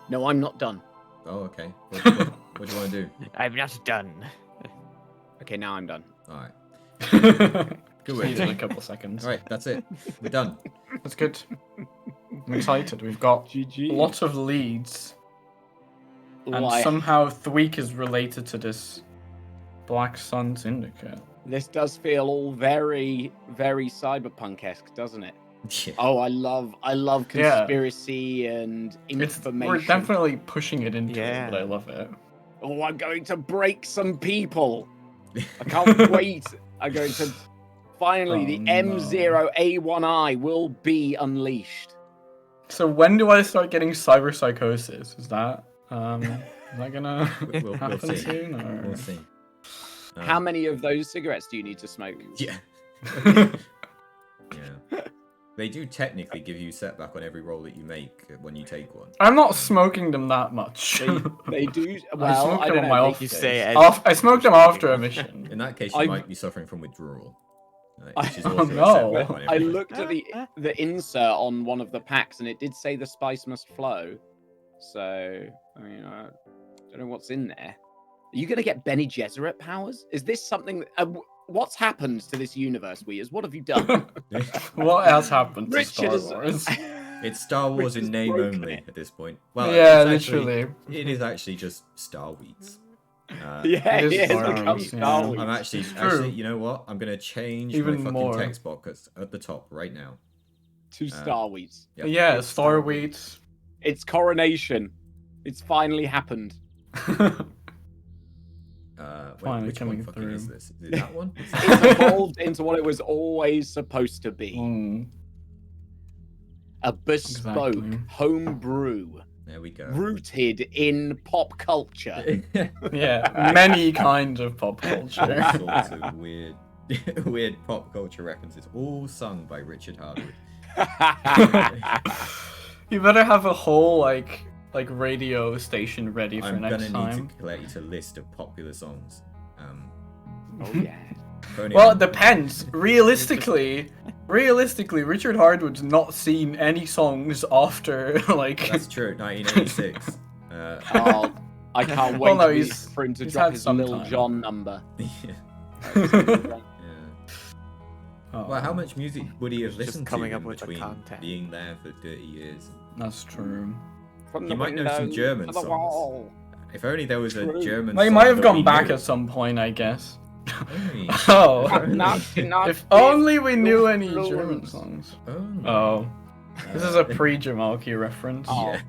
Speaker 2: No, I'm not done.
Speaker 3: Oh, okay. What do you want to do?
Speaker 4: I'm not done.
Speaker 2: Okay, now I'm done.
Speaker 3: All right.
Speaker 1: Good
Speaker 3: work,
Speaker 1: in
Speaker 3: team.
Speaker 1: a couple of seconds.
Speaker 3: All right, that's it. We're done.
Speaker 1: That's good. I'm excited. We've got
Speaker 2: GG.
Speaker 1: a lot of leads, and
Speaker 2: Like,
Speaker 1: somehow Thweek is related to this Black Sun Syndicate.
Speaker 2: this does feel all very, very cyberpunk-esque, doesn't it?
Speaker 3: Yeah.
Speaker 2: Oh, I love
Speaker 1: Yeah.
Speaker 2: conspiracy and information.
Speaker 1: We're definitely pushing it into
Speaker 4: Yeah.
Speaker 1: it, but I love it.
Speaker 2: Oh, I'm going to break some people. I can't wait. I'm going to finally the
Speaker 1: Oh, no.
Speaker 2: M0A1I will be unleashed.
Speaker 1: So when do I start getting cyber psychosis? Is that gonna
Speaker 3: We'll
Speaker 1: happen
Speaker 3: see.
Speaker 1: soon? Or...
Speaker 3: We'll see.
Speaker 2: How many of those cigarettes do you need to smoke?
Speaker 3: Yeah. Yeah. They do technically give you setback on every roll that you make when you take one.
Speaker 1: I'm not smoking them that much.
Speaker 2: They do. Well,
Speaker 1: smoke
Speaker 2: I
Speaker 1: them
Speaker 2: don't
Speaker 1: on my
Speaker 2: know.
Speaker 1: off
Speaker 4: You
Speaker 1: days.
Speaker 4: say as-
Speaker 1: I smoked them after a mission.
Speaker 3: In that case, you
Speaker 2: I-
Speaker 3: might be suffering from withdrawal. Which is
Speaker 1: Oh,
Speaker 3: also a
Speaker 1: no.
Speaker 3: setback on
Speaker 2: I
Speaker 3: every roll.
Speaker 2: looked at the insert on one of the packs, and it did say the spice must flow. So, I mean, I don't know what's in there. Are you going to get Benny Gesserit powers? Is this something? What's happened to this universe, Weers? What have you done?
Speaker 1: What else happened to
Speaker 2: Richard
Speaker 1: Star
Speaker 2: is.
Speaker 1: Wars?
Speaker 3: It's Star Wars in
Speaker 2: Richard's
Speaker 3: name
Speaker 2: broken
Speaker 3: only
Speaker 2: it.
Speaker 3: at this point. Well,
Speaker 1: Yeah,
Speaker 3: it's actually-
Speaker 1: literally.
Speaker 3: It is actually just Star Wheats.
Speaker 2: Yeah,
Speaker 1: It is
Speaker 2: it has
Speaker 1: Star
Speaker 2: become
Speaker 1: Wars,
Speaker 2: Star
Speaker 1: yeah.
Speaker 2: Wars.
Speaker 3: I'm actually,
Speaker 1: true.
Speaker 3: you know what? I'm gonna change
Speaker 1: Even
Speaker 3: my fucking
Speaker 1: more.
Speaker 3: text box at the top right now.
Speaker 2: to Star Wars.
Speaker 3: Yep.
Speaker 1: Yeah,
Speaker 3: It's
Speaker 1: Star
Speaker 3: Wheats.
Speaker 1: Wheats.
Speaker 2: It's coronation. It's finally happened.
Speaker 1: Finally
Speaker 3: Which one
Speaker 1: coming
Speaker 3: fucking
Speaker 1: through.
Speaker 3: is this? Is it that one?
Speaker 2: It's evolved into what it was always supposed to be.
Speaker 1: Mm,
Speaker 2: A bespoke
Speaker 1: Exactly.
Speaker 2: home brew
Speaker 3: There we go.
Speaker 2: rooted in pop culture.
Speaker 1: yeah, many kinds of pop
Speaker 3: All
Speaker 1: culture.
Speaker 3: sorts of weird, weird pop culture references, all sung by Richard Hardwood.
Speaker 1: You better have a whole like radio station ready for
Speaker 3: I'm
Speaker 1: next
Speaker 3: gonna
Speaker 1: time.
Speaker 3: need to collect a list of popular songs.
Speaker 2: Oh yeah.
Speaker 3: if only
Speaker 1: Well,
Speaker 3: I'm-
Speaker 1: it depends. Realistically, Richard Hardwood's not seen any songs after like.
Speaker 3: That's true. 1986.
Speaker 2: Oh, I can't wait
Speaker 1: Well, no,
Speaker 2: for him to
Speaker 1: he's
Speaker 2: drop
Speaker 1: had
Speaker 2: his
Speaker 1: some
Speaker 2: Lil
Speaker 1: time.
Speaker 2: Jon number.
Speaker 3: yeah.
Speaker 1: Oh,
Speaker 3: Well, how much music would he have
Speaker 4: Just
Speaker 3: listened
Speaker 4: coming
Speaker 3: to
Speaker 4: up
Speaker 3: in
Speaker 4: with the
Speaker 3: between
Speaker 4: content.
Speaker 3: being there for 30 years?
Speaker 1: That's true.
Speaker 2: From
Speaker 3: You
Speaker 2: the
Speaker 3: might know some
Speaker 2: window
Speaker 3: German
Speaker 2: to the
Speaker 3: songs.
Speaker 2: wall.
Speaker 3: If only there was a
Speaker 2: True.
Speaker 3: German.
Speaker 1: They
Speaker 3: song
Speaker 1: might have
Speaker 3: that
Speaker 1: gone
Speaker 3: we
Speaker 1: back
Speaker 3: knew.
Speaker 1: at some point, I guess.
Speaker 3: Only.
Speaker 1: Oh,
Speaker 2: Not
Speaker 1: if only we knew any
Speaker 2: influence.
Speaker 1: German songs.
Speaker 3: Oh.
Speaker 1: Oh, this is a pre-Jamalki reference.
Speaker 2: Oh.
Speaker 3: Yeah.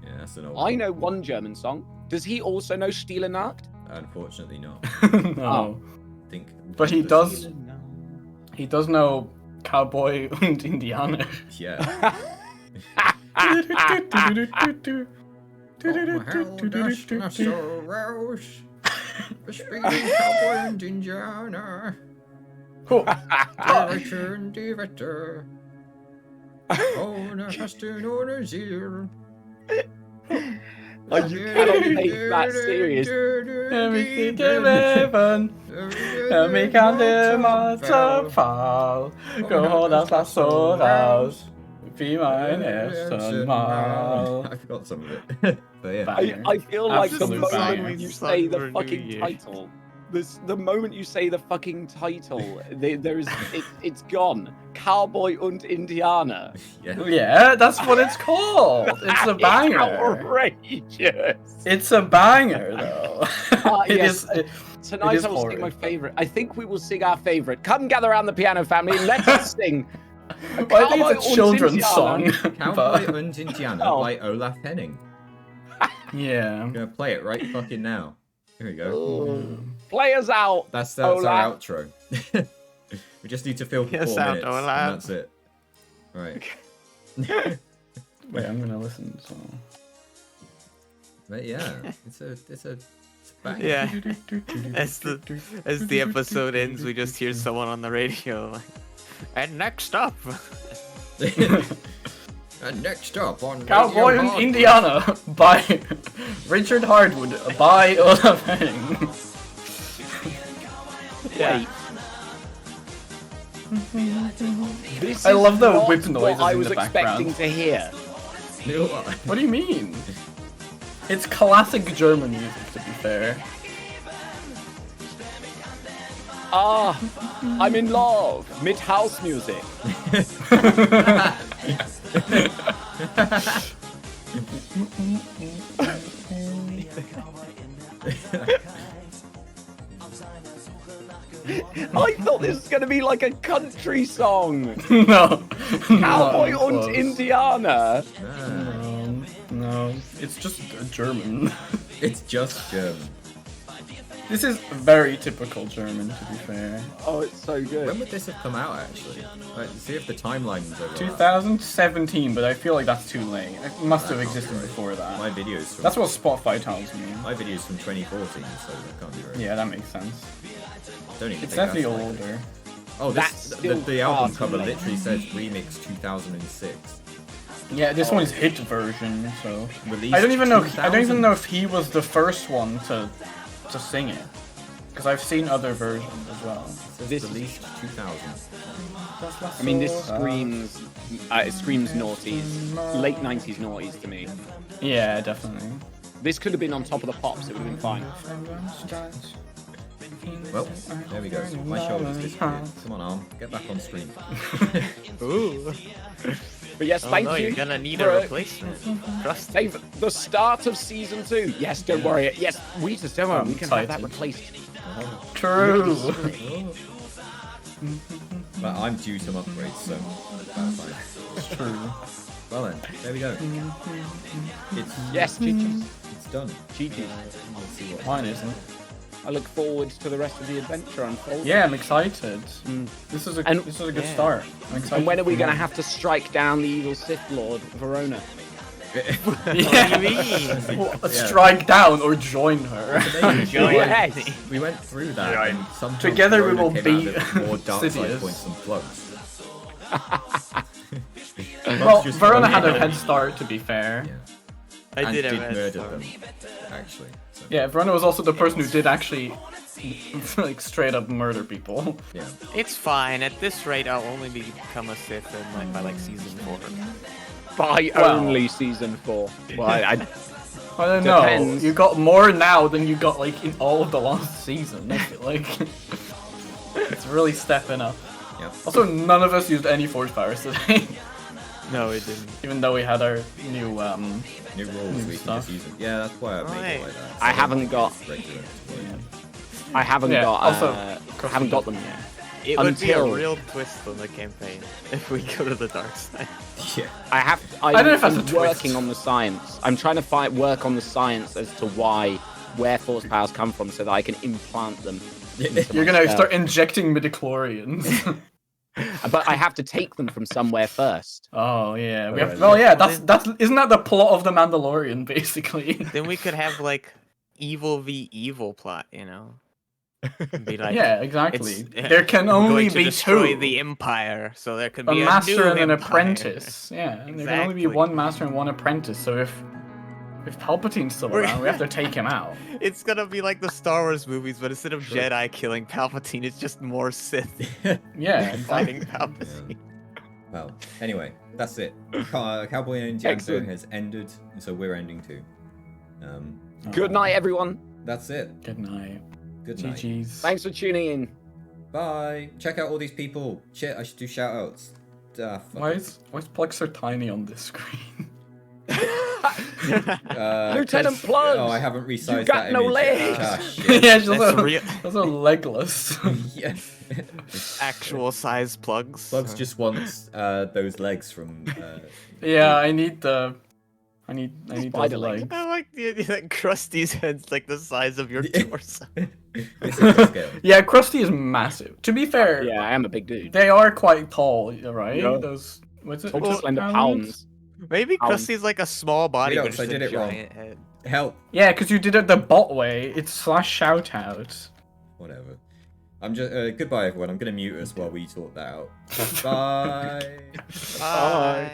Speaker 3: Yeah, that's an old.
Speaker 2: I
Speaker 3: one.
Speaker 2: know one German song. Does he also know Stille Nacht?
Speaker 3: Unfortunately, not.
Speaker 1: No,
Speaker 3: I think.
Speaker 1: But he
Speaker 3: the-
Speaker 1: does- he does know Cowboy und Indianer.
Speaker 3: Yeah.
Speaker 1: Cool.
Speaker 2: Oh, you cannot take that serious.
Speaker 1: Everything can happen. Vi kan det matterfall. Gå hårdast la såras. Be mine ersten Mal.
Speaker 3: I forgot some of it. But yeah.
Speaker 2: I feel like the
Speaker 1: Absolute
Speaker 2: moment
Speaker 1: banger.
Speaker 2: you say the
Speaker 4: Song for New
Speaker 2: fucking
Speaker 4: Year.
Speaker 2: title, the moment you say the fucking title, it's gone. Cowboy und Indianer.
Speaker 3: Yeah.
Speaker 1: Yeah, that's what it's called. It's a
Speaker 2: It's
Speaker 1: banger.
Speaker 2: outrageous.
Speaker 1: It's a banger, though. It
Speaker 2: yes.
Speaker 1: is-
Speaker 2: Tonight
Speaker 1: is
Speaker 2: I will sing my
Speaker 1: horrid.
Speaker 2: favorite. I think we will sing our favorite. Come gather around the piano, family. and Let us sing.
Speaker 1: Well, I think
Speaker 2: Cowboy
Speaker 1: it's a
Speaker 2: und
Speaker 1: children's
Speaker 2: Indianer.
Speaker 1: song.
Speaker 3: Cowboy
Speaker 1: but,
Speaker 3: und Indianer
Speaker 2: Oh.
Speaker 3: by Olaf Henning.
Speaker 1: yeah.
Speaker 3: I'm gonna play it right fucking now. Here we go.
Speaker 2: Oh. Play us out.
Speaker 3: That's our
Speaker 2: Olaf.
Speaker 3: outro. We just need to fill for
Speaker 4: Yes,
Speaker 3: 4 minutes, and
Speaker 4: Olaf.
Speaker 3: that's it. Right.
Speaker 1: Wait, I'm gonna listen. So.
Speaker 3: But yeah, it's a banger.
Speaker 4: Yeah. As the episode ends, we just hear someone on the radio. Like, and next up,
Speaker 3: And next up on
Speaker 1: Cowboy
Speaker 3: Radio
Speaker 1: in
Speaker 3: Hard-
Speaker 1: Indiana by Richard Hardwood by Olaf Henning.
Speaker 4: yeah.
Speaker 2: This
Speaker 1: I
Speaker 2: is
Speaker 1: love the
Speaker 2: not
Speaker 1: whip noises
Speaker 2: what I
Speaker 1: in
Speaker 2: was
Speaker 1: the background.
Speaker 2: expecting to hear.
Speaker 1: What do you mean? It's classic German music, to be fair.
Speaker 2: Ah, I'm in love mit house music. I thought this was going to be like a country song.
Speaker 1: No.
Speaker 2: Cowboy
Speaker 1: No,
Speaker 2: und
Speaker 1: close.
Speaker 2: Indianer.
Speaker 1: No, it's just German.
Speaker 3: It's just German.
Speaker 1: This is very typical German, to be fair.
Speaker 2: Oh, it's so
Speaker 3: When
Speaker 2: good.
Speaker 3: would this have come out, actually? Like, see if the timeline's over.
Speaker 1: 2017, but I feel like that's too late. It must have existed before that.
Speaker 3: My videos from
Speaker 1: That's what Spotify tells me.
Speaker 3: my videos from 2014, so that can't be right.
Speaker 1: Yeah, that makes sense.
Speaker 3: Don't even
Speaker 1: It's
Speaker 3: think that's
Speaker 1: definitely
Speaker 3: right.
Speaker 1: older.
Speaker 3: Oh,
Speaker 2: That's
Speaker 3: this,
Speaker 2: still
Speaker 3: the album
Speaker 2: far too
Speaker 3: cover
Speaker 2: late.
Speaker 3: literally says remix 2006.
Speaker 1: Yeah, this one's hit version, so
Speaker 3: Released
Speaker 1: I don't even know. I
Speaker 3: 2000.
Speaker 1: don't even know if he was the first one to sing it, because I've seen other versions as well.
Speaker 2: This,
Speaker 3: Released 2000.
Speaker 2: I mean, this screams, it screams noughties, late 90s noughties to me.
Speaker 1: Yeah, definitely.
Speaker 2: This could have been on top of the pops, it would have been fine.
Speaker 3: Well, there we go. My shoulders disappeared. Come on, Arm. Get back on screen.
Speaker 4: Ooh.
Speaker 2: But yes,
Speaker 4: Oh
Speaker 2: thank
Speaker 4: no,
Speaker 2: you.
Speaker 4: you're gonna need
Speaker 2: for
Speaker 4: a replacement. Trust me.
Speaker 2: Save the start of season 2. Yes, don't worry. Yes, we just don't worry.
Speaker 1: I'm
Speaker 2: We can have that
Speaker 1: excited.
Speaker 2: replaced.
Speaker 1: True.
Speaker 3: But I'm due some upgrades, so that's fine.
Speaker 1: It's true.
Speaker 3: Well then, there we go. It's
Speaker 2: Yes, GG's.
Speaker 3: it's done.
Speaker 2: GG's.
Speaker 3: Let's see what.
Speaker 1: Mine isn't.
Speaker 2: I look forward to the rest of the adventure unfolding.
Speaker 1: Yeah, I'm excited. This is a
Speaker 2: And-
Speaker 1: good
Speaker 4: Yeah.
Speaker 1: start. I'm excited.
Speaker 2: And when are we
Speaker 1: for
Speaker 2: going to
Speaker 1: more.
Speaker 2: have to strike down the evil Sith Lord, Verona?
Speaker 1: Yeah.
Speaker 4: mean?
Speaker 1: Well, strike down or join her.
Speaker 2: Yes.
Speaker 3: We went through that.
Speaker 1: Yeah,
Speaker 3: and somehow
Speaker 1: together we
Speaker 3: Corona
Speaker 1: will
Speaker 3: came out
Speaker 1: beat
Speaker 3: with more dark side
Speaker 1: Sidious.
Speaker 3: points than plugs.
Speaker 1: Well,
Speaker 3: Just
Speaker 1: Verona had a
Speaker 3: running
Speaker 1: head
Speaker 3: around.
Speaker 1: start, to be fair.
Speaker 3: Yeah.
Speaker 4: I
Speaker 3: And
Speaker 4: did
Speaker 3: did
Speaker 4: have a
Speaker 3: murder
Speaker 4: head
Speaker 3: them,
Speaker 4: start.
Speaker 3: actually. So,
Speaker 1: Yeah, Verona was also the person who did actually, like, straight up murder people.
Speaker 3: yeah.
Speaker 4: It's fine. At this rate, I'll only become a Sith by like season 4.
Speaker 2: By
Speaker 1: Well-
Speaker 2: only season 4. Well, I
Speaker 1: I don't know.
Speaker 2: Depends.
Speaker 1: You got more now than you got, like, in all of the last season. I feel like it's really stepping up.
Speaker 3: Yeah.
Speaker 1: Also, none of us used any force powers today,
Speaker 4: No, it didn't.
Speaker 1: even though we had our new
Speaker 3: New rules
Speaker 1: New
Speaker 3: week into
Speaker 1: stuff.
Speaker 3: season. Yeah, that's why I made
Speaker 4: Right.
Speaker 3: it like that.
Speaker 2: I haven't got-
Speaker 3: regular.
Speaker 2: I haven't
Speaker 1: Yeah,
Speaker 2: got
Speaker 1: also,
Speaker 2: I haven't got them yet.
Speaker 4: It would be a
Speaker 2: Until-
Speaker 4: real twist on the campaign if we go to the dark side.
Speaker 3: Yeah.
Speaker 2: I
Speaker 1: don't know if that's
Speaker 2: I'm
Speaker 1: a twist.
Speaker 2: working on the science. I'm trying to work on the science as to where force powers come from, so that I can implant them.
Speaker 1: You're gonna start injecting midichlorians.
Speaker 2: But I have to take them from somewhere first.
Speaker 1: Oh yeah, we
Speaker 3: Oh,
Speaker 1: have,
Speaker 3: yeah.
Speaker 1: well yeah, that's isn't that the plot of the Mandalorian basically?
Speaker 4: Then we could have like evil v evil plot, you know? Be like,
Speaker 1: Yeah, exactly.
Speaker 4: it's-
Speaker 1: There can
Speaker 4: we're
Speaker 1: only
Speaker 4: going to
Speaker 1: be
Speaker 4: destroy
Speaker 1: two.
Speaker 4: the empire, so there could
Speaker 1: A
Speaker 4: be
Speaker 1: master
Speaker 4: new
Speaker 1: and an
Speaker 4: empire.
Speaker 1: apprentice. Yeah, and there can only be
Speaker 4: Exactly.
Speaker 1: one master and one apprentice. So if Palpatine's still
Speaker 4: We're-
Speaker 1: around, we have to take him out.
Speaker 4: It's gonna be like the Star Wars movies, but instead of Jedi killing Palpatine, it's just more Sith
Speaker 1: Yeah,
Speaker 4: fighting
Speaker 1: exactly.
Speaker 4: Palpatine.
Speaker 3: Well, anyway, that's it. Cowboy and Indiana
Speaker 2: Excellent.
Speaker 3: has ended, so we're ending too.
Speaker 2: Good night, everyone.
Speaker 3: That's it.
Speaker 1: Good night.
Speaker 3: Good night.
Speaker 1: GG's.
Speaker 2: Thanks for tuning in.
Speaker 3: Bye. Check out all these people. Shit, I should do shout outs.
Speaker 1: Why is Plex so tiny on this screen?
Speaker 2: Lieutenant Plugs,
Speaker 3: Oh, I haven't resized
Speaker 2: you got
Speaker 3: that
Speaker 2: no
Speaker 3: image.
Speaker 2: legs.
Speaker 3: Ah, shit.
Speaker 1: yeah, she's
Speaker 4: That's
Speaker 1: also,
Speaker 4: real-
Speaker 1: also legless.
Speaker 3: Yeah.
Speaker 4: Actual size plugs.
Speaker 3: Plugs just wants those legs from.
Speaker 1: yeah, I need those
Speaker 2: Spider legs.
Speaker 1: legs.
Speaker 4: I like the idea that Krusty's head's like the size of your torso.
Speaker 3: This is the scale.
Speaker 1: Yeah, Krusty is massive. To be fair,
Speaker 2: Yeah, I am a big dude.
Speaker 1: they are quite tall, right?
Speaker 2: Yeah.
Speaker 1: Those what's it?
Speaker 2: Talk to
Speaker 1: called?
Speaker 2: slender
Speaker 1: Pounds?
Speaker 2: pounds.
Speaker 4: Maybe
Speaker 2: Ow.
Speaker 4: Krusty's like a small body,
Speaker 3: Wait,
Speaker 4: but
Speaker 3: I
Speaker 4: just
Speaker 3: did
Speaker 4: a
Speaker 3: it wrong.
Speaker 4: giant head.
Speaker 3: Help.
Speaker 1: Yeah, because you did it the bot way. It's / shout out.
Speaker 3: Whatever. I'm just. Goodbye, everyone. I'm gonna mute us while we sort that out. Bye.
Speaker 4: Bye.